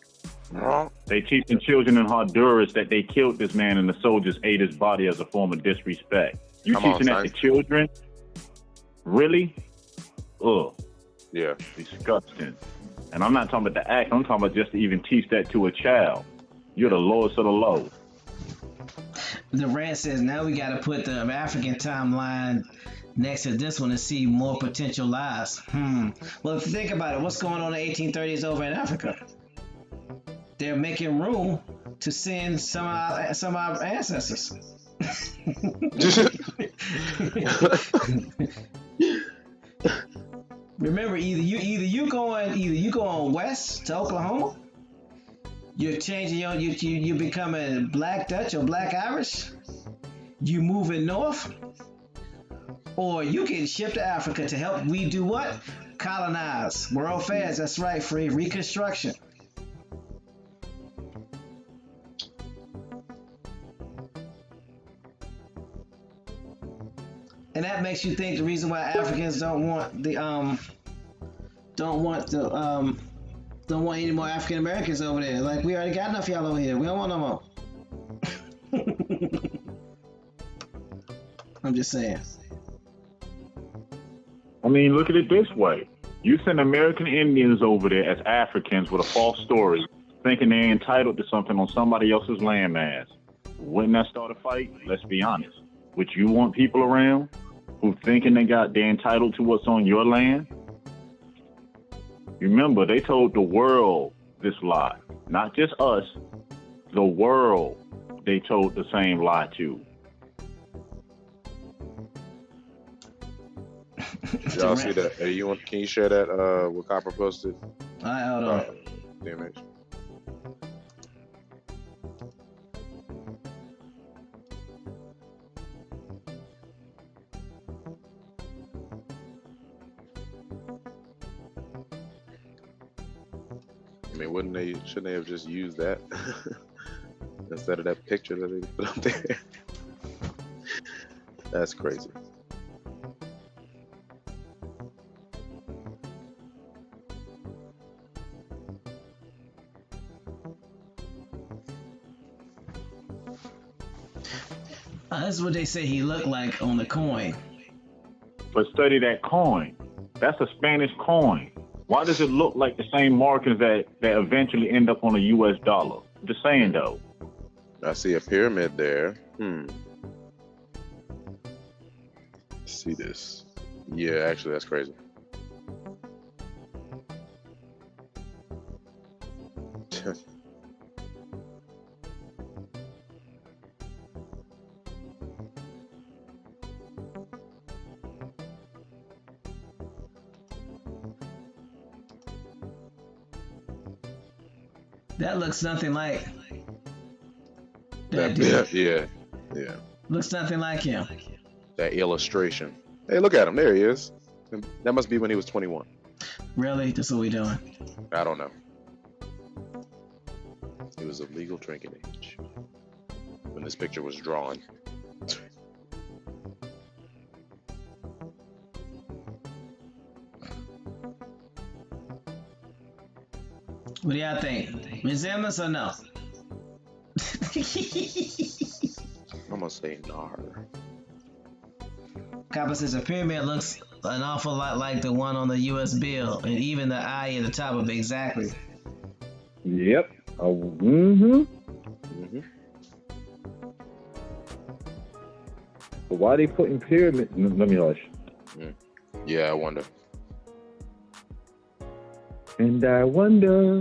Speaker 3: Wrong.
Speaker 4: They teaching children in Honduras that they killed this man and the soldiers ate his body as a form of disrespect. You teaching that to children? Really? Ugh.
Speaker 3: Yeah.
Speaker 4: Disgusting. And I'm not talking about the act. I'm talking about just to even teach that to a child. You're the lowest of the low.
Speaker 1: The rant says now we got to put the African timeline next to this one to see more potential lies. Well, if you think about it, what's going on in the 1830s over in Africa? They're making room to send some of our ancestors. Remember, either you going west to Oklahoma. You're changing you becoming Black Dutch or Black Irish. You moving north, or you get shipped to Africa to help. We do what? Colonize. World Fairs. That's right. Free Reconstruction. And that makes you think the reason why Africans don't want any more African Americans over there. Like, we already got enough y'all over here. We don't want no more. I'm just saying.
Speaker 4: I mean, look at it this way. You send American Indians over there as Africans with a false story, thinking they're entitled to something on somebody else's landmass. Wouldn't that start a fight? Let's be honest. Would you want people around who thinking they're entitled to what's on your land? Remember, they told the world this lie, not just us. the world they told the same lie to.
Speaker 3: Y'all see that? Hey, can you share that what Copper posted?
Speaker 1: All right, hold on.
Speaker 3: The image. I mean, shouldn't they have just used that instead of that picture that they put up there? That's crazy.
Speaker 1: That's what they say he looked like on the coin.
Speaker 4: But study that coin. That's a Spanish coin. Why does it look like the same markings that eventually end up on a U.S. dollar? Just saying, though.
Speaker 3: I see a pyramid there. See this. Yeah, actually, that's crazy.
Speaker 1: That looks nothing like
Speaker 3: that dude. Yeah.
Speaker 1: Looks nothing like him.
Speaker 3: That illustration. Hey, look at him. There he is. That must be when he was 21.
Speaker 1: Really? That's what we doing?
Speaker 3: I don't know. He was of legal drinking age when this picture was drawn.
Speaker 1: What do y'all think? Resemblance or no?
Speaker 3: I'm gonna say nar.
Speaker 1: Copper says the pyramid looks an awful lot like the one on the U.S. bill, and even the eye at the top of it. Exactly.
Speaker 4: Yep. But why are they putting pyramid? Let me hush.
Speaker 3: Yeah, I wonder.
Speaker 4: And I wonder.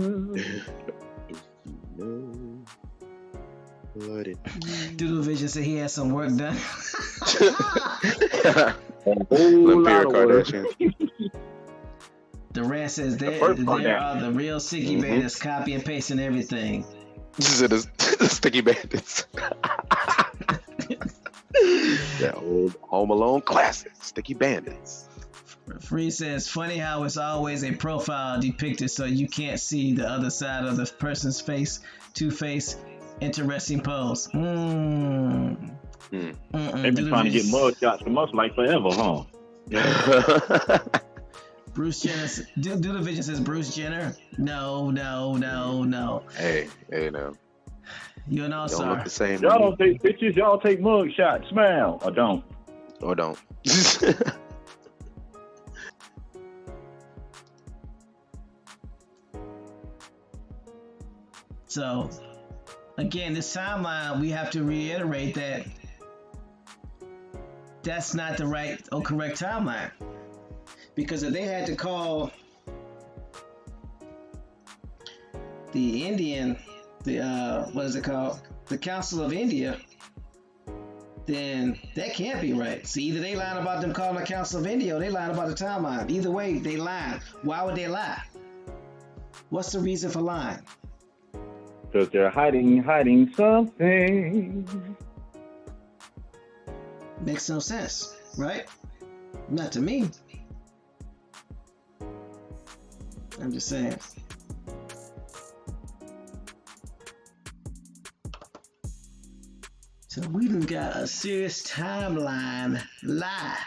Speaker 1: Doodle Vision said he had some work done. Durant says there are the real sticky bandits copy and pasting everything.
Speaker 3: This is the sticky bandits. That old Home Alone classic, Sticky Bandits.
Speaker 1: Free says, funny how it's always a profile depicted so you can't see the other side of the person's face, two-face, interesting pose.
Speaker 4: They've been trying to get mug shots from us like forever, huh?
Speaker 1: Bruce Jenner, Doodle Vision says Bruce Jenner. No.
Speaker 3: Hey, no.
Speaker 1: You're an all-star.
Speaker 3: Don't look the same.
Speaker 4: Y'all don't take pictures, y'all take mug shots. Smile or don't.
Speaker 1: So, again, this timeline, we have to reiterate that that's not the right or correct timeline. Because if they had to call the Indian, what is it called? The Council of India, then that can't be right. So either they lying about them calling the Council of India or they lying about the timeline. Either way, they lying. Why would they lie? What's the reason for lying?
Speaker 4: Because they're hiding something.
Speaker 1: Makes no sense, right? Not to me. I'm just saying. So we done got a serious timeline lie.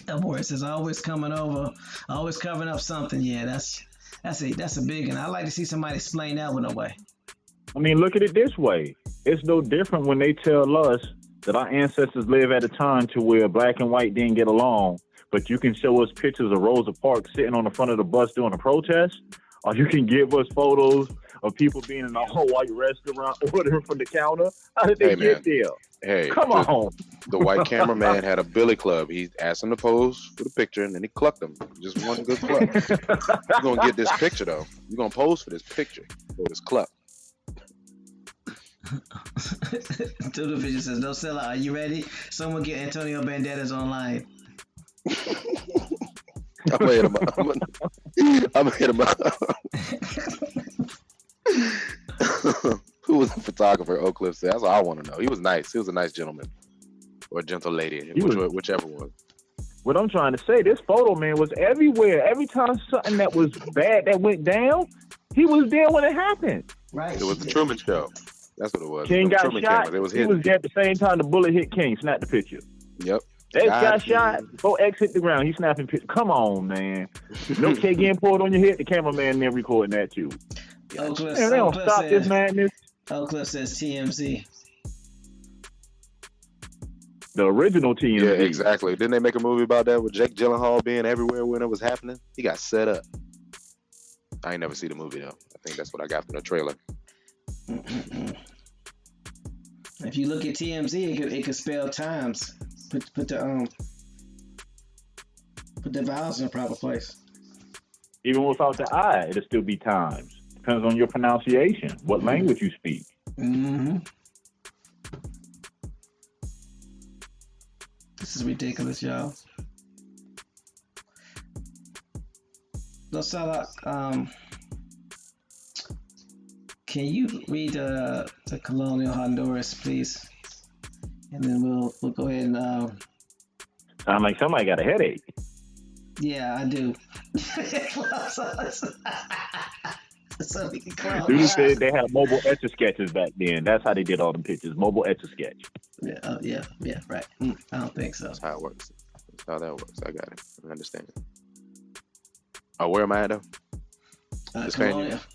Speaker 1: That boy says always coming over, always covering up something. Yeah, that's a big one. I like to see somebody explain that one away.
Speaker 4: I mean, look at it this way. It's no different when they tell us that our ancestors lived at a time to where black and white didn't get along, but you can show us pictures of Rosa Parks sitting on the front of the bus doing a protest, or you can give us photos of people being in a Hawaii restaurant ordering from the counter. How did they get there?
Speaker 3: Hey,
Speaker 4: come on.
Speaker 3: The white cameraman had a billy club. He asked him to pose for the picture, and then he clucked him. Just one good cluck. You're gonna get this picture though. You're gonna pose for this picture for this cluck.
Speaker 1: Doodle Vision says, "No seller, are you ready? Someone get Antonio Banderas online."
Speaker 3: I'm gonna hit him up. I'm gonna hit him up. Who was the photographer? Oak Cliff said. That's what I want to know. He was nice. He was a nice gentleman or a gentle lady, whichever one.
Speaker 6: What I'm trying to say, this photo man was everywhere. Every time something that was bad that went down, he was there when it happened.
Speaker 1: Right.
Speaker 3: It was the Truman Show. That's what it was.
Speaker 6: King got
Speaker 3: Truman
Speaker 6: shot.
Speaker 3: It was
Speaker 6: he was there at the same time the bullet hit King. Snapped the picture.
Speaker 3: Yep.
Speaker 6: X got shot. Before X hit the ground, he snapping picture. Come on, man. No cake getting poured on your head. The cameraman there recording that too.
Speaker 1: Oak Cliff,
Speaker 6: Man, they don't stop this madness.
Speaker 1: Oak Cliff says TMZ.
Speaker 6: The original TMZ.
Speaker 3: Yeah, exactly. Didn't they make a movie about that with Jake Gyllenhaal being everywhere when it was happening? He got set up. I ain't never seen the movie though. I think that's what I got from the trailer.
Speaker 1: If you look at TMZ, it could spell times. Put the vowels in the proper place.
Speaker 6: Even without the I, it'll still be times. Depends on your pronunciation, what language you speak.
Speaker 1: Mm-hmm. This is ridiculous, y'all. Losala, can you read the colonial Honduras, please? And then we'll go ahead and
Speaker 6: Sound like somebody got a headache.
Speaker 1: yeah, I do. So we can close
Speaker 6: Dude
Speaker 1: our
Speaker 6: said
Speaker 1: eyes.
Speaker 6: they had mobile etch a sketches back then. That's how they did all them pictures. Mobile etch a sketch.
Speaker 1: Yeah, right. I don't think so.
Speaker 3: That's how it works. That's how that works. I got it. I understand it. Oh, where am I at though?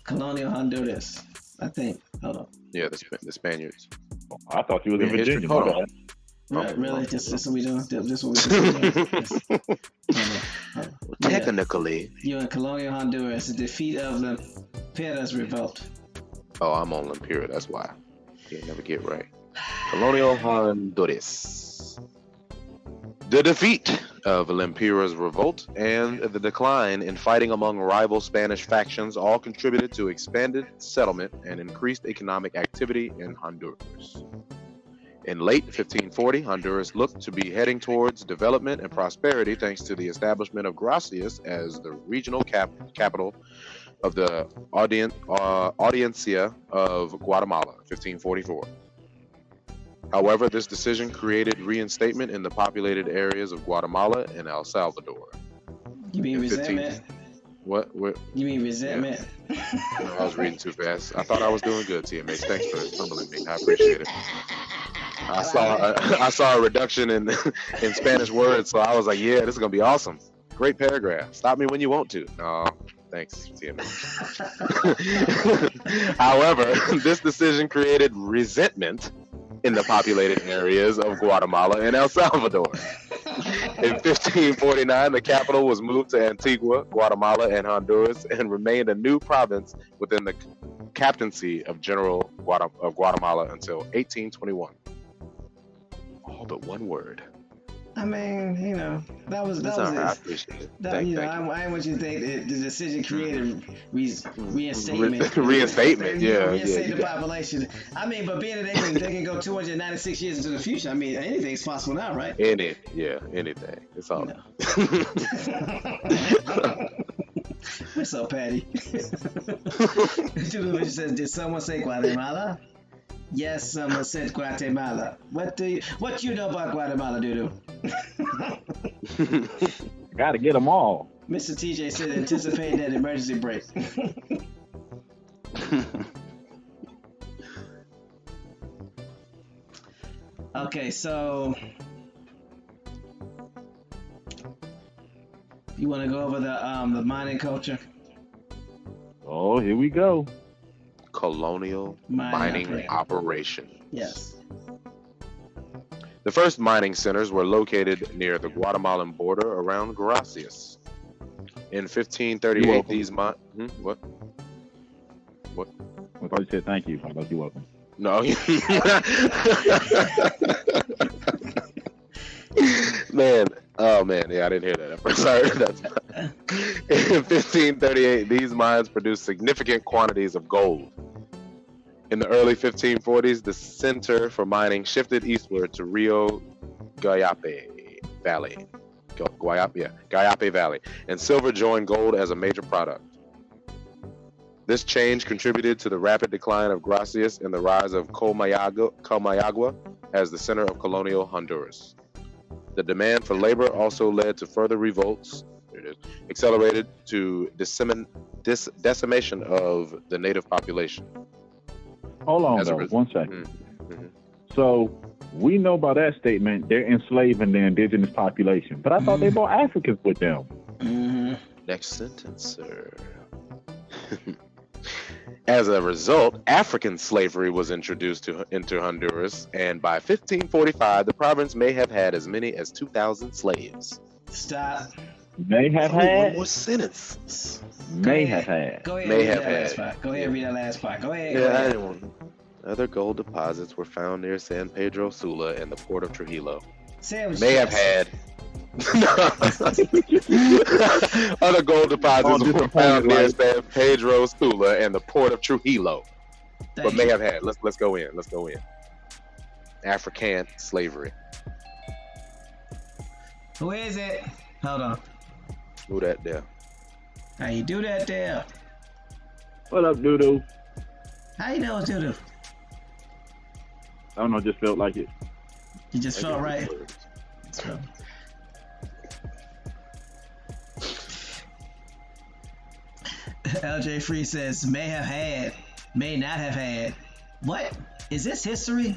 Speaker 1: Colonial Honduras, I think. Hold on.
Speaker 3: Yeah, the Spaniards.
Speaker 6: I thought you was in
Speaker 3: Yeah, history.
Speaker 6: Virginia.
Speaker 3: Hold
Speaker 6: My
Speaker 3: on.
Speaker 6: bad.
Speaker 1: Really? Just what we doing? Just what we doing? Hold on. Yeah.
Speaker 3: Technically.
Speaker 1: You're in colonial Honduras, the defeat of the Peras revolt.
Speaker 3: Oh, I'm on Lempira. That's why. You never get right. Colonial Honduras. The defeat of Lempira's revolt and the decline in fighting among rival Spanish factions all contributed to expanded settlement and increased economic activity in Honduras. In late 1540, Honduras looked to be heading towards development and prosperity thanks to the establishment of Gracias as the regional capital of the Audiencia of Guatemala, 1544. However, this decision created reinstatement in the populated areas of Guatemala and El Salvador.
Speaker 1: You mean resentment?
Speaker 3: What?
Speaker 1: You mean resentment?
Speaker 3: Yeah. No, I was reading too fast. I thought I was doing good, TMH. Thanks for humbling me. I appreciate it. I saw a reduction in Spanish words, so I was like, yeah, this is gonna be awesome. Great paragraph. Stop me when you want to. No, thanks, TMH. However, this decision created resentment in the populated areas of Guatemala and El Salvador. In 1549, the capital was moved to Antigua, Guatemala, and Honduras, and remained a new province within the captaincy of General of Guatemala until 1821. All but one word.
Speaker 1: I mean, you know, that was
Speaker 3: I appreciate it. Thank you.
Speaker 1: I want you to think that the decision created reinstatement.
Speaker 3: Reinstatement, yeah.
Speaker 1: Reinstate the population. I mean, but being that they can go 296 years into the future, I mean, anything's possible now, right?
Speaker 3: Anything. It's all.
Speaker 1: No. We're so petty. Julie says, did someone say Guatemala? Yes, someone said Guatemala. What you know about Guatemala, Dudu?
Speaker 6: Gotta get them all.
Speaker 1: Mr. TJ said, anticipating that emergency break. Okay, so you want to go over the mining culture?
Speaker 6: Oh, here we go.
Speaker 3: Colonial mining operation.
Speaker 1: Yes.
Speaker 3: The first mining centers were located near the Guatemalan border around Gracias. In 1538, these What?
Speaker 6: I thought you said thank you. I thought you welcome.
Speaker 3: No. Sorry, that's in 1538, these mines produced significant quantities of gold. In the early 1540s, the center for mining shifted eastward to Rio Guayape Valley. Guayape Valley, and silver joined gold as a major product. This change contributed to the rapid decline of Gracias and the rise of Comayagua as the center of colonial Honduras. The demand for labor also led to further revolts, accelerated to decimation of the native population.
Speaker 6: Hold on, though, 1 second. Mm-hmm. So we know by that statement they're enslaving the indigenous population, but I thought they brought Africans with them.
Speaker 1: Mm-hmm.
Speaker 3: Next sentence, sir. As a result, African slavery was introduced into Honduras, and by 1545, the province may have had as many as 2,000 slaves.
Speaker 1: Stop.
Speaker 6: May have had.
Speaker 3: One more sentence.
Speaker 6: May have had.
Speaker 1: Go ahead.
Speaker 3: May
Speaker 1: Read
Speaker 3: have
Speaker 1: that last
Speaker 3: had.
Speaker 1: part. Go ahead. Read that last part. Go ahead.
Speaker 3: Yeah, I didn't want to. Other gold deposits were found near San Pedro Sula and the port of Trujillo. May have had. Other gold deposits were found near San Pedro Sula and the port of Trujillo. But may have had. Let's go in. Let's go in. African slavery.
Speaker 1: Who is it? Hold on.
Speaker 3: Who that there?
Speaker 1: How you do that there?
Speaker 6: What up, Doodoo?
Speaker 1: How you know it's Doodoo?
Speaker 6: I don't know, just felt like it.
Speaker 1: You just felt right. So. LJ Free says, may have had, may not have had. What? Is this history?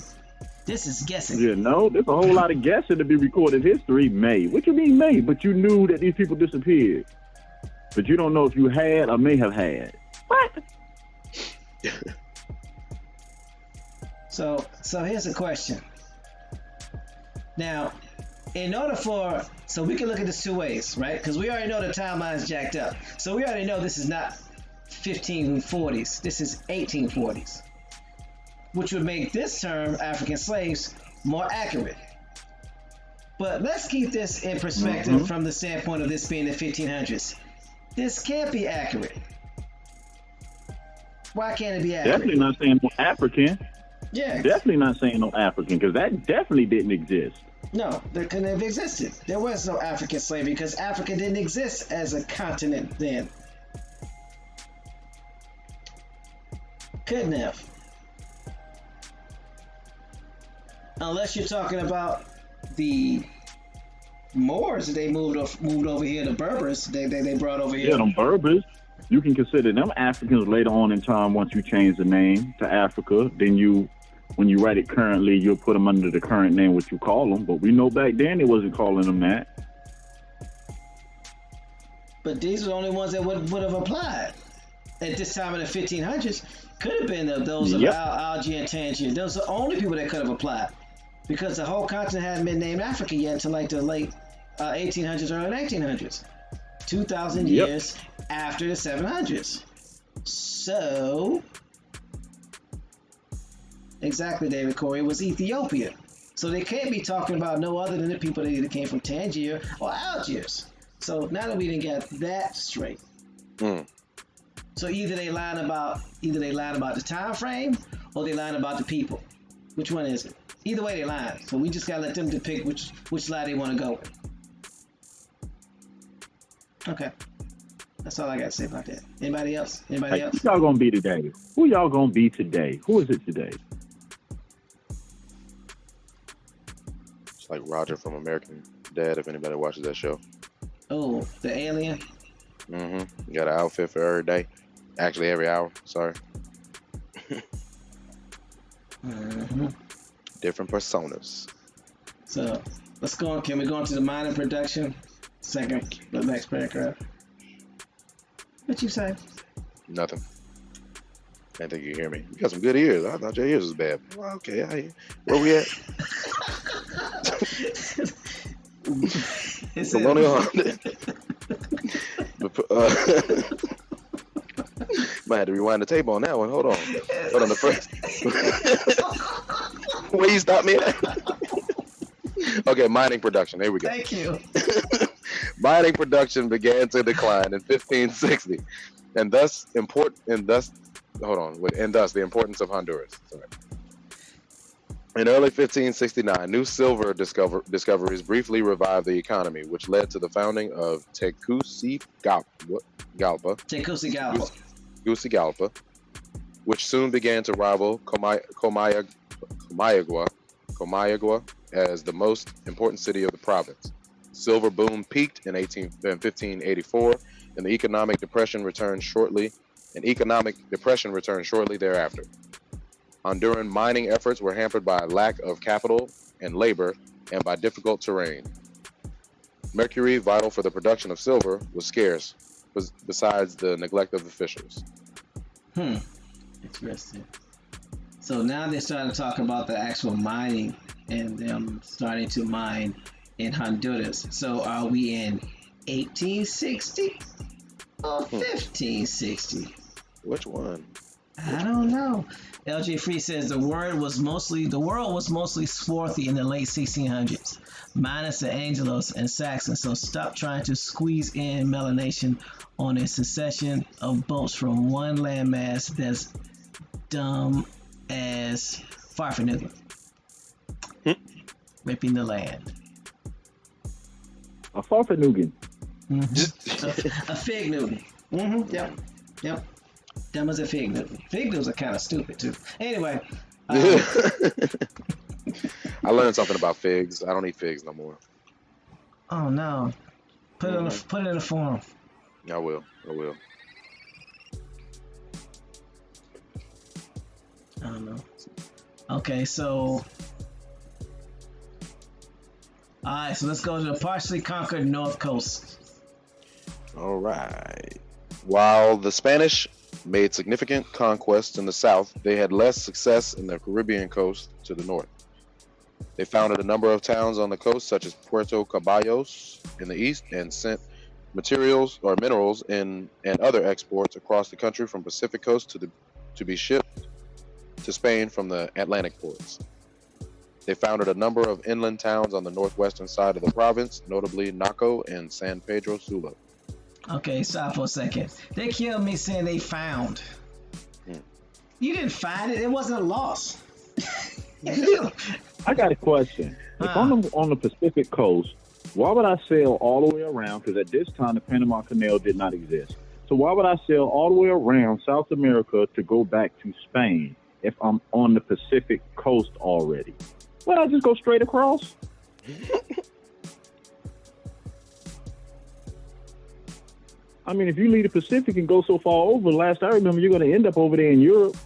Speaker 1: This is guessing.
Speaker 6: Yeah, no, there's a whole lot of guessing to be recorded history. May. What you mean may? But you knew that these people disappeared. But you don't know if you had or may have had. What?
Speaker 1: So here's a question. Now, in order for, so we can look at this two ways, right? Because we already know the timeline's jacked up. So we already know this is not 1540s. This is 1840s, which would make this term, African slaves, more accurate. But let's keep this in perspective from the standpoint of this being the 1500s. This can't be accurate. Why can't it be accurate?
Speaker 6: Definitely not saying no African.
Speaker 1: Yeah.
Speaker 6: Definitely not saying no African, because that definitely didn't exist.
Speaker 1: No, there couldn't have existed. There was no African slavery because Africa didn't exist as a continent then. Couldn't have. Unless you're talking about the Moors that they moved over here, the Berbers they brought over here.
Speaker 6: Yeah, them Berbers. You can consider them Africans later on in time once you change the name to Africa. Then when you write it currently, you'll put them under the current name, what you call them. But we know back then they wasn't calling them that.
Speaker 1: But these are the only ones that would have applied at this time in the 1500s. Could have been those of Algier and Tangier. Those are the only people that could have applied, because the whole continent hadn't been named Africa yet until like the late 1800s, early 1900s. 2,000 years after the 700s. So, exactly, David Corey, it was Ethiopia. So they can't be talking about no other than the people that either came from Tangier or Algiers. So now that we didn't get that straight. So either they lied about the time frame or they lied about the people. Which one is it? Either way they lied. So we just gotta let them depict which lie they want to go with. Okay. That's all I got to say about that. Anybody else? Anybody else?
Speaker 6: Who y'all gonna be today? Who y'all gonna be today? Who is it today?
Speaker 3: It's like Roger from American Dad, if anybody watches that show.
Speaker 1: Oh, the alien?
Speaker 3: You got an outfit for every day. Actually, every hour. Sorry. Different personas.
Speaker 1: So, let's go on. Can we go into the mining production? The next paragraph. What you say?
Speaker 3: Nothing. I didn't think you hear me. You got some good ears. I thought your ears was bad. Well, okay, I hear. Where we at? Colonial. Might have to rewind the tape on that one. Hold on. Hold on. The first. Where you stop me at? Okay, mining production. There we go.
Speaker 1: Thank you.
Speaker 3: mining production began to decline in 1560, and thus the importance of Honduras. Sorry. In early 1569, new silver discoveries briefly revived the economy, which led to the founding of Tegucigalpa, which soon began to rival Comayagua as the most important city of the province. Silver boom peaked in 1584, and economic depression returned shortly thereafter. Honduran mining efforts were hampered by a lack of capital and labor and by difficult terrain. Mercury, vital for the production of silver, was scarce, besides the neglect of officials.
Speaker 1: Interesting. So now they're starting to talk about the actual mining and them starting to mine in Honduras. So are we in 1860 or 1560?
Speaker 3: Which one?
Speaker 1: I don't know. LJ Free says the world was mostly swarthy in the late 1600s, minus the Anglos and Saxons. So stop trying to squeeze in melanation on a succession of boats from one landmass that's dumb as Farfanugan. Ripping the land.
Speaker 6: A Farfanugan.
Speaker 1: A fig Newton. Yep. Dumb as a fig Newton. Fig Newtons are kind of stupid too. Anyway.
Speaker 3: I learned something about figs. I don't eat figs no more.
Speaker 1: Oh no. Put it in the forum.
Speaker 3: I will.
Speaker 1: I don't know. Okay, so alright, so let's go to the partially conquered north coast.
Speaker 3: All right. While the Spanish made significant conquests in the south, they had less success in the Caribbean coast to the north. They founded a number of towns on the coast, such as Puerto Caballos in the east, and sent minerals and other exports across the country from Pacific coast to be shipped to Spain from the Atlantic ports. They founded a number of inland towns on the northwestern side of the province, notably Naco and San Pedro Sula.
Speaker 1: Okay, stop for a second. They killed me saying they found. You didn't find it. It wasn't a loss.
Speaker 6: I got a question. If I'm on the Pacific coast, why would I sail all the way around? Because at this time, the Panama Canal did not exist. So why would I sail all the way around South America to go back to Spain if I'm on the Pacific coast already? Why don't I just go straight across? I mean, if you leave the Pacific and go so far over, last I remember, you're going to end up over there in Europe.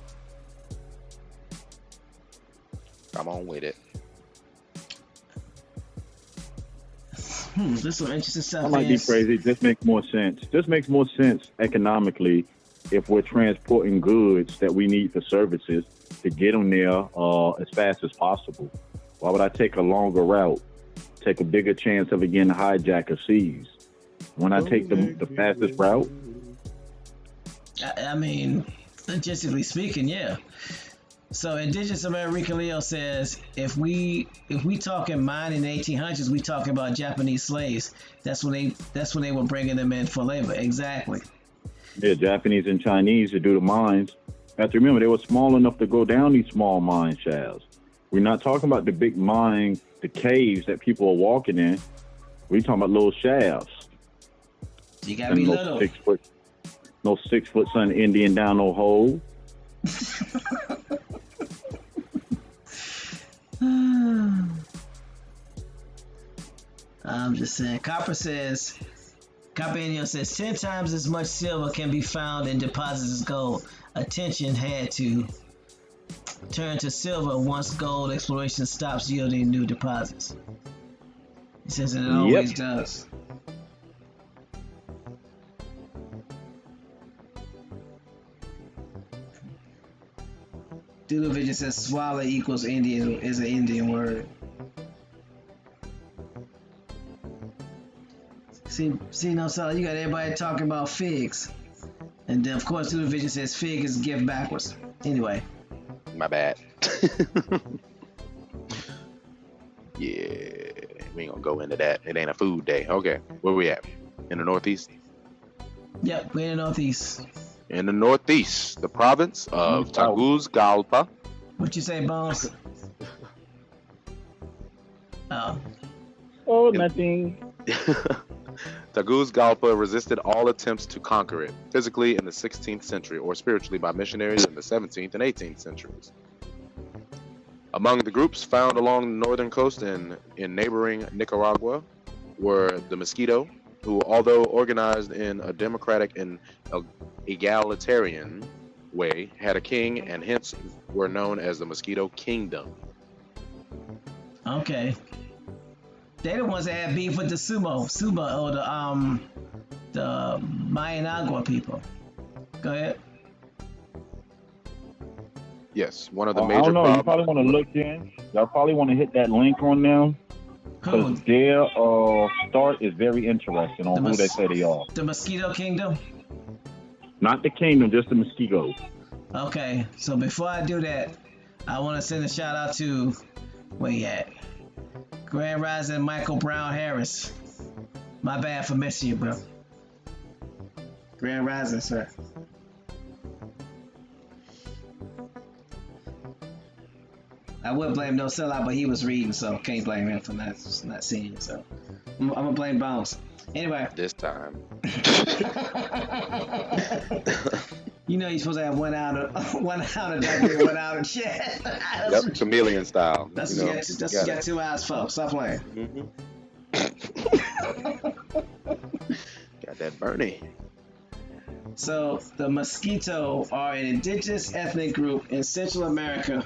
Speaker 3: Come on with it.
Speaker 1: This is interesting stuff.
Speaker 6: I might be crazy. This makes more sense. This makes more sense economically if we're transporting goods that we need for services to get them there as fast as possible. Why would I take a longer route, take a bigger chance of again hijack of seas? When I take the fastest route?
Speaker 1: I mean, logistically speaking, yeah. So Indigenous American Leo says if we talking mine in the 1800s, we talking about Japanese slaves. That's when they were bringing them in for labor. Exactly.
Speaker 6: Yeah, Japanese and Chinese to do the mines. You have to remember they were small enough to go down these small mine shafts. We're not talking about the big mine, the caves that people are walking in. We're talking about little shafts.
Speaker 1: You gotta be little.
Speaker 6: 6 foot son Indian down no hole.
Speaker 1: I'm just saying. Copper Anio says 10 times as much silver can be found in deposits as gold. Attention had to turn to silver once gold exploration stops yielding new deposits. He says it always does. Dulovision says swallow equals Indian is an Indian word. See, no, so you got everybody talking about figs. And then, of course, Dulovision says fig is gift backwards. Anyway.
Speaker 3: My bad. Yeah. We ain't gonna go into that. It ain't a food day. Okay, where we at? In the Northeast?
Speaker 1: Yep, we're in the Northeast.
Speaker 3: In the Northeast, the province of Tegucigalpa.
Speaker 1: What you say, Bones?
Speaker 6: Oh, nothing.
Speaker 3: Tegucigalpa resisted all attempts to conquer it, physically in the 16th century or spiritually by missionaries in the 17th and 18th centuries. Among the groups found along the northern coast and in neighboring Nicaragua were the Mosquito, who, although organized in a democratic and egalitarian way, had a king and hence were known as the Mosquito Kingdom.
Speaker 1: Okay. They're the ones that had beef with the Sumo or the Mayan people. Go ahead.
Speaker 3: Yes, one of the
Speaker 6: I
Speaker 3: major
Speaker 6: don't know.
Speaker 3: problems.
Speaker 6: You probably want to look in. Y'all probably want to hit that link on them because their start is very interesting on who they say they are.
Speaker 1: The Mosquito Kingdom?
Speaker 6: Not the kingdom, just the mosquitoes.
Speaker 1: Okay, so before I do that, I want to send a shout out to where you at? Grand Rising Michael Brown Harris. My bad for missing you, bro. Grand Rising, sir. I would blame No Sellout, but he was reading, so can't blame him for not seeing it. So I'm gonna blame Bones. Anyway.
Speaker 3: This time.
Speaker 1: You know you're supposed to have one out of document, one out of chat.
Speaker 3: Yep, chameleon style.
Speaker 1: That's what you got 2 hours for. Stop playing.
Speaker 3: Got that Bernie.
Speaker 1: So the Mosquito are an indigenous ethnic group in Central America,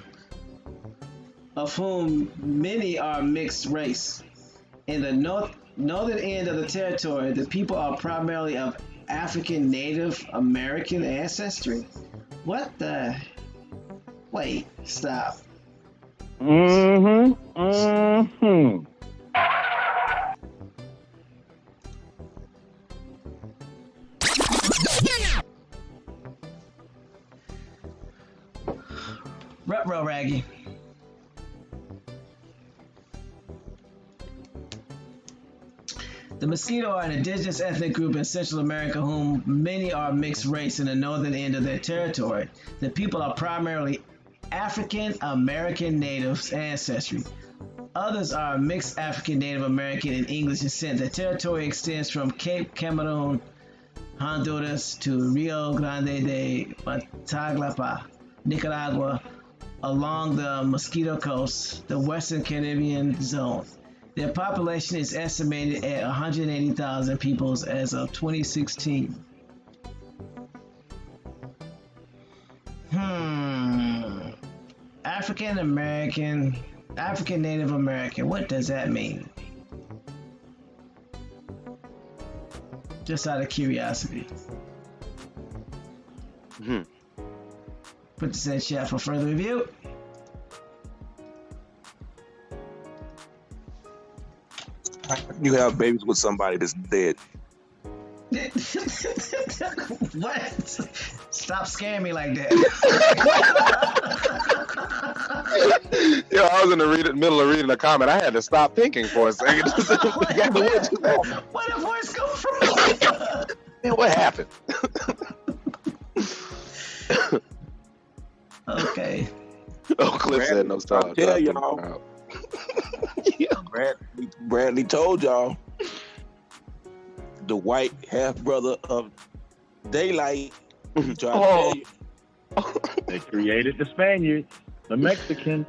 Speaker 1: of whom many are mixed race. In the northern end of the territory, the people are primarily of African Native American ancestry. What the? Wait, stop. Ruh-roh, Raggy. The Mosquito are an indigenous ethnic group in Central America, whom many are mixed race in the northern end of their territory. The people are primarily African American Natives ancestry. Others are mixed African Native American and English descent. The territory extends from Cape Cameroon, Honduras, to Rio Grande de Matagalpa, Nicaragua, along the Mosquito Coast, the Western Caribbean zone. Their population is estimated at 180,000 people as of 2016. African Native American, what does that mean? Just out of curiosity. Put this in chat for further review.
Speaker 7: You have babies with somebody that's dead.
Speaker 1: What? Stop scaring me like that.
Speaker 3: Yo, I was in the middle of reading a comment. I had to stop thinking for a second.
Speaker 1: Where did voice come from?
Speaker 3: Man, what happened?
Speaker 1: Okay.
Speaker 3: Oh, Cliff said no style.
Speaker 7: Yeah, y'all. Bradley told y'all the white half brother of Daylight.
Speaker 6: They created the Spaniards, the Mexicans.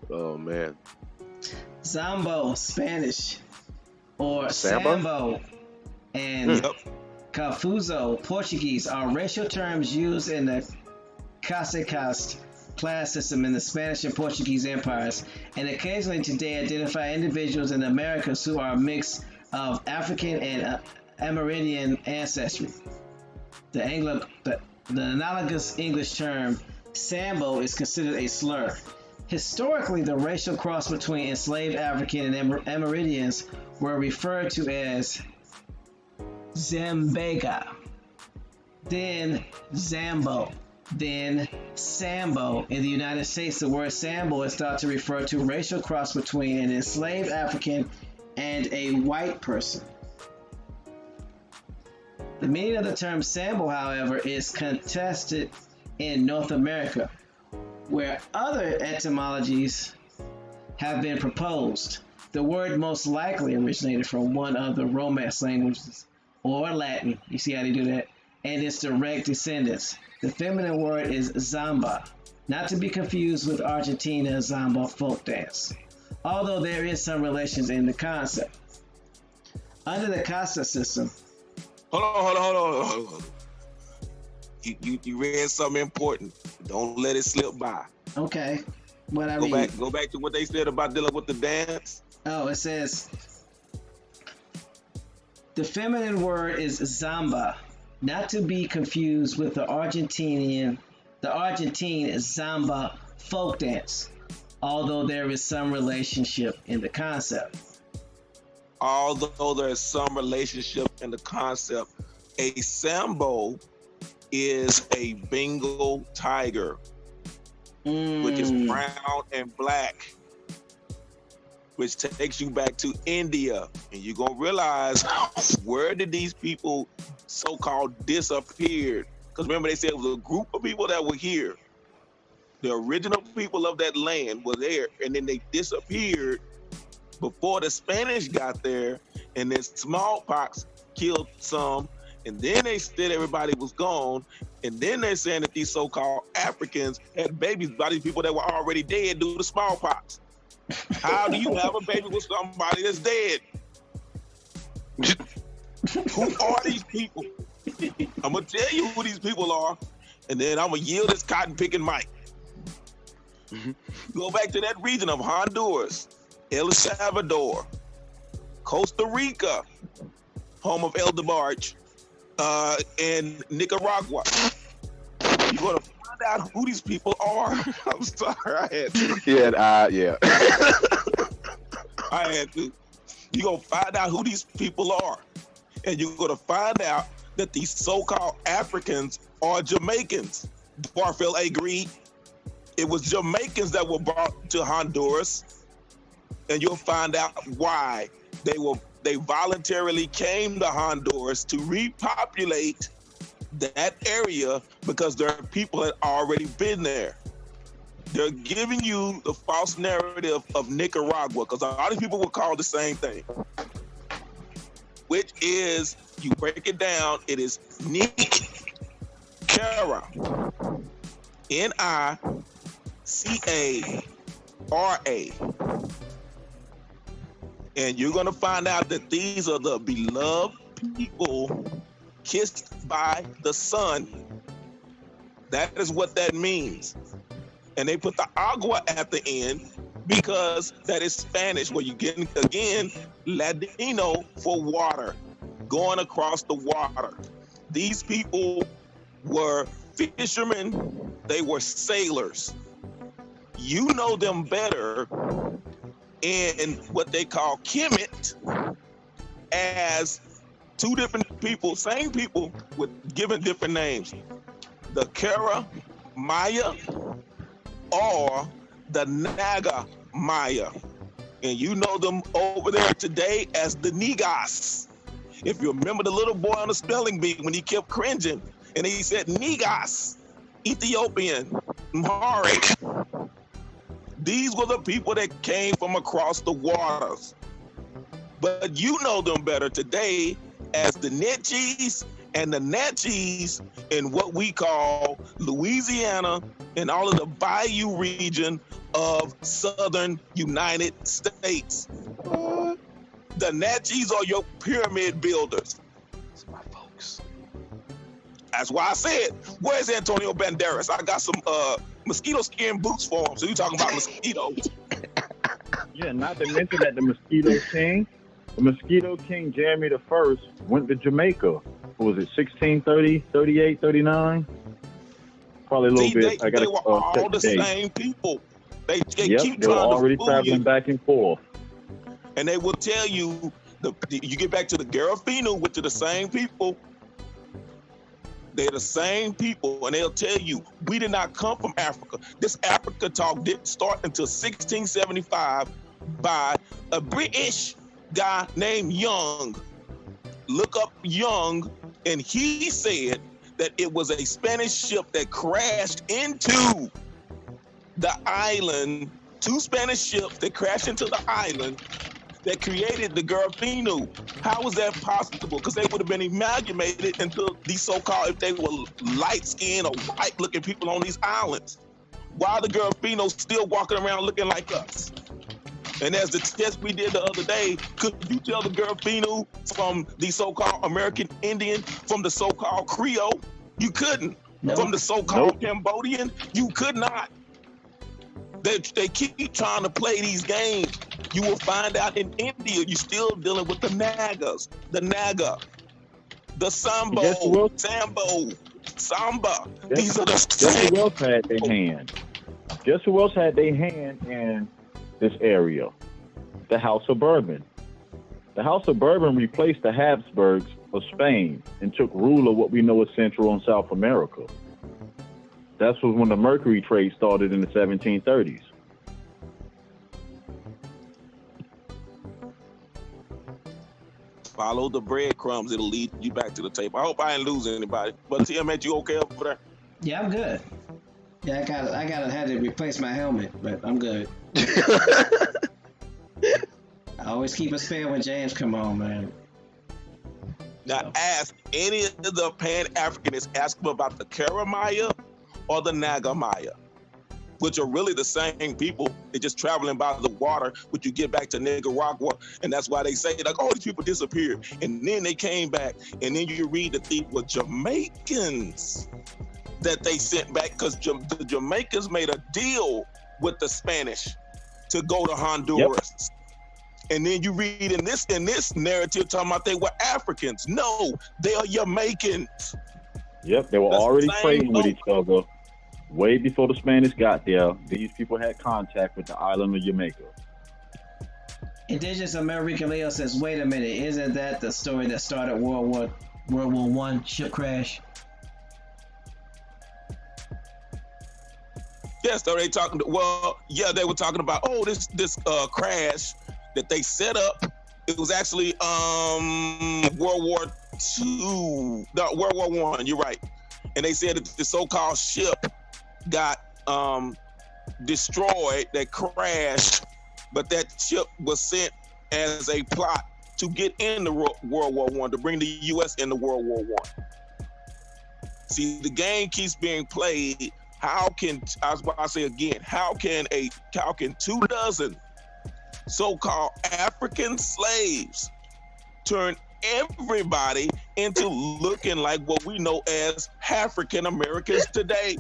Speaker 3: Oh man.
Speaker 1: Zambo, Spanish, or
Speaker 3: Samba?
Speaker 1: Sambo, and Cafuzo, Portuguese, are racial terms used in the Cacique class system in the Spanish and Portuguese empires, and occasionally today identify individuals in the Americas who are a mix of African and Amerindian ancestry. The analogous English term Sambo is considered a slur. Historically, the racial cross between enslaved African and Amerindians were referred to as Zambega, then Zambo, then Sambo. In the United States, the word Sambo is thought to refer to a racial cross between an enslaved African and a white person. The meaning of the term Sambo, however, is contested in North America, where other etymologies have been proposed. The word most likely originated from one of the Romance languages, or Latin, you see how they do that, and its direct descendants. The feminine word is Zamba, not to be confused with Argentina Zamba folk dance, although there is some relations in the concept. Under the Casa system,
Speaker 7: Hold on. You read something important. Don't let it slip by.
Speaker 1: okay, what I read.
Speaker 7: Go back to what they said about dealing with the dance.
Speaker 1: Oh, it says the feminine word is Zamba, not to be confused with the Argentine Zamba folk dance, although there is some relationship in the concept.
Speaker 7: Although there's some relationship in the concept, a Sambo is a Bengal tiger, which is brown and black, which takes you back to India. And you're going to realize, where did these people so-called disappeared? Because remember, they said it was a group of people that were here. The original people of that land were there, and then they disappeared before the Spanish got there, and then smallpox killed some, and then they said everybody was gone, and then they're saying that these so-called Africans had babies by these people that were already dead due to smallpox. How do you have a baby with somebody that's dead? Who are these people? I'm gonna tell you who these people are, and then I'm gonna yield this cotton picking mic. Go back to that region of Honduras, El Salvador, Costa Rica, home of El DeBarge, and Nicaragua. You're gonna find out who these people are. I'm sorry, I had to.
Speaker 3: Yeah.
Speaker 7: I had to. You're gonna find out who these people are, and you're gonna find out that these so-called Africans are Jamaicans. Barfield agreed. It was Jamaicans that were brought to Honduras, and you'll find out why they voluntarily came to Honduras to repopulate that area because their people had already been there. They're giving you the false narrative of Nicaragua because a lot of people will call the same thing, which is, you break it down, it is Nicara, Nicara. And you're going to find out that these are the beloved people kissed by the sun. That is what that means. And they put the agua at the end because that is Spanish, where you get, again, Ladino for water, going across the water. These people were fishermen, they were sailors. You know them better in what they call Kemet as two different people, same people with given different names. The Kara Maya or the Naga Maya. And you know them over there today as the Negas. If you remember the little boy on the spelling bee when he kept cringing and he said Negas, Ethiopian, Amharic. These were the people that came from across the waters. But you know them better today as the Netchis and the Natchez in what we call Louisiana and all of the Bayou region of southern United States. The Natchez are your pyramid builders.
Speaker 3: That's my folks.
Speaker 7: That's why I said, where's Antonio Banderas? I got some mosquito skin boots for him. So you talking about mosquitoes.
Speaker 6: Yeah, not to mention that the Mosquito King Jeremy the First went to Jamaica. What was it, 1630, 38, 39? Probably a little bit.
Speaker 7: They were all the same people. They keep
Speaker 6: they were
Speaker 7: trying
Speaker 6: already
Speaker 7: to fool
Speaker 6: traveling
Speaker 7: you.
Speaker 6: back and forth.
Speaker 7: And they will tell you, you get back to the Garifino, which are the same people. They're the same people, and they'll tell you, we did not come from Africa. This Africa talk didn't start until 1675 by a British guy named Young. Look up Young, and he said that it was a Spanish ship that crashed into the island. 2 Spanish ships that crashed into the island that created the Garifuna. How was that possible? Because they would have been amalgamated into these so-called, if they were light-skinned or white-looking people on these islands. Why are the Garifunos still walking around looking like us? And as the test we did the other day, could you tell the Garifuna from the so-called American Indian, from the so-called Creole? You couldn't.
Speaker 1: No.
Speaker 7: From the so-called Cambodian, you could not. They keep trying to play these games. You will find out in India, you're still dealing with the Nagas, the Naga, the Sambo, Samba. These are the
Speaker 6: Guess who else had their hand? Guess who else had their hand in this area? The House of Bourbon. The House of Bourbon replaced the Habsburgs of Spain and took rule of what we know as Central and South America. That was when the Mercury trade started in the 1730s.
Speaker 7: Follow the breadcrumbs, it'll lead you back to the table. I hope I ain't losing anybody. But Tiamat, you okay over there?
Speaker 1: Yeah, I'm good. Yeah, I had to replace my helmet, but I'm good. I always keep us fair when James come on, man.
Speaker 7: Now ask any of the Pan-Africanists, ask them about the Karamaya or the Nagamaya, which are really the same people. They're just traveling by the water, which you get back to Nicaragua. And that's why they say, like, oh, these people disappeared. And then they came back. And then you read that these were Jamaicans that they sent back, because the Jamaicans made a deal with the Spanish to go to Honduras. Yep. And then you read in this narrative talking about they were Africans. No, they are Jamaicans.
Speaker 6: Yep, they were already trading with each other. Way before the Spanish got there, these people had contact with the island of Jamaica.
Speaker 1: Indigenous American Leo says, wait a minute, isn't that the story that started World War I ship crash?
Speaker 7: Yes, they were talking. They were talking about this crash that they set up. It was actually World War II, World War I. You're right, and they said that the so-called ship got destroyed, that crashed, but that ship was sent as a plot to get into World War I, to bring the U.S. into World War I. See, the game keeps being played. How can 24 so-called African slaves turn everybody into looking like what we know as African Americans today?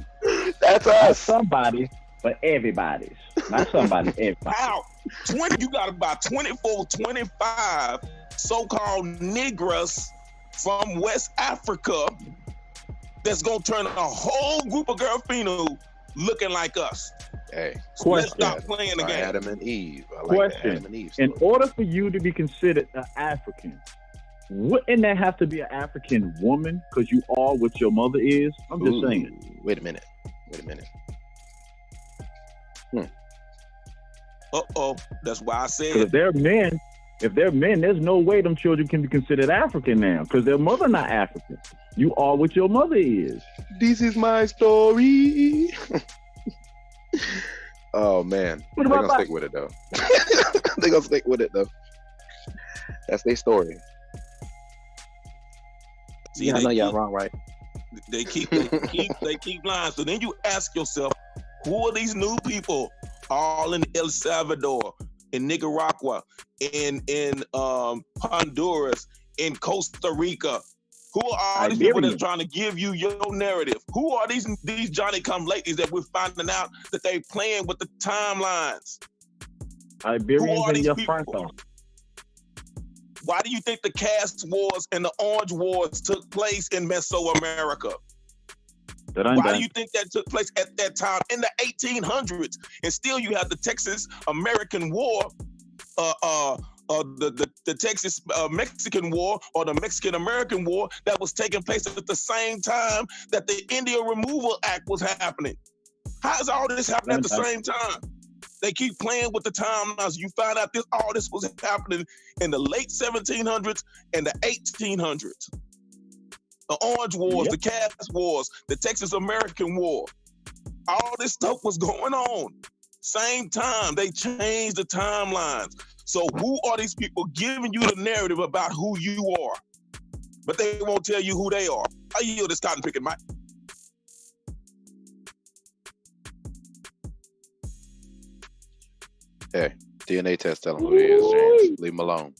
Speaker 3: That's us.
Speaker 6: Not somebody, but everybody's. Not somebody, everybody.
Speaker 7: How? You got about 24, 25 so-called Negroes from West Africa that's gonna turn a whole group of Garifuna looking like us.
Speaker 3: Hey,
Speaker 7: so let's stop playing the game.
Speaker 3: Adam and Eve. I like
Speaker 6: Question.
Speaker 3: Adam and Eve
Speaker 6: In order for you to be considered an African, wouldn't that have to be an African woman? Because you are what your mother is? I'm just saying.
Speaker 3: Wait a minute.
Speaker 7: That's why I said.
Speaker 6: If they're men, there's no way them children can be considered African now, because their mother not African. You are what your mother is.
Speaker 3: This is my story. Oh man, they're gonna stick with it though. They're gonna stick with it though. That's their story.
Speaker 7: See,
Speaker 3: I know y'all wrong, right?
Speaker 7: They keep lying. So then you ask yourself, who are these new people? All in El Salvador, in Nicaragua, in Honduras, in Costa Rica. Who are all these people that's trying to give you your narrative? Who are these Johnny-come-latelys that we're finding out that they playing with the timelines?
Speaker 6: Iberians and your Franco.
Speaker 7: Why do you think the caste wars and the orange wars took place in Mesoamerica? Why do you think that took place at that time in the 1800s? And still you have the Texas American War, the Texas Mexican War, or the Mexican American War that was taking place at the same time that the India Removal Act was happening. How is all this happening at the same time? They keep playing with the timelines. You find out all this was happening in the late 1700s and the 1800s. The Orange Wars, the Caste Wars, the Texas American War. All this stuff was going on. Same time, they changed the timelines. So who are these people giving you the narrative about who you are? But they won't tell you who they are. I yield this cotton picking mic.
Speaker 3: Hey, DNA test tell him who he is, James. Leave him alone.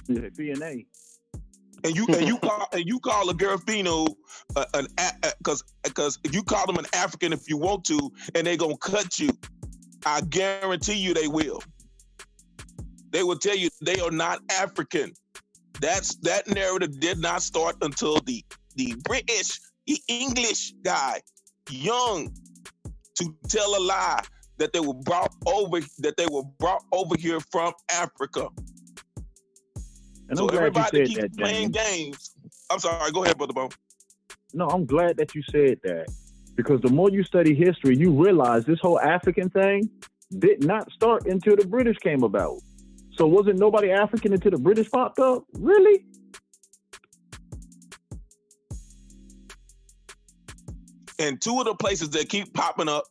Speaker 6: Yeah, DNA.
Speaker 7: And you call a Garifino because if you call them an African if you want to, and they gonna cut you, I guarantee you they will. They will tell you they are not African. That narrative did not start until the British, the English guy, Young, to tell a lie that they were brought over here from Africa.
Speaker 6: And
Speaker 7: so
Speaker 6: I'm glad
Speaker 7: everybody
Speaker 6: you said
Speaker 7: keeps
Speaker 6: that,
Speaker 7: playing
Speaker 6: James.
Speaker 7: games. I'm sorry, go ahead, Brother Bone.
Speaker 6: No, I'm glad that you said that, because the more you study history, you realize this whole African thing did not start until the British came about. So wasn't nobody African until the British popped up? Really?
Speaker 7: And two of the places that keep popping up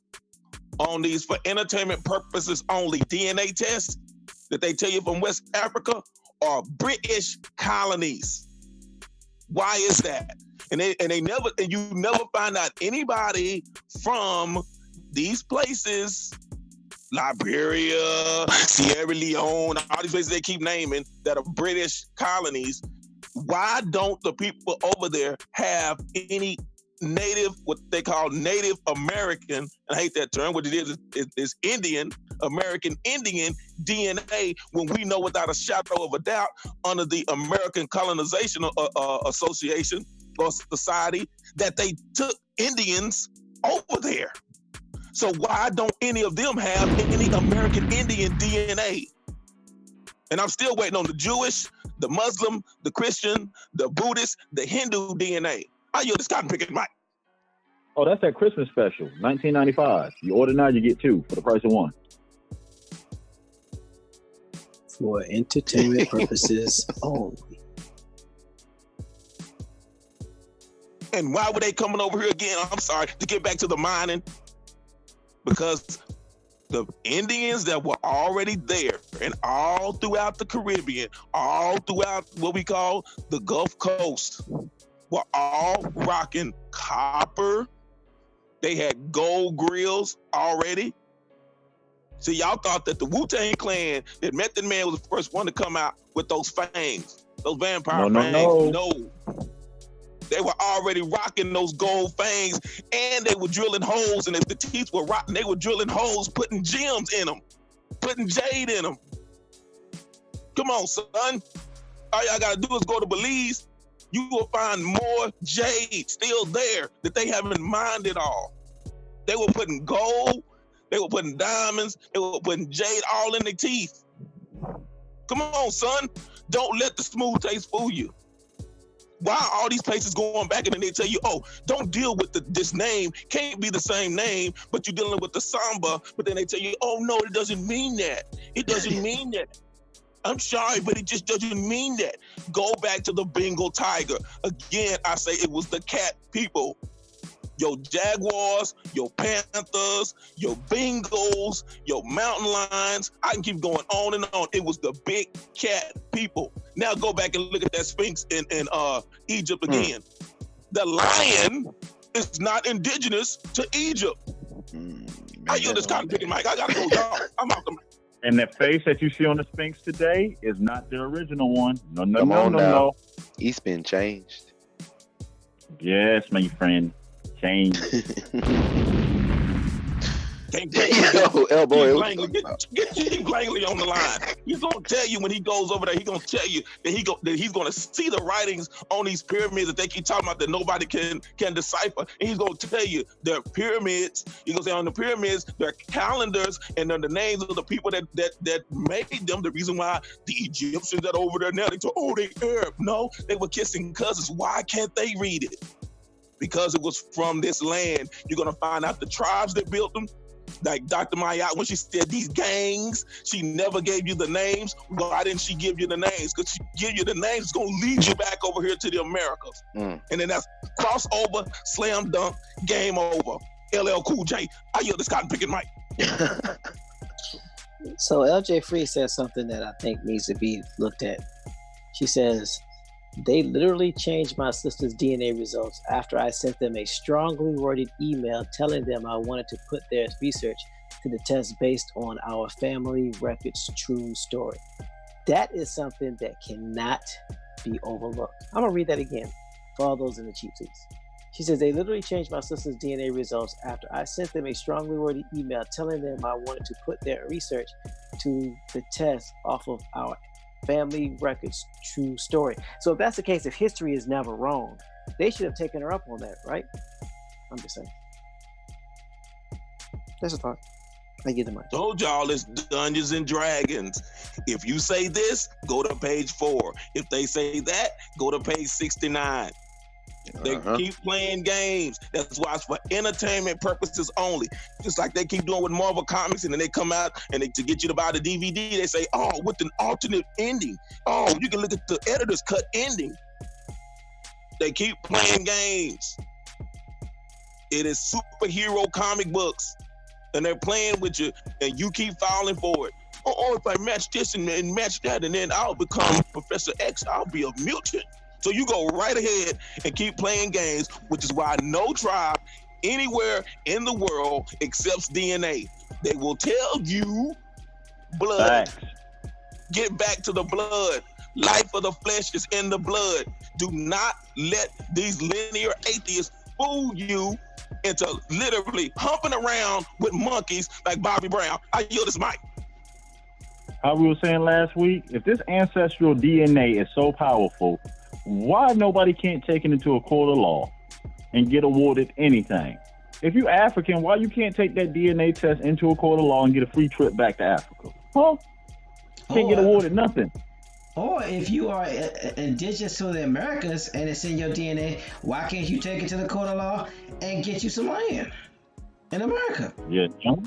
Speaker 7: on these for entertainment purposes only DNA tests that they tell you from West Africa are British colonies. Why is that? And you never find out anybody from these places, Liberia, Sierra Leone, all these places they keep naming that are British colonies. Why don't the people over there have any native, what they call Native American, and I hate that term, what it is Indian, American Indian DNA, when we know without a shadow of a doubt under the American Colonization Association or Society that they took Indians over there. So why don't any of them have any American Indian DNA? And I'm still waiting on the Jewish, the Muslim, the Christian, the Buddhist, the Hindu DNA. I yield this cotton picking mic.
Speaker 6: Oh, that's that Christmas special, $19.95. You order now, you get two for the price of one.
Speaker 8: For entertainment purposes only.
Speaker 7: And why were they coming over here again? I'm sorry, to get back to the mining. Because the Indians that were already there and all throughout the Caribbean, all throughout what we call the Gulf Coast, were all rocking copper. They had gold grills already. So y'all thought that the Wu-Tang Clan, that Method Man was the first one to come out with those fangs, those vampire fangs. No. They were already rocking those gold fangs, and they were drilling holes, and if the teeth were rotten, they were drilling holes, putting gems in them, putting jade in them. Come on, son. All y'all gotta do is go to Belize. You will find more jade still there that they haven't mined it all. They were putting gold, they were putting diamonds, they were putting jade all in their teeth. Come on, son. Don't let the smooth taste fool you. Why are all these places going back and then they tell you, oh, don't deal with this name, can't be the same name, but you're dealing with the Samba, but then they tell you, oh no, it doesn't mean that. It doesn't mean that. I'm sorry, but it just doesn't mean that. Go back to the Bengal tiger. Again, I say it was the cat people. Your jaguars, your panthers, your Bengals, your mountain lions. I can keep going on and on. It was the big cat people. Now go back and look at that Sphinx in Egypt again. The lion is not indigenous to Egypt. I yield this cotton picking mic. I gotta go, y'all. I'm out the mic.
Speaker 6: And that face that you see on the Sphinx today is not the original one.
Speaker 3: Come on now. He's been changed.
Speaker 6: Yes, my friend. Change.
Speaker 3: Elbow.
Speaker 7: Get Chief Langley on the line. He's gonna tell you when he goes over there. He's gonna tell you that he's gonna see the writings on these pyramids that they keep talking about that nobody can decipher. And he's gonna tell you they're pyramids. He's gonna say on the pyramids they're calendars and they're the names of the people that made them. The reason why the Egyptians that are over there now they talk, oh, they Arab. No, they were kissing cousins. Why can't they read it? because it was from this land. You're gonna find out the tribes that built them. Like Dr. Maya, when she said these gangs, she never gave you the names. Why didn't she give you the names? Because she give you the names, it's gonna lead you back over here to the Americas. And then that's crossover, slam dunk, game over. LL Cool J, I yell this cotton picking mic.
Speaker 8: So LJ Free says something that I think needs to be looked at. She says, they literally changed my sister's DNA results after I sent them a strongly worded email telling them I wanted to put their research to the test based on our family record's true story. That is something that cannot be overlooked. I'm going to read that again for all those in the cheap seats. She says, they literally changed my sister's DNA results after I sent them a strongly worded email telling them I wanted to put their research to the test off of our family records true story. So if that's the case, if history is never wrong, they should have taken her up on that, right? I'm just saying. That's a thought. I get the mic.
Speaker 7: Told y'all it's Dungeons and Dragons. If you say this, go to page 4. If they say that, go to page 69. They keep playing games. That's why it's for entertainment purposes only. Just like they keep doing with Marvel Comics, and then they come out and to get you to buy the DVD, they say, oh, with an alternate ending. Oh, you can look at the editor's cut ending. They keep playing games. It is superhero comic books, and they're playing with you, and you keep falling for it. Oh, if I match this and match that, and then I'll become Professor X, I'll be a mutant. So you go right ahead and keep playing games, which is why no tribe anywhere in the world accepts DNA. They will tell you blood. Get back to the blood. Life of the flesh is in the blood. Do not let these linear atheists fool you into literally humping around with monkeys like Bobby Brown. I yield this mic.
Speaker 6: How we were saying last week, if this ancestral DNA is so powerful, why nobody can't take it into a court of law and get awarded anything? If you African, why you can't take that DNA test into a court of law and get a free trip back to Africa? Huh? Can't get awarded nothing.
Speaker 1: Or if you are indigenous to the Americas and it's in your DNA, why can't you take it to the court of law and get you some land in America?
Speaker 6: Yeah, no.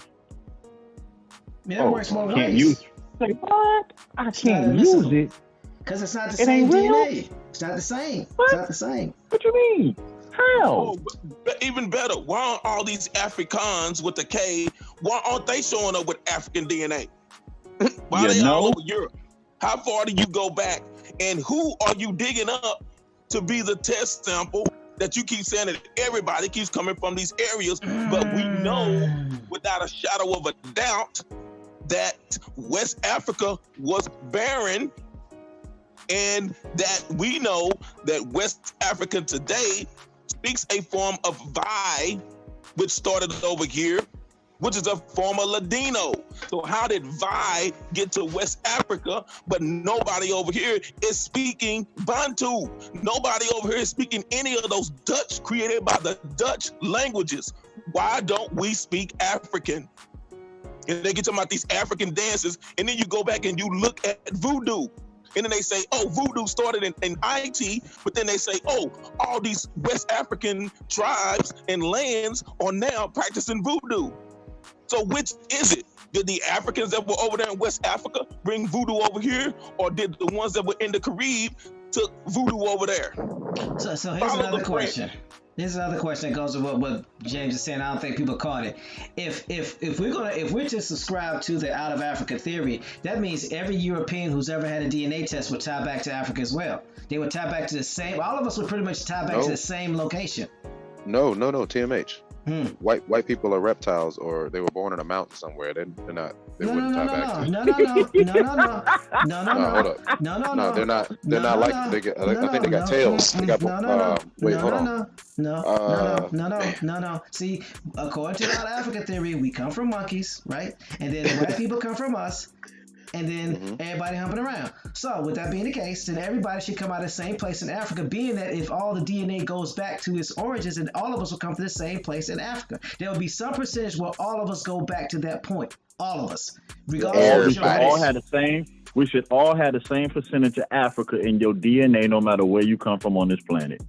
Speaker 1: Yeah, it works more ways.
Speaker 6: Can't use it. Like, what? I can't use it.
Speaker 1: Because it's not the same DNA. It's not the same.
Speaker 6: What?
Speaker 1: It's not the same.
Speaker 6: What you mean? How?
Speaker 7: But even better, why aren't all these Afrikaans with the K, why aren't they showing up with African DNA? Why are they all over Europe? How far do you go back? And who are you digging up to be the test sample that you keep saying that everybody keeps coming from these areas? But we know without a shadow of a doubt that West Africa was barren, and that we know that West Africa today speaks a form of Vai, which started over here, which is a form of Ladino. So how did Vai get to West Africa, but nobody over here is speaking Bantu? Nobody over here is speaking any of those Dutch created by the Dutch languages. Why don't we speak African? And they get talking about these African dances, and then you go back and you look at voodoo. And then they say, oh, voodoo started in IT, but then they say, oh, all these West African tribes and lands are now practicing voodoo. So which is it? Did the Africans that were over there in West Africa bring voodoo over here, or did the ones that were in the Caribbean took voodoo over there?
Speaker 1: So here's another question. Here's another question that goes with what James is saying. I don't think people caught it. If we're to subscribe to the out of Africa theory, that means every European who's ever had a DNA test would tie back to Africa as well. They would tie back to the same. All of us would pretty much tie back to the same location.
Speaker 3: No, TMH. White people are reptiles, or they were born in a mountain somewhere. They're not. They wouldn't tie back to.
Speaker 1: No.
Speaker 3: Hold up. No, they're not. They're not like. They get. I think they got tails. They got. Wait, hold on.
Speaker 1: No. See, according to the out of Africa theory, we come from monkeys, right? And then the white people come from us. And then everybody humping around. So with that being the case, then everybody should come out of the same place in Africa, being that if all the DNA goes back to its origins, and all of us will come to the same place in Africa. There will be some percentage where all of us go back to that point. All of us. Regardless
Speaker 6: we should all have the same percentage of Africa in your DNA, no matter where you come from on this planet.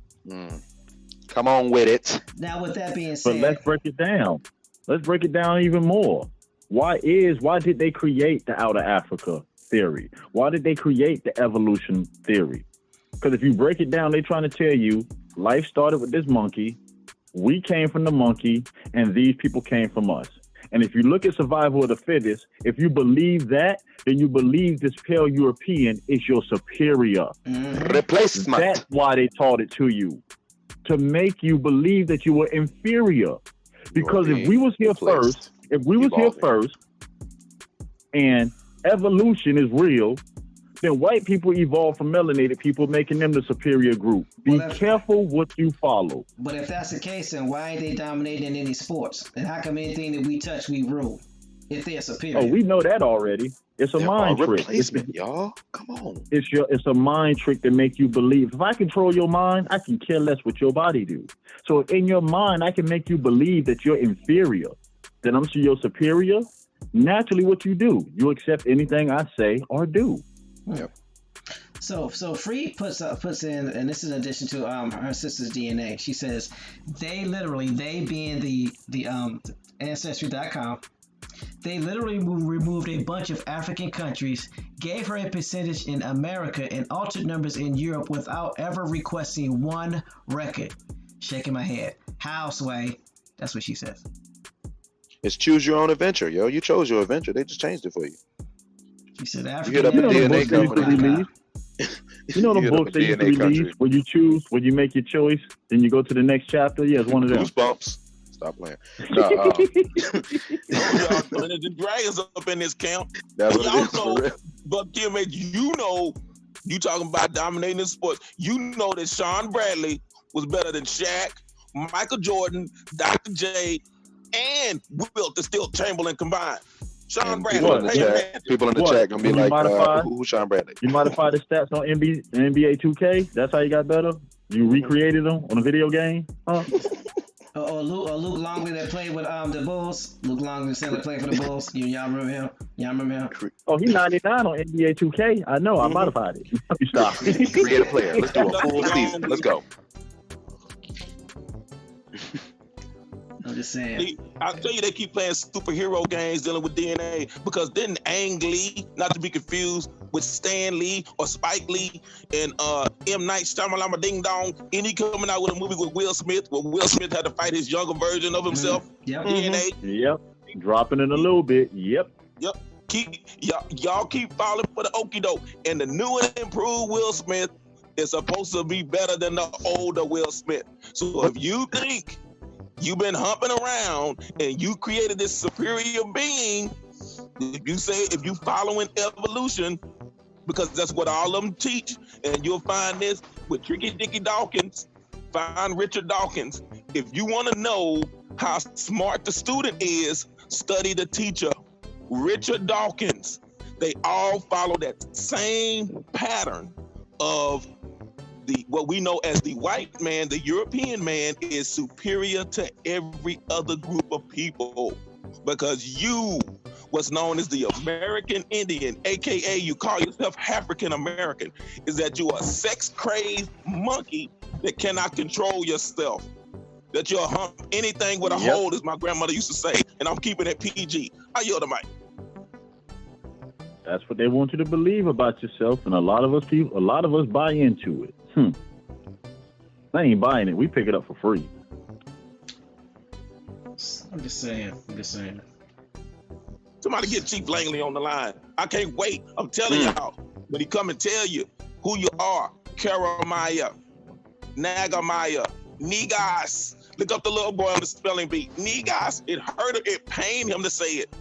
Speaker 3: Come on with it.
Speaker 1: Now, with that being
Speaker 6: But
Speaker 1: said,
Speaker 6: let's break it down. Let's break it down even more. Why did they create the Outer Africa theory? Why did they create the evolution theory? Because if you break it down, they're trying to tell you life started with this monkey, we came from the monkey, and these people came from us. And if you look at survival of the fittest, if you believe that, then you believe this pale European is your superior.
Speaker 3: Replacement.
Speaker 6: That's why they taught it to you, to make you believe that you were inferior. Because if we was here first, and evolution is real, then white people evolved from melanated people, making them the superior group. Be careful what you follow.
Speaker 1: But if that's the case, then why ain't they dominating in any sports? And how come anything that we touch, we rule? If they're superior.
Speaker 6: Oh, we know that already. It's a mind trick.
Speaker 3: Replacement, y'all. Come on.
Speaker 6: It's a mind trick to make you believe. If I control your mind, I can care less what your body do. So in your mind, I can make you believe that you're inferior, that I'm your superior. Naturally, what you do, you accept anything I say or do.
Speaker 3: Yep.
Speaker 1: So Free puts in, and this is in addition to her sister's DNA. She says they being the Ancestry.com, they literally removed a bunch of African countries, gave her a percentage in America, and altered numbers in Europe without ever requesting one record. Shaking my head. How, Sway? That's what she says.
Speaker 3: It's choose your own adventure, yo. You chose your adventure. They just changed it for you.
Speaker 1: She said
Speaker 3: African. You get up a DNA company.
Speaker 6: You know the books they used to release where you choose, when you make your choice, then you go to the next chapter? Yeah, it's one of them.
Speaker 3: Goosebumps. Stop playing.
Speaker 7: The dragons up in this camp.
Speaker 3: That's what it is.
Speaker 7: Know, but Kim, you know, you talking about dominating the sports. You know that Sean Bradley was better than Shaq, Michael Jordan, Dr. J, and Wilt the Still Chamberlain combined. Sean Bradley.
Speaker 3: People in the chat gonna be like, who's Sean Bradley?
Speaker 6: You modified the stats on NBA 2K? That's how you got better? You recreated them on a video game? Huh?
Speaker 1: Or Luke Longley that played with the Bulls. Luke Longley said that played for the Bulls. Y'all remember him?
Speaker 6: Oh, he's 99 on NBA 2K. I know. I modified it. You stop.
Speaker 3: Create a player. Let's do a full season. Let's go.
Speaker 1: I'm just saying.
Speaker 7: I'll tell you, they keep playing superhero games dealing with DNA because then Ang Lee, not to be confused with Stan Lee or Spike Lee and M. Night Shyamalan Ding Dong, and he coming out with a movie with Will Smith, where Will Smith had to fight his younger version of himself.
Speaker 1: Yep.
Speaker 7: DNA.
Speaker 6: Yep. Dropping it a little bit. Yep.
Speaker 7: Y'all keep falling for the okie doke. And the new and improved Will Smith is supposed to be better than the older Will Smith. So if you think you've been humping around and you created this superior being, if you following evolution, because that's what all of them teach, and you'll find this with Tricky Dicky Dawkins, find Richard Dawkins. If you want to know how smart the student is, study the teacher, Richard Dawkins. They all follow that same pattern of what we know as the white man. The European man is superior to every other group of people because you, what's known as the American Indian, aka you call yourself African American, is that you are a sex-crazed monkey that cannot control yourself. That you'll hump anything with a hole, as my grandmother used to say, and I'm keeping it PG. I yield the mic.
Speaker 6: That's what they want you to believe about yourself, and a lot of us buy into it. I ain't buying it. We pick it up for free.
Speaker 1: I'm just saying.
Speaker 7: Somebody get Chief Langley on the line. I can't wait. I'm telling y'all, when he come and tell you who you are, Karamaya, Nagamaya, Negas. Look up the little boy on the spelling bee. Negas. It pained him to say it.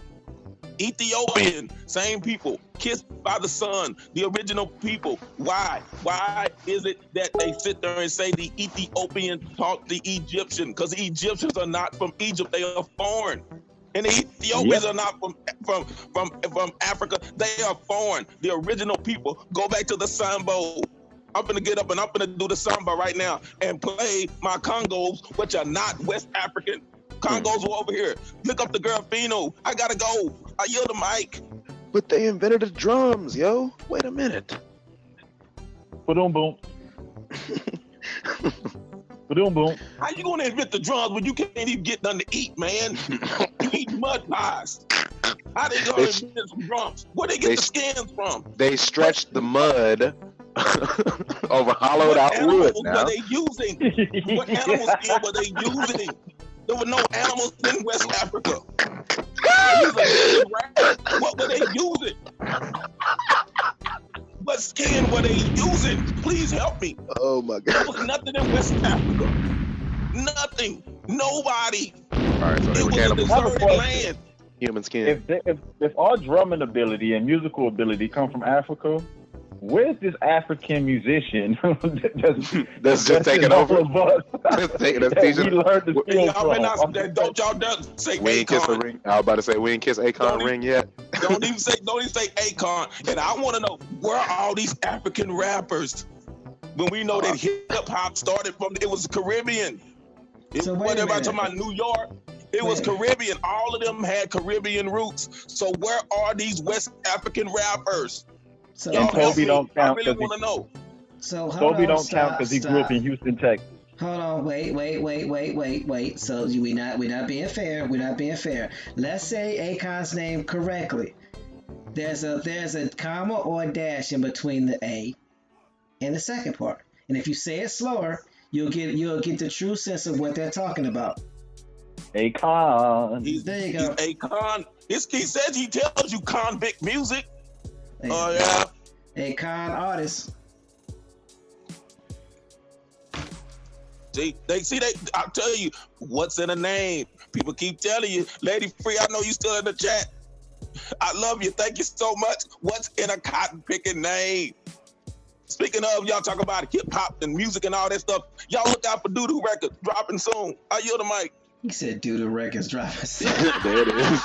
Speaker 7: Ethiopian, same people, kissed by the sun, the original people. Why? Why is it that they sit there and say the Ethiopian taught the Egyptian? Because the Egyptians are not from Egypt, they are foreign. And the Ethiopians are not from Africa, they are foreign. The original people. Go back to the Sambo. I'm gonna get up and I'm gonna do the samba right now and play my Congos, which are not West African. Congos were over here. Look up the girl Fino. I gotta go. I yield the mic.
Speaker 3: But they invented the drums, yo. Wait a minute.
Speaker 6: Boom, boom. Boom, boom.
Speaker 7: How you gonna invent the drums when you can't even get nothing to eat, man? You eat mud pies. How they gonna invent some drums? Where they get the skins from?
Speaker 3: They stretched the mud over hollowed out wood. Now.
Speaker 7: What animals were they using? What animal skin were they using? There were no animals in West Africa. What were they using? What skin were they using? Please help me.
Speaker 3: Oh my God.
Speaker 7: There was nothing in West Africa. Nothing. Nobody.
Speaker 3: All right, so
Speaker 7: it was a deserted land.
Speaker 3: Human skin.
Speaker 6: If our drumming ability and musical ability come from Africa, where's this African musician
Speaker 3: that's just taking over? Just taking us.
Speaker 6: We learned the skill
Speaker 7: Don't y'all say
Speaker 3: we ain't kiss a ring. I was about to say we ain't kiss Akon ring yet.
Speaker 7: Don't even say Akon. And I want to know, where are all these African rappers? When we know that hip hop started from, it was Caribbean.
Speaker 1: So
Speaker 7: whatever I'm talking about New York, it was Caribbean. All of them had Caribbean roots. So where are these West African rappers?
Speaker 1: So
Speaker 6: and Toby don't count.
Speaker 7: I really want to know.
Speaker 1: So
Speaker 6: Toby don't count because he grew up in Houston, Texas.
Speaker 1: Hold on, wait. So we're not being fair. We're not being fair. Let's say Akon's name correctly. There's a comma or a dash in between the A and the second part. And if you say it slower, you'll get the true sense of what they're talking about.
Speaker 6: Akon.
Speaker 1: There you go.
Speaker 7: Akon. He says he tells you convict music.
Speaker 1: Oh
Speaker 7: yeah.
Speaker 1: Akon artist.
Speaker 7: I tell you, what's in a name? People keep telling you, Lady Free, I know you still in the chat. I love you. Thank you so much. What's in a cotton picking name? Speaking of, y'all talk about hip hop and music and all that stuff. Y'all look out for Doodoo Records dropping soon. I yield the mic.
Speaker 1: He said Doodoo Records dropping soon.
Speaker 3: There it
Speaker 1: is.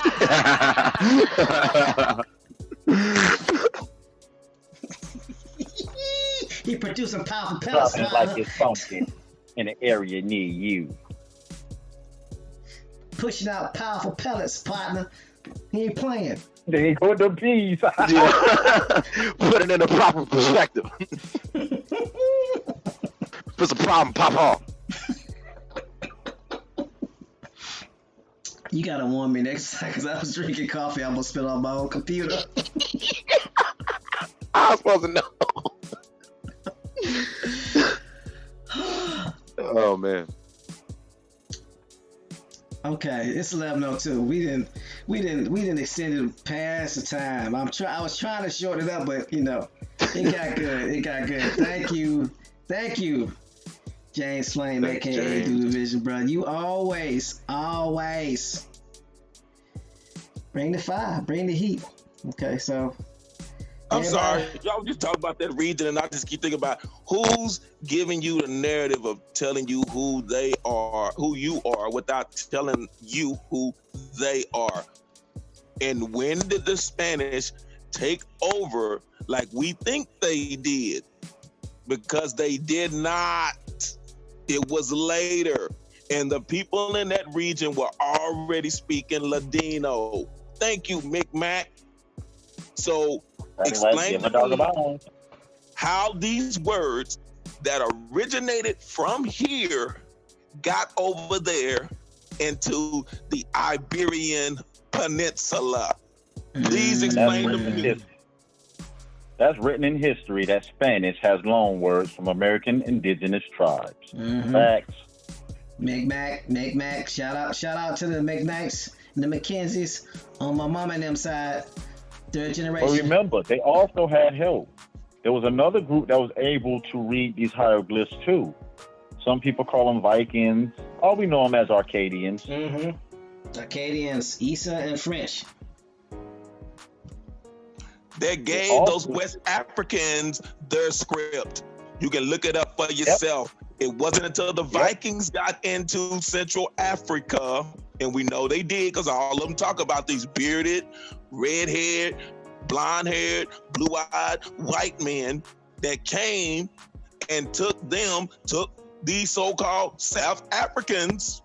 Speaker 1: He producing powerful pellets.
Speaker 6: Dropping like it's something in an area near you.
Speaker 1: Pushing out powerful pellets, partner. He ain't playing.
Speaker 6: They go the bees.
Speaker 3: Put it in the proper perspective. Put some problem pop off.
Speaker 1: You gotta warn me next time because I was drinking coffee. I almost spit on my own computer.
Speaker 3: I was supposed to know. Oh man. Okay,
Speaker 1: it's 11:02. We didn't extend it past the time. I was trying to shorten it up, but it got good. It got good. Thank you, James Flame, aka Doodoo Vision, bro. You always bring the fire, bring the heat. Okay, so.
Speaker 7: I'm sorry, y'all just talk about that region, and I just keep thinking about who's giving you the narrative of telling you who you are, without telling you who they are. And when did the Spanish take over like we think they did? Because they did not. It was later, and the people in that region were already speaking Ladino. Thank you, Micmac. So. Explain to me how these words that originated from here got over there into the Iberian Peninsula. Please explain to me.
Speaker 6: That's written in history that Spanish has loan words from American indigenous tribes.
Speaker 1: Mm-hmm.
Speaker 6: Facts.
Speaker 1: Micmac. Shout out to the Micmacs and the Mackenzies on my mama and them side. Third generation.
Speaker 6: But remember, they also had help. There was another group that was able to read these hieroglyphs too. Some people call them Vikings. Or we know them as Arcadians.
Speaker 1: Mm-hmm. Arcadians, Isa and French.
Speaker 7: They gave those West Africans their script. You can look it up for yourself. Yep. It wasn't until the Vikings got into Central Africa, and we know they did because all of them talk about these bearded, red-haired, blonde-haired, blue-eyed white men that came and took these so-called South Africans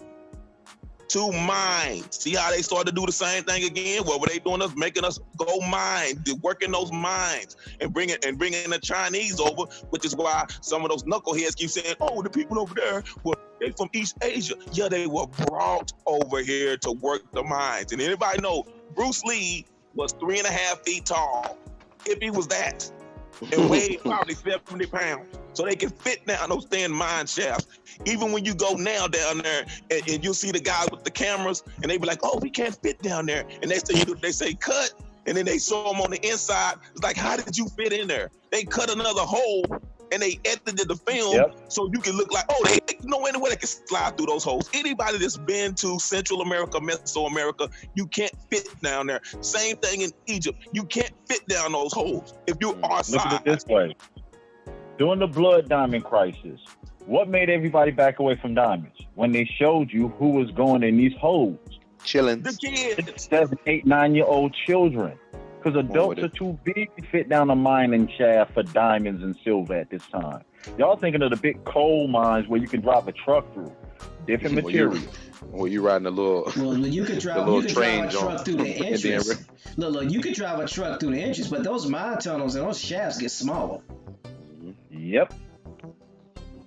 Speaker 7: to mine. See how they started to do the same thing again? What were they doing? Us making us go mine, working those mines, and bringing the Chinese over, which is why some of those knuckleheads keep saying, "Oh, the people over there were they from East Asia. Yeah, they were brought over here to work the mines. And anybody know Bruce Lee was 3.5 feet tall, if he was that, and weighed probably 70 pounds. So they can fit down those thin mine shafts. Even when you go now down there and you see the guys with the cameras and they be like, oh, we can't fit down there. And they say cut, and then they saw them on the inside. It's like, how did you fit in there? They cut another hole and they edited the film so you can look like, oh, they know any way they can slide through those holes. Anybody that's been to Central America, Mesoamerica, you can't fit down there. Same thing in Egypt. You can't fit down those holes if you are
Speaker 4: Look at it this way. During the blood diamond crisis, what made everybody back away from diamonds? When they showed you who was going in these holes.
Speaker 3: Chilling.
Speaker 7: The kids.
Speaker 4: 7, 8, 9-year-old children. Because adults are too big to fit down a mining shaft for diamonds and silver at this time. Y'all thinking of the big coal mines where you can drive a truck through. Different materials.
Speaker 3: Well, you riding a little,
Speaker 1: well, you could drive a truck through the entrance. Look, you could drive a truck through the entrance, but those mine tunnels and those shafts get smaller.
Speaker 4: Yep.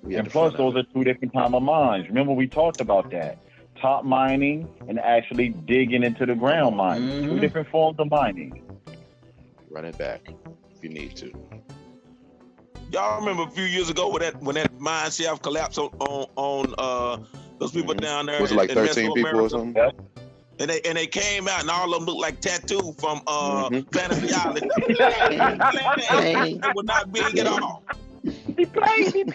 Speaker 4: And plus, those are 2 different type of mines. Remember, we talked about that. Top mining and actually digging into the ground mining. 2 different forms of mining.
Speaker 3: Run it back if you need to.
Speaker 7: Y'all remember a few years ago when that mine shaft collapsed on those people down there?
Speaker 3: Was it like 13 people or something?
Speaker 4: Yep.
Speaker 7: And they came out and all of them looked like Tattoo from Fantasy Island. They were not big at all.
Speaker 4: He played.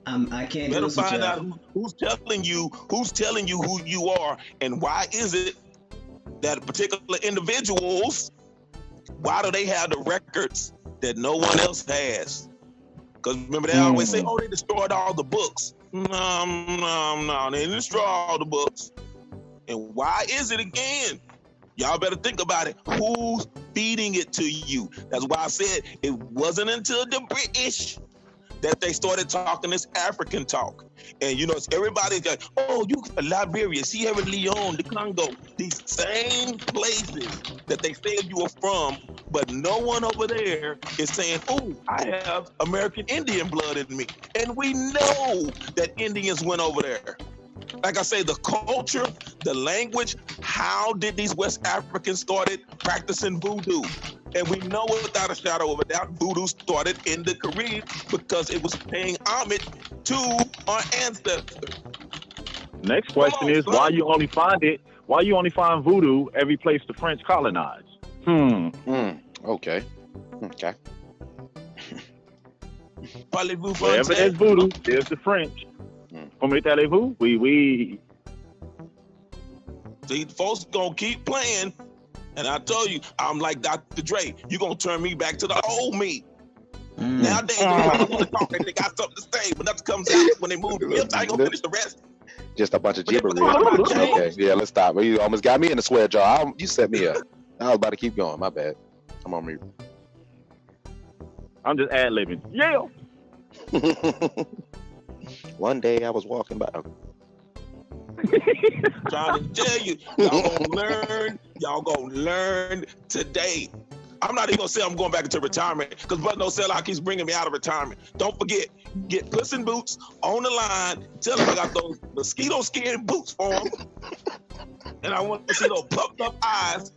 Speaker 1: I can't.
Speaker 7: Better find out who's telling you who you are, and why is it that particular individuals, why do they have the records that no one else has? Because remember, they always say, oh, they destroyed all the books. No, they didn't destroy all the books. And why is it again? Y'all better think about it. Who's feeding it to you? That's why I said it wasn't until the British that they started talking this African talk. And you know, it's everybody's like, oh, you Liberia, Sierra Leone, the Congo, these same places that they said you were from, but no one over there is saying, oh, I have American Indian blood in me. And we know that Indians went over there. Like I say, the culture, the language, how did these West Africans started practicing voodoo? And we know without a shadow of a doubt, voodoo started in the Caribbean because it was paying homage to our ancestors.
Speaker 4: Next question is, why you only find voodoo every place the French colonized?
Speaker 3: Okay.
Speaker 4: Wherever there's voodoo, there's the French. Comment allez-vous? Oui.
Speaker 7: See, folks gonna keep playing. And I told you, I'm like Dr. Dre. You gonna turn me back to the old me. Nowadays, they want to talk and they got something to say, but nothing comes out when they move the hips. I ain't gonna finish the rest.
Speaker 3: Just a bunch of gibberish. Okay, yeah, let's stop. You almost got me in the swear jar. You set me up. I was about to keep going. My bad. I'm on mute.
Speaker 4: I'm just ad-libbing. Yeah.
Speaker 3: One day I was walking by.
Speaker 7: Trying to tell you, y'all gonna learn today. I'm not even gonna say I'm going back into retirement because Bud No Sellout keeps bringing me out of retirement. Don't forget, get Puss in Boots on the line. Tell them I got those mosquito skin boots for them. And I want to see those puffed up eyes.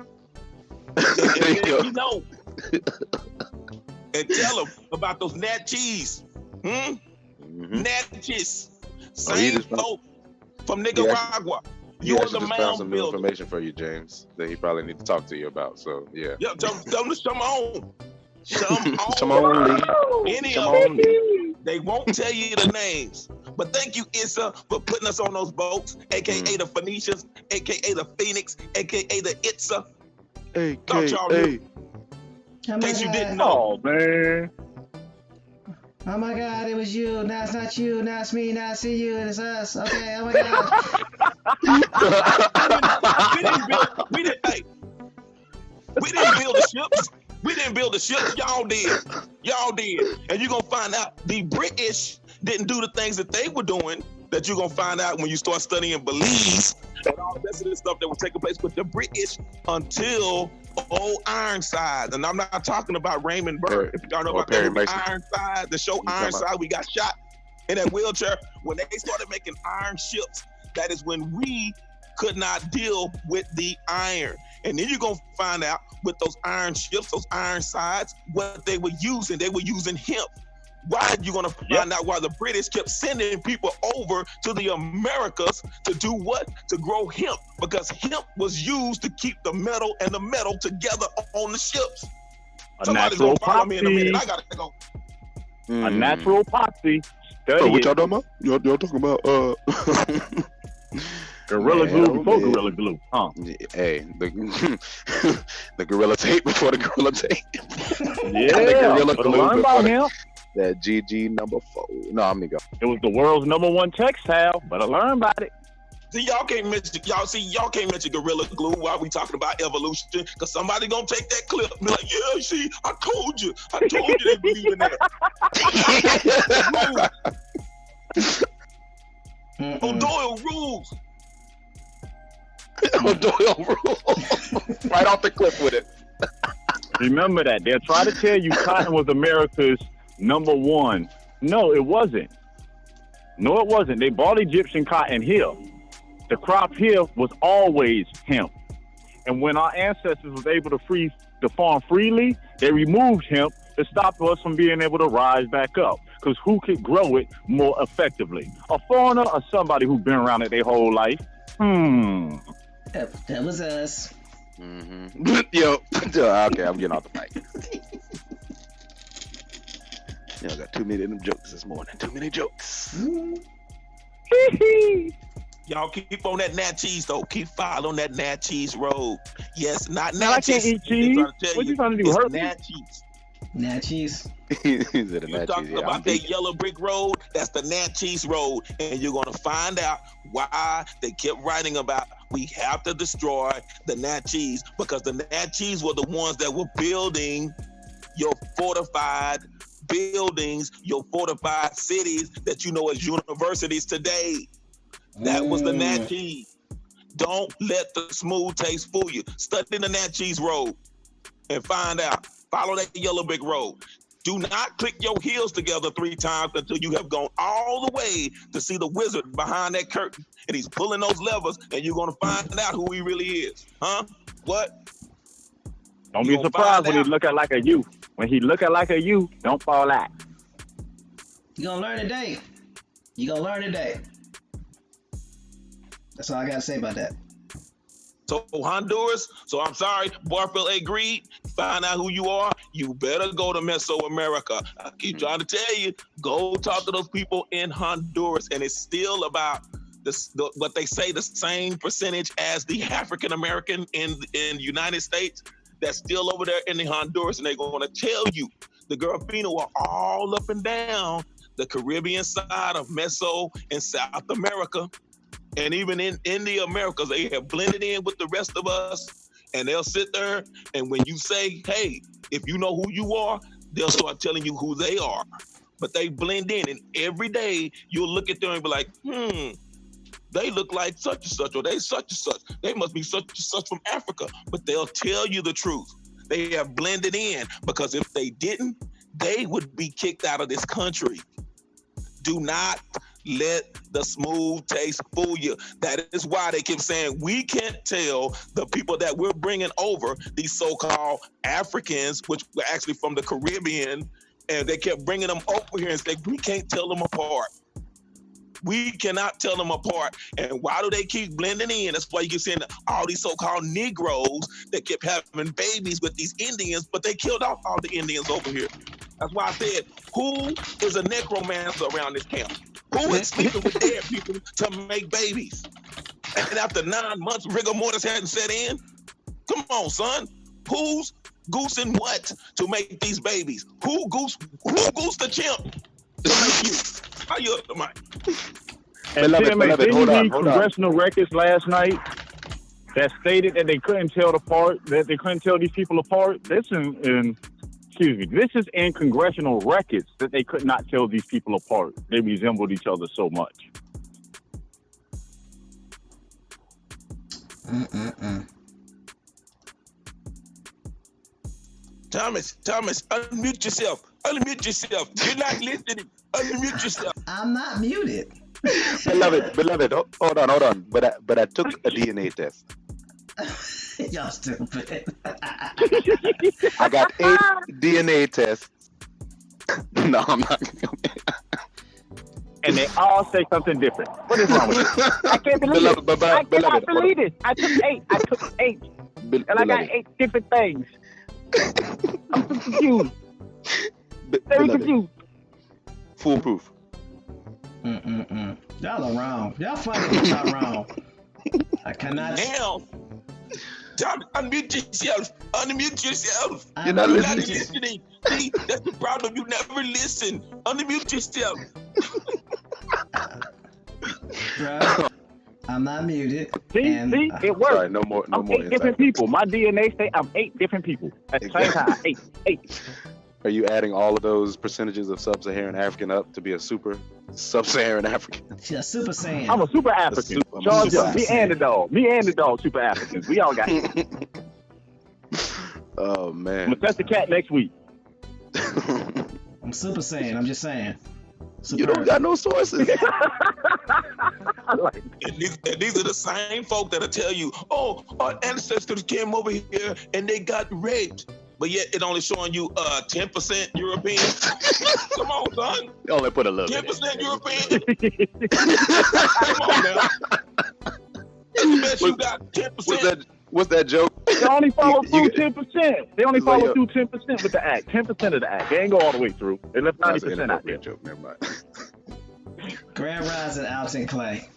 Speaker 7: And you know. And tell them about those nat cheese. Nat cheese. Same folk from Nicaragua. You are the
Speaker 3: Mayan found some new information for you, James, that he probably need to talk to you about. So yeah.
Speaker 7: Yeah, tell them to come on.
Speaker 3: Come on,
Speaker 7: Any of them. They won't tell you the names. But thank you, Issa, for putting us on those boats, aka the Phoenicians, aka the Phoenix, aka the Itza.
Speaker 3: AKA.
Speaker 7: In case you didn't know.
Speaker 4: Oh, man.
Speaker 1: Oh my God, it was you. Now it's not you. Now it's me. Now I see you. It's us. Okay. Oh my God.
Speaker 7: we didn't build the ships. We didn't build the ships. Y'all did. And you're gonna find out the British didn't do the things that they were doing. that you're gonna find out when you start studying Belize and all the rest of the stuff that was taking place with the British until old Ironside. And I'm not talking about Raymond Burr. If y'all know about that movie Ironside, the show Ironside, we got shot in that wheelchair. When they started making iron ships, that is when we could not deal with the iron. And then you're gonna find out with those iron ships, those iron sides, what they were using. They were using hemp. Why you're gonna find out why the British kept sending people over to the Americas to do what? To grow hemp, because hemp was used to keep the metal and the metal together on the ships. Somebody's gonna follow me in a minute. I gotta go.
Speaker 6: A natural epoxy.
Speaker 3: What y'all talking about? Y'all talking about
Speaker 6: Gorilla glue before Gorilla glue, huh?
Speaker 3: Hey, the Gorilla tape before the Gorilla tape.
Speaker 6: Yeah,
Speaker 3: the Gorilla glue
Speaker 6: learn about him.
Speaker 3: That GG number 4. No, I'm gonna go.
Speaker 6: It was the world's #1 textile, but I learned about it.
Speaker 7: See, y'all can't mention Gorilla Glue while we talking about evolution, because somebody gonna take that clip and be like, yeah, see, I told you they believe in that. O'Doyle rules.
Speaker 3: O'Doyle rules. Right off the clip with it.
Speaker 6: Remember that. They'll try to tell you cotton was America's #1. No, it wasn't. No, it wasn't. They bought Egyptian cotton here. The crop here was always hemp. And when our ancestors was able to farm freely, they removed hemp to stop us from being able to rise back up. Because who could grow it more effectively? A foreigner or somebody who's been around it their whole life?
Speaker 1: That was us.
Speaker 3: Mm-hmm. Yo, okay, I'm getting off the mic. I got too many of them jokes this morning. Too many jokes.
Speaker 7: Y'all keep on that nat cheese though. Keep following that nat cheese road. Yes, not
Speaker 6: nat
Speaker 7: I
Speaker 6: cheese.
Speaker 7: Can't
Speaker 6: eat cheese. What you trying to do? Hurt
Speaker 7: nat cheese.
Speaker 1: Nat cheese.
Speaker 7: You're talking about that yellow brick road. That's the nat cheese road, and you're gonna find out why they kept writing about we have to destroy the nat cheese, because the nat cheese were the ones that were building your fortified buildings, your fortified cities that you know as universities today. That was the nat cheese. Don't let the smooth taste fool you. Study the nat cheese road and find out. Follow that yellow brick road. Do not click your heels together 3 times until you have gone all the way to see the wizard behind that curtain. And he's pulling those levers, and you're going to find out who he really is. Huh? What?
Speaker 6: Don't be surprised when he look at like a you. When he look at like a you, don't fall out.
Speaker 1: You're going to learn today. You're going to learn today. That's all I got to say about that.
Speaker 7: So Honduras, so I'm sorry, Barfield agreed. Find out who you are. You better go to Mesoamerica. I keep trying to tell you, go talk to those people in Honduras. And it's still about what they say, the same percentage as the African American in the United States that's still over there in the Honduras. And they're going to tell you the Garifino are all up and down the Caribbean side of Meso and South America. And even in the Americas, they have blended in with the rest of us, and they'll sit there, and when you say, hey, if you know who you are, they'll start telling you who they are. But they blend in, and every day you'll look at them and be like, they look like such and such, or they such and such. They must be such and such from Africa. But they'll tell you the truth. They have blended in, because if they didn't, they would be kicked out of this country. Do not let the smooth taste fool you. That is why they keep saying we can't tell the people that we're bringing over, these so-called Africans, which were actually from the Caribbean, and they kept bringing them over here and say, we can't tell them apart. We cannot tell them apart. And why do they keep blending in? That's why you keep seeing all these so-called Negroes that kept having babies with these Indians, but they killed off all the Indians over here. That's why I said, who is a necromancer around this camp? Who is sleeping with dead people to make babies? And after 9 months, rigor mortis hadn't set in? Come on, son. Who's goosing what to make these babies? Who goosed the chimp to make you? How you up the mic?
Speaker 6: And Tim, didn't you read congressional records last night that stated that they couldn't tell these people apart? This is in congressional records that they could not tell these people apart. They resembled each other so much.
Speaker 7: Thomas, unmute yourself. Unmute yourself. You're not listening. Unmute yourself.
Speaker 1: I'm not muted.
Speaker 3: beloved, hold on. But I took a DNA test.
Speaker 1: Y'all stupid.
Speaker 3: I got 8 DNA tests. No, I'm not.
Speaker 6: And they all say something different. What is wrong with you? I can't believe it. I cannot believe it. I took 8. And I got 8 different things. I'm so confused. Very confused.
Speaker 3: Foolproof.
Speaker 1: Y'all are wrong. Y'all funny, but y'all wrong. I cannot.
Speaker 7: Damn. John, unmute yourself. Unmute yourself.
Speaker 3: You're not
Speaker 7: listening. See, that's the problem. You never listen. Unmute yourself.
Speaker 1: Bro, I'm not muted.
Speaker 6: See, it works.
Speaker 3: Sorry, no more.
Speaker 6: I'm 8 different people. My DNA say I'm 8 different people at the same time. 8.
Speaker 3: Are you adding all of those percentages of sub-Saharan African up to be a super sub-Saharan African?
Speaker 1: Yeah, super Saiyan.
Speaker 6: I'm a super African. Georgia, me and the dog, super Africans. We all got it.
Speaker 3: Oh man.
Speaker 6: I'm gonna test the cat next week.
Speaker 1: I'm super Saiyan. I'm just saying. Super.
Speaker 3: You don't got no sources.
Speaker 7: And these are the same folk that'll tell you, oh, our ancestors came over here and they got raped. But yet it only showing you 10% European. Come on, son.
Speaker 3: They only put a little
Speaker 7: 10% European. Come on now. You bet you got 10%.
Speaker 3: What's that joke?
Speaker 6: They only follow through 10%. They only follow through 10% with the act. 10% of the act. They ain't go all the way through. They left 90% out there.
Speaker 3: Joke. Never mind.
Speaker 1: Grand Rising, Alton Clay.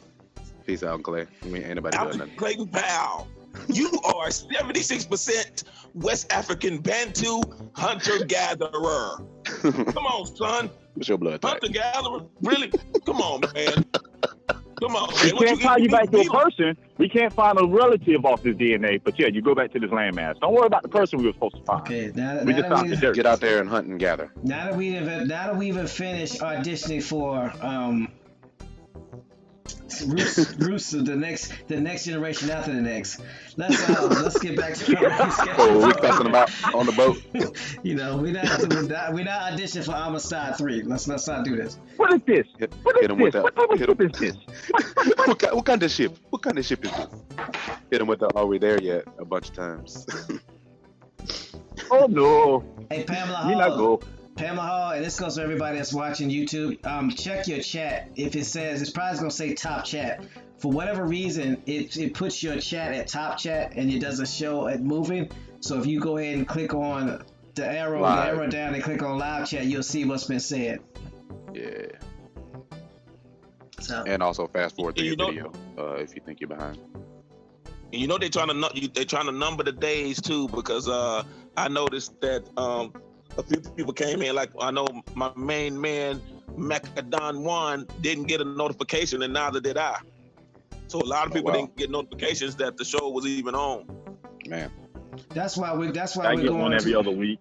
Speaker 3: Peace out, Clay. Ain't anybody doing nothing.
Speaker 7: Clayton Powell. You are 76% West African Bantu hunter-gatherer. Come on, son.
Speaker 3: What's your blood type?
Speaker 7: Hunter-gatherer? Really? Come on, man. Come on, man.
Speaker 6: We can't tie you back to a person. We can't find a relative off this DNA. But yeah, you go back to this landmass. Don't worry about the person we were supposed to find.
Speaker 1: Okay,
Speaker 6: we just found the dirt.
Speaker 3: Get out there and hunt and gather.
Speaker 1: Now that we've finished auditioning for Roots of the next generation after the next. Let's get back to
Speaker 3: what we talking about on the boat.
Speaker 1: You know, we're not auditioning for Amistad 3. Let's not do this.
Speaker 6: What is this?
Speaker 3: Hit him with that.
Speaker 6: What type of ship is this?
Speaker 3: What kind of ship? What kind of ship is this? Hit him with the "Are we there yet?" a bunch of times.
Speaker 6: Oh no!
Speaker 1: Hey Pamela
Speaker 6: we not go.
Speaker 1: Pamela Hall, and this goes to everybody that's watching YouTube. Check your chat. If it says, it's probably gonna say top chat. For whatever reason, it puts your chat at top chat, and it doesn't show it moving. So if you go ahead and click on the arrow down, and click on live chat, you'll see what's been said.
Speaker 3: Yeah.
Speaker 1: So.
Speaker 3: And also fast forward through your video if you think you're behind.
Speaker 7: And you know they're trying to number the days too, because I noticed that a few people came in, like I know my main man, Macadon 1, didn't get a notification, and neither did I. So a lot of people didn't get notifications that the show was even on.
Speaker 3: Man.
Speaker 1: That's why we're
Speaker 6: I get one every other week.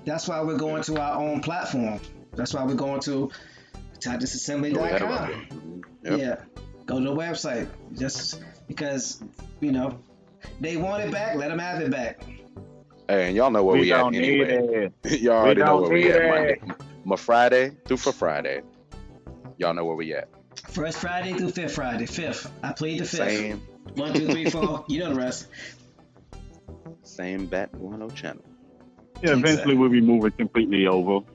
Speaker 1: That's why we're going to our own platform. That's why we're going to TypedDisassembly.com.
Speaker 3: Yep.
Speaker 1: Yeah. Go to the website. Just because, they want it back, let them have it back.
Speaker 3: Hey, and y'all know where we at anyway. Y'all already know where we at Monday. Friday through for Friday. Y'all know where we at.
Speaker 1: First Friday through fifth Friday. Fifth. I plead the fifth.
Speaker 3: Same.
Speaker 1: 1, 2, 3, 4. You know the rest.
Speaker 3: Same Bat Bueno channel.
Speaker 6: Yeah, eventually we'll be moving completely over.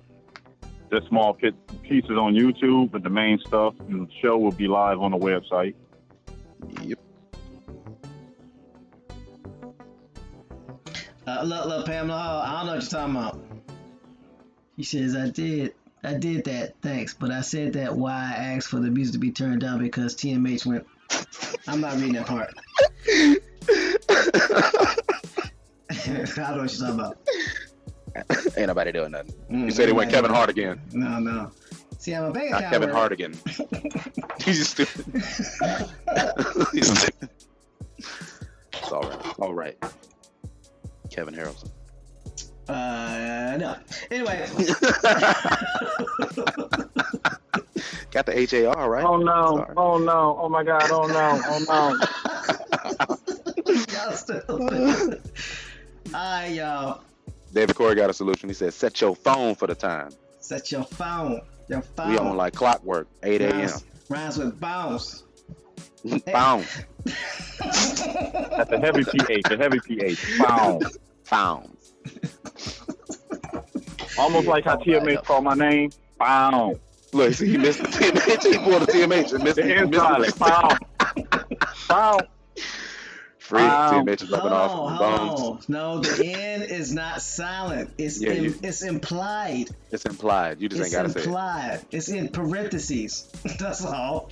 Speaker 6: Just small pieces on YouTube, but the main stuff, the show will be live on the website.
Speaker 3: Yep.
Speaker 1: Look, Pamela Hall, I don't know what you're talking about. He says, I did that, thanks, but I said that why I asked for the music to be turned down because TMH went. I'm not reading that part. I don't know what you're talking about.
Speaker 3: Ain't nobody doing nothing. You said he went Kevin Hart again.
Speaker 1: No. See, I'm a bank account.
Speaker 3: Kevin Hart again. He's stupid. He's stupid. It's all right. Kevin Harrelson.
Speaker 1: No. Anyway.
Speaker 3: Got the HAR, right?
Speaker 6: Oh no. Sorry. Oh no. Oh my God. Oh no.
Speaker 1: Alright, y'all.
Speaker 3: David Corey got a solution. He said, set your phone for the time.
Speaker 1: Set your phone. Your phone.
Speaker 3: We on like clockwork, 8 a.m.
Speaker 1: Rhymes with bounce.
Speaker 3: Bounce.
Speaker 6: That's a heavy pH. A heavy pH. Pound.
Speaker 3: Pound.
Speaker 6: Almost like how TMH called my name. Pound.
Speaker 3: Look, see, he missed the TMH. He pulled the TMH and missed
Speaker 6: the pound. Pound.
Speaker 3: Free TMH is rubbing off bones.
Speaker 1: No, the N is not silent. It's it's implied.
Speaker 3: It's implied. You just ain't gotta say it.
Speaker 1: It's implied. It's in parentheses. That's all.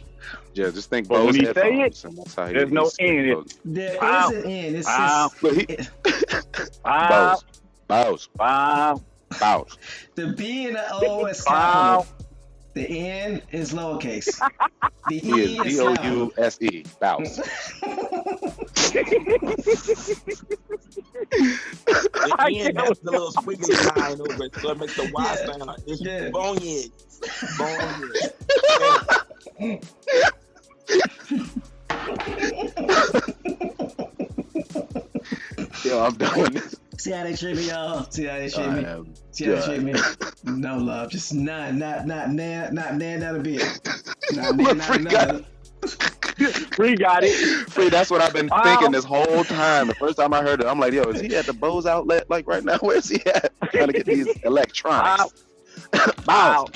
Speaker 3: Yeah, just think
Speaker 6: but when he say it,
Speaker 3: there's
Speaker 6: no N.
Speaker 1: There is an N. It's
Speaker 3: bows.
Speaker 1: The B and the O is capital. The N is lowercase. The E is
Speaker 3: B-O-U-S-E. Bows.
Speaker 7: The N has the little squiggly line over it, so it makes the Y sound. It's bonehead.
Speaker 3: Yo, I'm done with this.
Speaker 1: See how they treat me, y'all? See how they treat me? See how they treat me? No love, just none, not nan, not a bit. Not nan, not another.
Speaker 6: Free got it.
Speaker 3: Free, that's what I've been thinking this whole time. The first time I heard it, I'm like, yo, is he at the Bose outlet like right now? Where's he at? I'm trying to get these electronics. Bow.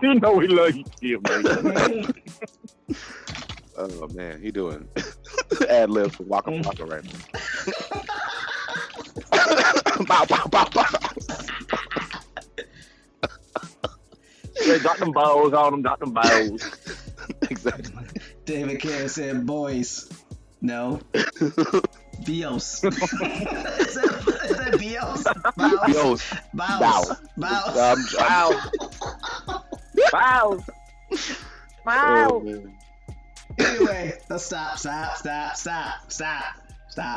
Speaker 6: You know we love you, man.
Speaker 3: Oh man, he doing ad libs for Waka Waka right now. Bow, bow, bow, bow.
Speaker 6: They got them bows on them, got them bows.
Speaker 3: Exactly.
Speaker 1: David Carey said, boys. No. Bios. Is that Bios? Bows.
Speaker 6: Bows.
Speaker 1: Anyway, let's stop.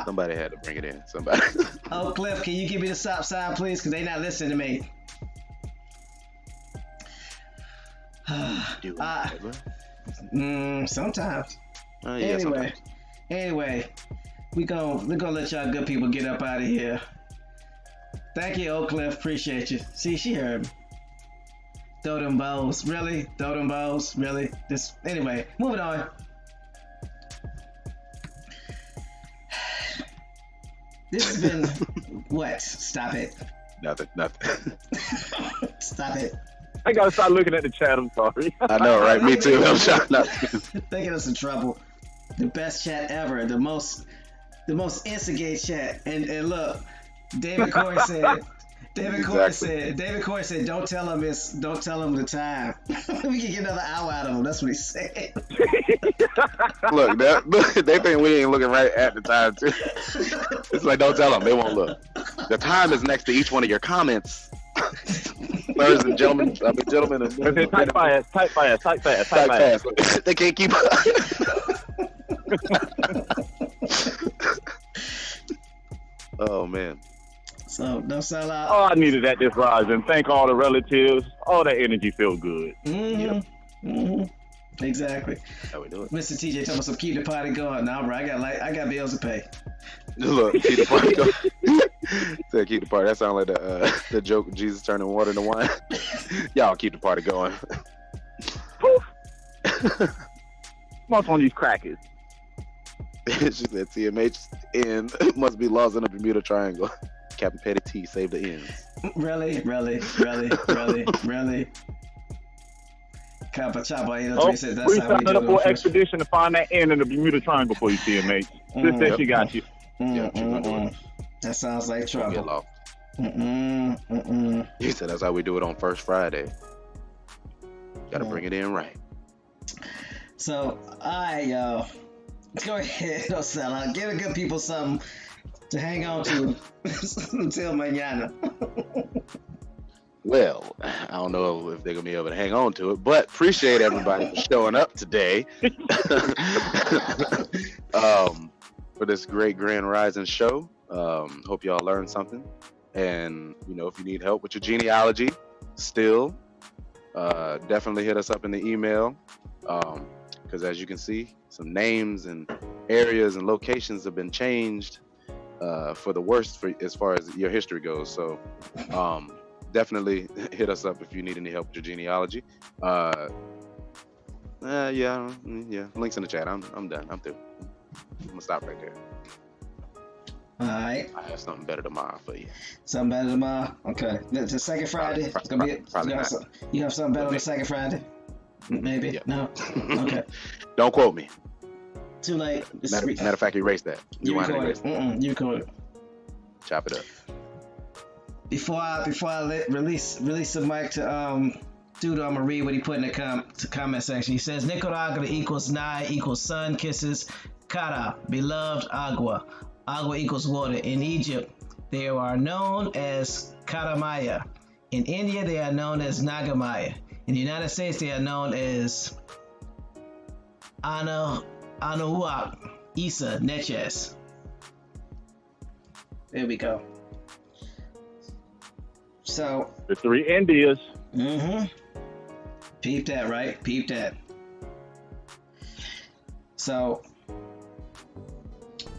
Speaker 3: Somebody had to bring it in. Somebody.
Speaker 1: Oh, Cliff, can you give me the stop sign, please? Because they're not listening to me. Sometimes. Anyway, we're gonna let y'all good people get up out of here. Thank you, Oak Cliff. Appreciate you. See, she heard me. Throw them bows. Really? Throw them bows? Really? Anyway, moving on. This has been what? Stop it.
Speaker 3: Nothing.
Speaker 1: Stop it.
Speaker 6: I gotta start looking at the chat. I'm sorry.
Speaker 3: I know, right? Me too. I'm trying not to.
Speaker 1: They get us in trouble. The best chat ever. The most instigate chat. And look, David Corey said. David Corey said, don't tell him the time. We can get another hour out of him. That's what he said.
Speaker 3: Look, they think we ain't looking right at the time too. It's like, don't tell them, they won't look. The time is next to each one of your comments. Ladies and gentlemen,
Speaker 6: type fast.
Speaker 3: They can't keep up. Oh man.
Speaker 1: So don't sell out.
Speaker 6: Oh, I needed that this rising. Thank all the relatives. All that energy feel good.
Speaker 1: Exactly.
Speaker 3: How we do it?
Speaker 1: Mr. TJ talking about some keep the party going. Nah, bro, I got bills to pay.
Speaker 3: Look, keep the party going. Said keep the party. That sounds like the joke of Jesus turning water into wine. Y'all keep the party going.
Speaker 6: What's on these crackers?
Speaker 3: She said TMH and must be laws in the Bermuda Triangle. Captain Petty T saved the ends.
Speaker 1: Really? Kappa Chopper 803 says that's how we do it.
Speaker 6: We signed up for an expedition to find that end in the Bermuda Triangle for you, TMH. Just said she got you.
Speaker 1: That sounds like trouble.
Speaker 3: He said that's how we do it on First Friday. Gotta bring it in right.
Speaker 1: So, let's go ahead. Don't sell out. Give the good people something to hang on to until mañana.
Speaker 3: Well, I don't know if they're gonna be able to hang on to it, but appreciate everybody for showing up today for this great Grand Rising show. Hope y'all learned something, and if you need help with your genealogy, still definitely hit us up in the email. because as you can see, some names and areas and locations have been changed for the worst as far as your history goes. So definitely hit us up if you need any help with your genealogy. Yeah, links in the chat. I'm done. I'm through. I'm gonna stop right there.
Speaker 1: All right.
Speaker 3: I have something better tomorrow for you.
Speaker 1: Something better tomorrow? Okay. It's the second Friday. It's gonna be. You have something better on the second Friday? Maybe. Yep. No. Okay.
Speaker 3: Don't quote me.
Speaker 1: Too late.
Speaker 3: Matter of fact, erase that.
Speaker 1: You record it. You record it.
Speaker 3: Chop it up.
Speaker 1: Before I release the mic to Dude, I'm gonna read what he put in the comment section. He says Nicaragua equals Nai equals sun kisses Kara, beloved agua. Agua equals water. In Egypt, they are known as Karamaya. In India, they are known as Nagamaya. In the United States, they are known as Anahuac, Isa, Neches. There we go. So
Speaker 6: the three Indias.
Speaker 1: Mm-hmm. Peep that, right? Peep that. So,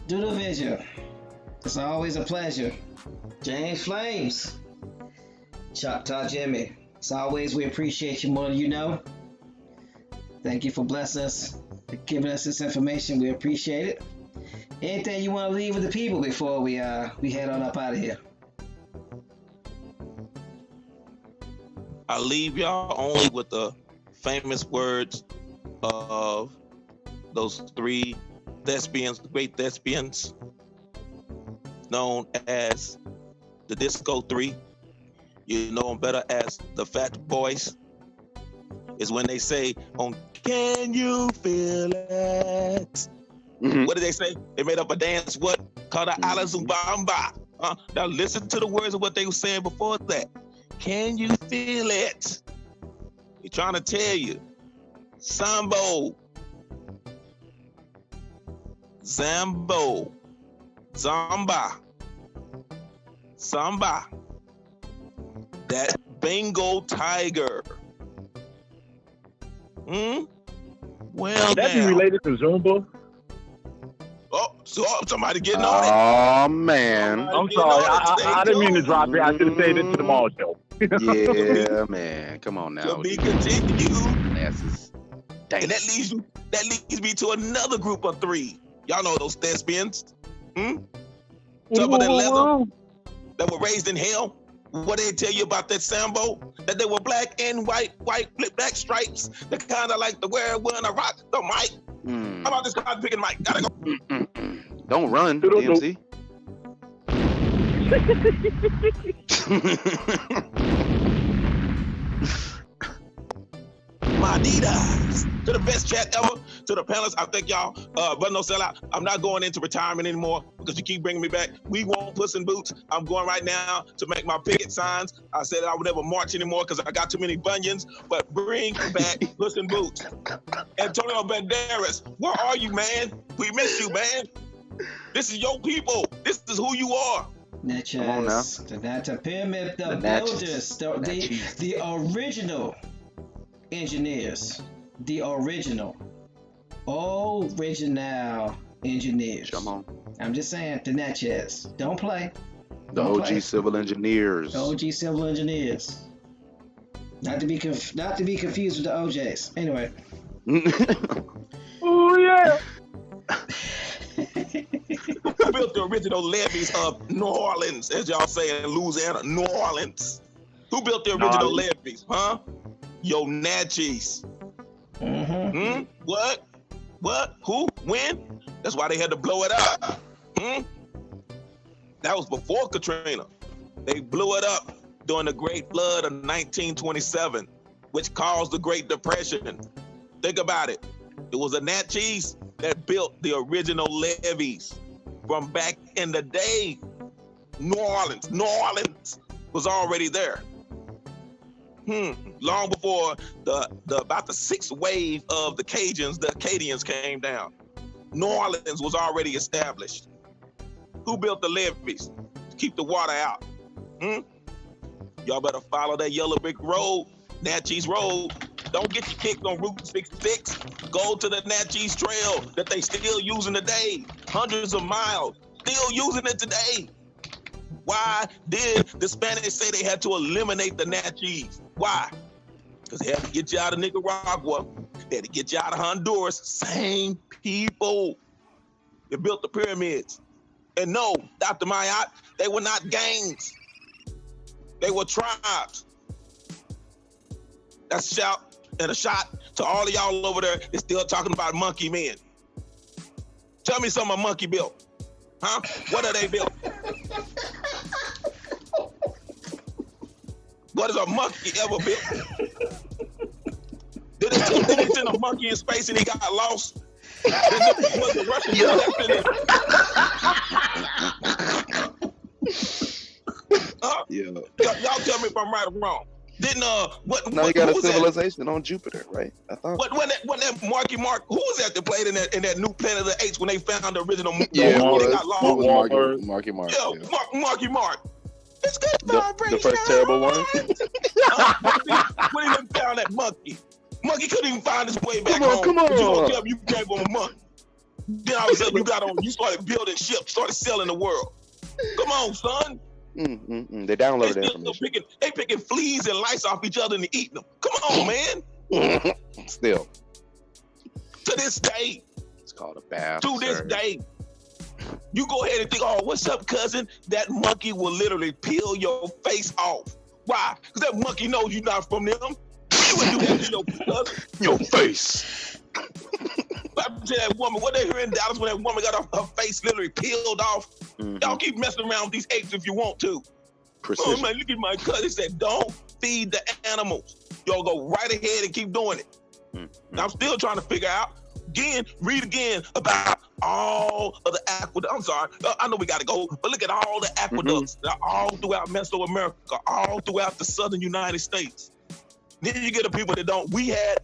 Speaker 1: do the vision. It's always a pleasure. James Flames. Choctaw Jimmy. As always, we appreciate you more than you know. Thank you for blessing us, for giving us this information. We appreciate it. Anything you want to leave with the people before we head on up out of here?
Speaker 7: I leave y'all only with the famous words of those three great thespians, known as the Disco Three. You know them better as the Fat Boys. Is when they say, "Can you feel it?" Mm-hmm. What did they say? They made up a dance, what? Called the Ala Zumbamba. Now listen to the words of what they were saying before that. Can you feel it? He's trying to tell you. Sambo. Zambo. Zamba. Samba. That Bengal tiger. Well,
Speaker 6: that be related to Zumba?
Speaker 7: Oh, so somebody getting on
Speaker 3: it. Oh, man.
Speaker 6: I'm sorry. I didn't mean to drop it. I should have stayed into the mall show.
Speaker 3: Yeah, man. Come on now.
Speaker 7: To be continued.
Speaker 3: And
Speaker 7: that leads me to another group of three. Y'all know those thespians. Some of that leather that were raised in hell. What did they tell you about that Sambo? That they were black and white, black stripes. They kind of like the wear when I rock the mic. How about this guy picking mic? Gotta go.
Speaker 3: Don't run, DMC.
Speaker 7: My Adidas. To the best chat ever. To the panelists, I thank y'all. But no sellout. I'm not going into retirement anymore because you keep bringing me back. We want Puss in Boots. I'm going right now to make my picket signs. I said I would never march anymore because I got too many bunions. But bring back Puss in Boots. Antonio Banderas, where are you, man? We miss you, man. This is your people. This is who you are.
Speaker 1: Natchez.
Speaker 3: Come on now.
Speaker 1: The pyramid, the builders, the original engineers, the original engineers.
Speaker 3: Come on.
Speaker 1: I'm just saying, the Natchez. Don't play.
Speaker 3: The OG civil engineers.
Speaker 1: OG civil engineers. Not to be confused with the OJs. Anyway.
Speaker 6: Oh yeah.
Speaker 7: Who built the original levees of New Orleans, as y'all say in Louisiana? New Orleans. Who built the original levees? Huh? Yo, Natchez.
Speaker 1: Mm-hmm.
Speaker 7: What? Who? When? That's why they had to blow it up. That was before Katrina. They blew it up during the Great Flood of 1927, which caused the Great Depression. Think about it. It was a Natchez that built the original levees from back in the day. New Orleans was already there. Long before about the sixth wave of the Acadians came down. New Orleans was already established. Who built the levees to keep the water out? Y'all better follow that yellow brick road, Natchez Road. Don't get your kicks on Route 66. Go to the Natchez Trail that they still using today. Hundreds of miles, still using it today. Why did the Spanish say they had to eliminate the Natchez? Why? Because they had to get you out of Nicaragua. They had to get you out of Honduras. Same people. They built the pyramids. And no, Dr. Mayan, they were not gangs. They were tribes. That's a shout and a shot to all of y'all over there that's still talking about monkey men. Tell me something a monkey built. Huh? What are they built? What has a monkey ever built? Did they send a monkey in space and he got lost? Was the Russians Y'all tell me if I'm right or wrong. Didn't
Speaker 3: Now you got a civilization on Jupiter, right? I thought.
Speaker 7: When that Marky Mark, who was that played in that new Planet of the Apes when they found the original movie?
Speaker 3: Yeah,
Speaker 7: they got lost.
Speaker 3: Marky Mark.
Speaker 7: Yeah, Marky Mark. It's good.
Speaker 3: The first terrible one.
Speaker 7: When he found that monkey. Monkey couldn't even find his way back home.
Speaker 3: Come on.
Speaker 7: You don't tell me you came from a monkey. Then all of a sudden you started building ships, started selling the world. Come on, son.
Speaker 3: They downloaded that information.
Speaker 7: They picking fleas and lice off each other and eating them. Come on, man.
Speaker 3: Still.
Speaker 7: To this day.
Speaker 3: It's called a bath.
Speaker 7: To this day. You go ahead and think, oh, what's up, cousin? That monkey will literally peel your face off. Why? Because that monkey knows you're not from them. You would do that to your cousin.
Speaker 3: Your face.
Speaker 7: I tell that woman, what they hear in Dallas when that woman got her face literally peeled off. Y'all keep messing around with these apes if you want to.
Speaker 3: Precision.
Speaker 7: Oh man, look at my cousin. He said, don't feed the animals. Y'all go right ahead and keep doing it. I'm still trying to figure out. Read again about all of the aqueducts. I'm sorry, I know we got to go, but look at all the aqueducts that are all throughout Mesoamerica, all throughout the southern United States. Then you get the people that don't. We had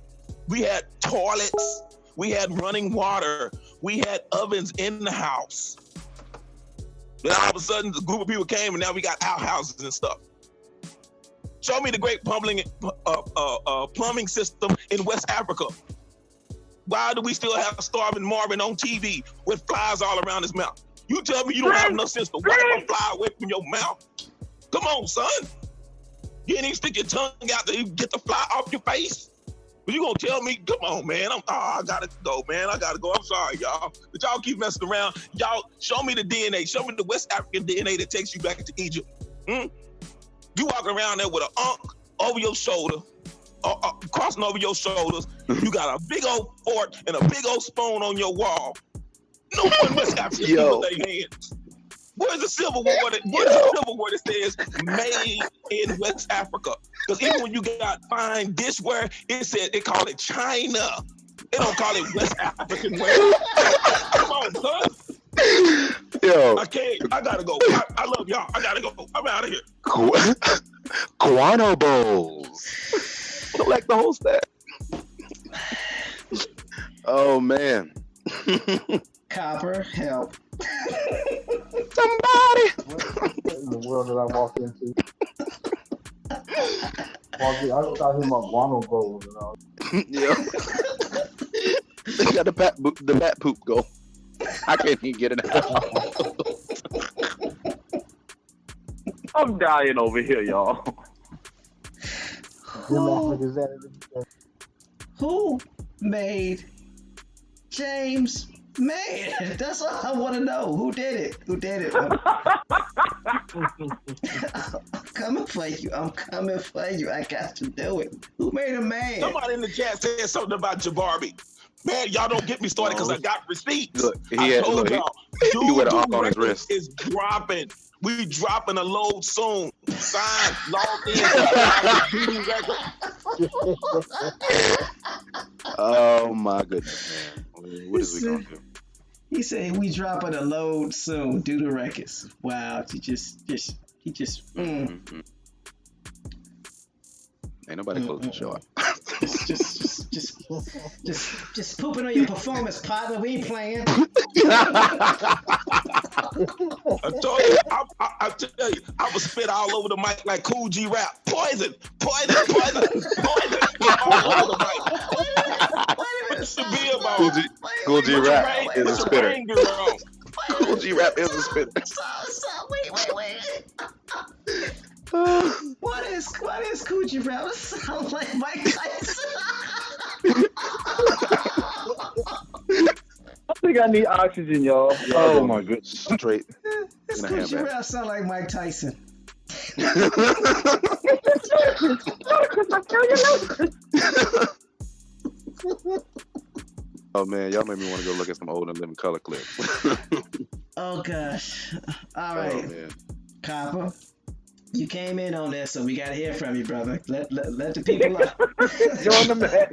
Speaker 7: toilets, we had running water, we had ovens in the house. Then all of a sudden, a group of people came, and now we got outhouses and stuff. Show me the great plumbing system in West Africa. Why do we still have starving Marvin on TV with flies all around his mouth? You tell me you don't have enough sense to wipe a fly away from your mouth? Come on, son. You ain't even stick your tongue out to get the fly off your face? But you gonna tell me, come on, man. I gotta go, man. I gotta go. I'm sorry, y'all. But y'all keep messing around. Y'all, show me the DNA. Show me the West African DNA that takes you back to Egypt. You walking around there with an ankh over your shoulder, crossing over your shoulders. You got a big old fork and a big old spoon on your wall. No one West African with their hands. Where's the Civil War that says made in West Africa? Because even when you got fine dishware, it called it China. They don't call it West African ware. Come on, son.
Speaker 3: Yo.
Speaker 7: I can't. I gotta go. I love y'all. I gotta go. I'm out of here.
Speaker 3: Guano bowls. Collect the whole stack. Oh man.
Speaker 1: Copper, help.
Speaker 3: Somebody.
Speaker 9: What in the world did I walk into? I got him a guano bowl, you know.
Speaker 3: Yeah. They got the bat poop go. I can't even get it out.
Speaker 6: I'm dying over here, y'all.
Speaker 1: Who made James Mayan? That's all I want to know. Who did it? I'm coming for you. I got to do it. Who made a man?
Speaker 7: Somebody in the chat said something about Jabarbi. Man, y'all don't get me started because I got receipts.
Speaker 3: Look,
Speaker 7: I told y'all.
Speaker 3: He with an arc on his wrist.
Speaker 7: Is dropping. We dropping a load soon. Sign, log in.
Speaker 3: Oh my goodness, man. What is we gonna do?
Speaker 1: He said we dropping a load soon. Do the records. Wow, he just.
Speaker 3: Ain't nobody close the show.
Speaker 1: Just pooping on your performance, partner. We ain't playing.
Speaker 7: I told you, I tell you, I was spit all over the mic like Cool G Rap. Poison. What's the be about?
Speaker 3: Cool G Rap is a
Speaker 7: What's your
Speaker 3: spitter.
Speaker 7: brain do wrong?
Speaker 3: Cool G Rap is a spitter.
Speaker 1: Wait. What is Coochie Rap? Sound like Mike Tyson.
Speaker 6: I think I need oxygen, y'all.
Speaker 3: Oh my goodness. Straight.
Speaker 1: This
Speaker 3: In a
Speaker 1: Coochie
Speaker 3: handbag.
Speaker 1: Rap sound like Mike Tyson.
Speaker 3: Oh man, y'all made me want to go look at some old and living color clips.
Speaker 1: Oh gosh. All
Speaker 3: Oh
Speaker 1: right,
Speaker 3: man.
Speaker 1: Copper. You came in on this, so we gotta hear from you, brother. Let the people know.
Speaker 6: Join the match.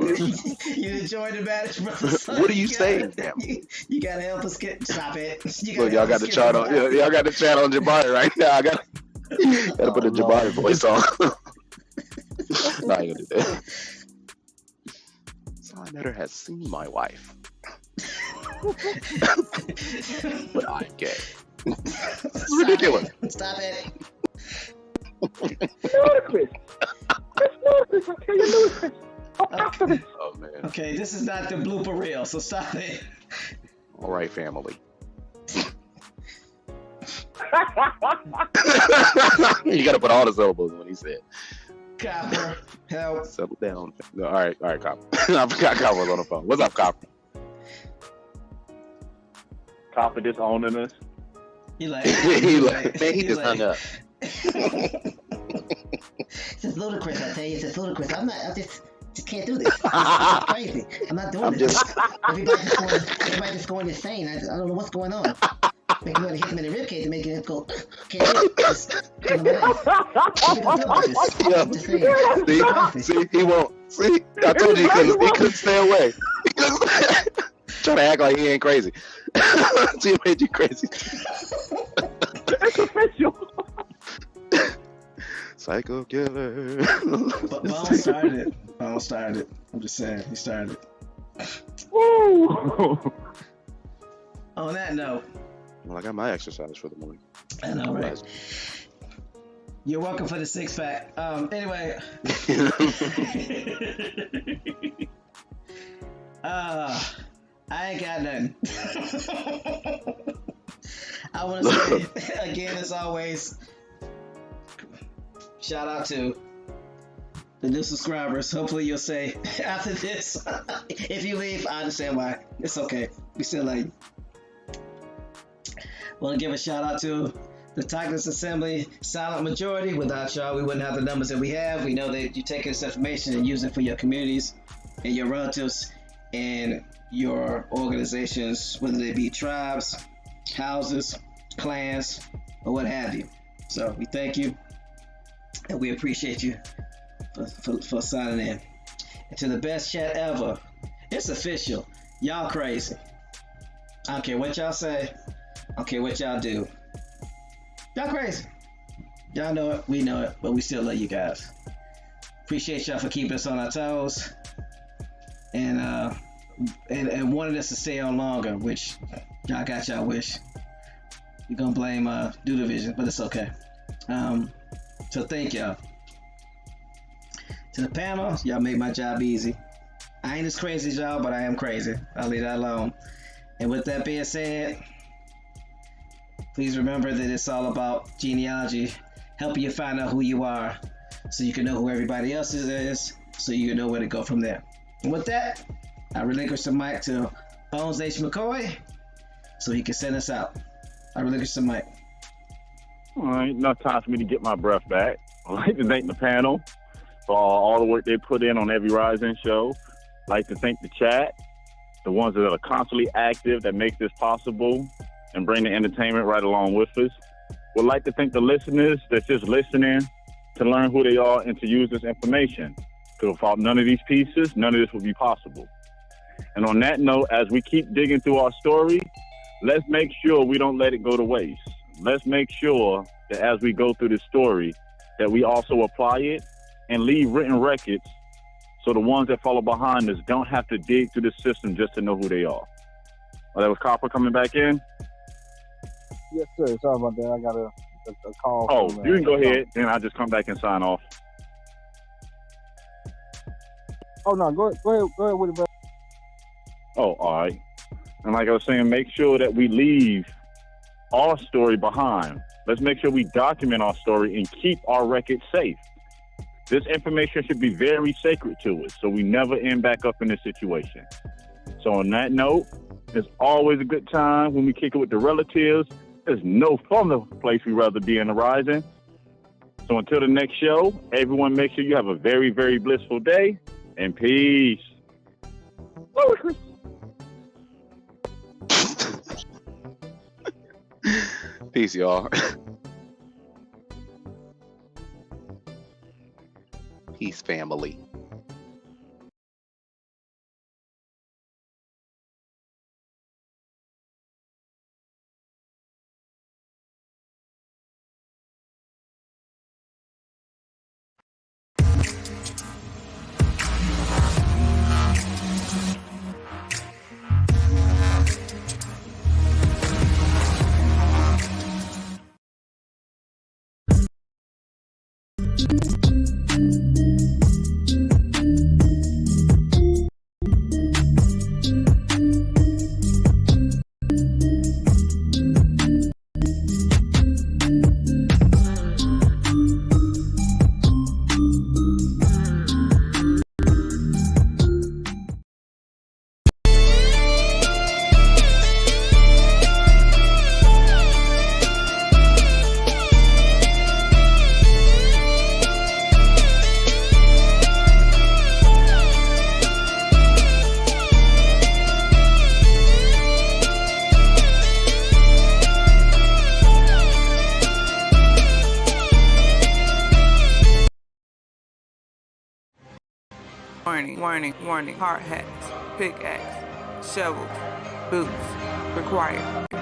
Speaker 1: You enjoyed the match, brother. So
Speaker 3: What are you
Speaker 1: gotta-
Speaker 3: saying, damn?
Speaker 1: You gotta help us get. Stop it. You
Speaker 3: Look, y'all got the chart on. Y'all got the chat on Jabari right now. I gotta put the Jabari voice on. Nah, you gonna do that. So I never has seen my wife, but I'm gay. It's ridiculous.
Speaker 1: Stop it.
Speaker 6: Ludicrous. It's ludicrous. I tell you, ludicrous.
Speaker 3: Oh man.
Speaker 1: Okay, this is not the blooper reel, so stop it.
Speaker 3: All right, family. You gotta put all the syllables in what he said.
Speaker 1: Copper, help.
Speaker 3: Settle down. No, all right, Copper. I forgot Copper was on the phone. What's up, Copper?
Speaker 6: Copper disowning us.
Speaker 1: He like,
Speaker 3: Man, he just hung up.
Speaker 1: This is ludicrous, I tell you, it's ludicrous. I just can't do this. It's crazy. I'm not doing this. Everybody just going insane. I don't know what's going on. Make me want to hit him in the ribcage to make him go, can't do it. Just get him out.
Speaker 3: See, he won't. See, I told you he couldn't stay away. Trying to act like he ain't crazy. See, he made you crazy.
Speaker 6: It's official.
Speaker 3: Psycho killer.
Speaker 1: Bone started it. I'm just saying, he started it.
Speaker 6: Woo.
Speaker 1: On that note,
Speaker 3: Well, I got my exercise for the morning.
Speaker 1: I know, right? You're welcome for the 6-pack. Anyway. I ain't got nothing. I want to say, again, as always, shout out to the new subscribers. Hopefully you'll say after this, if you leave, I understand why. It's okay. We still like you. Want to give a shout out to the Tigers Assembly silent majority. Without y'all, we wouldn't have the numbers that we have. We know that you take this information and use it for your communities and your relatives and your organizations, whether they be tribes, houses, clans, or what have you. So we thank you and we appreciate you for signing in. And to the best chat ever, it's official. Y'all crazy. I don't care what y'all say. I don't care what y'all do. Y'all crazy. Y'all know it. We know it. But we still love you guys. Appreciate y'all for keeping us on our toes. And wanted us to stay on longer, which y'all got y'all wish. You're gonna blame Do Division, but it's okay. So thank y'all. To the panel, y'all made my job easy. I ain't as crazy as y'all, but I am crazy. I'll leave that alone. And with that being said, please remember that it's all about genealogy, helping you find out who you are, so you can know who everybody else is, so you can know where to go from there. And with that, I relinquish the mic to Bones H. McCoy, so he can send us out. I relinquish the mic.
Speaker 6: All right, enough time for me to get my breath back. I'd like to thank the panel for all the work they put in on every Rising show. I'd like to thank the chat, the ones that are constantly active that make this possible and bring the entertainment right along with us. Would like to thank the listeners that's just listening to learn who they are and to use this information. Because without none of these pieces, none of this would be possible. And on that note, as we keep digging through our story, let's make sure we don't let it go to waste. Let's make sure that as we go through the story, that we also apply it and leave written records so the ones that follow behind us don't have to dig through the system just to know who they are. Oh, that was Copper coming back in?
Speaker 9: Yes, sir. Sorry about that. I got a call.
Speaker 6: Oh,
Speaker 9: from,
Speaker 6: you can go ahead, and I'll just come back and sign off.
Speaker 9: Oh no, go ahead with it, bro.
Speaker 6: Oh, all right. And like I was saying, make sure that we leave our story behind. Let's make sure we document our story and keep our records safe. This information should be very sacred to us, so we never end back up in this situation. So on that note, it's always a good time when we kick it with the relatives. There's no funner place we'd rather be in the rising. So until the next show, everyone make sure you have a very, very blissful day, and peace.
Speaker 3: Peace, y'all. Peace, family.
Speaker 2: Warning, warning, warning. Hard hats, pickaxe, shovels, boots required.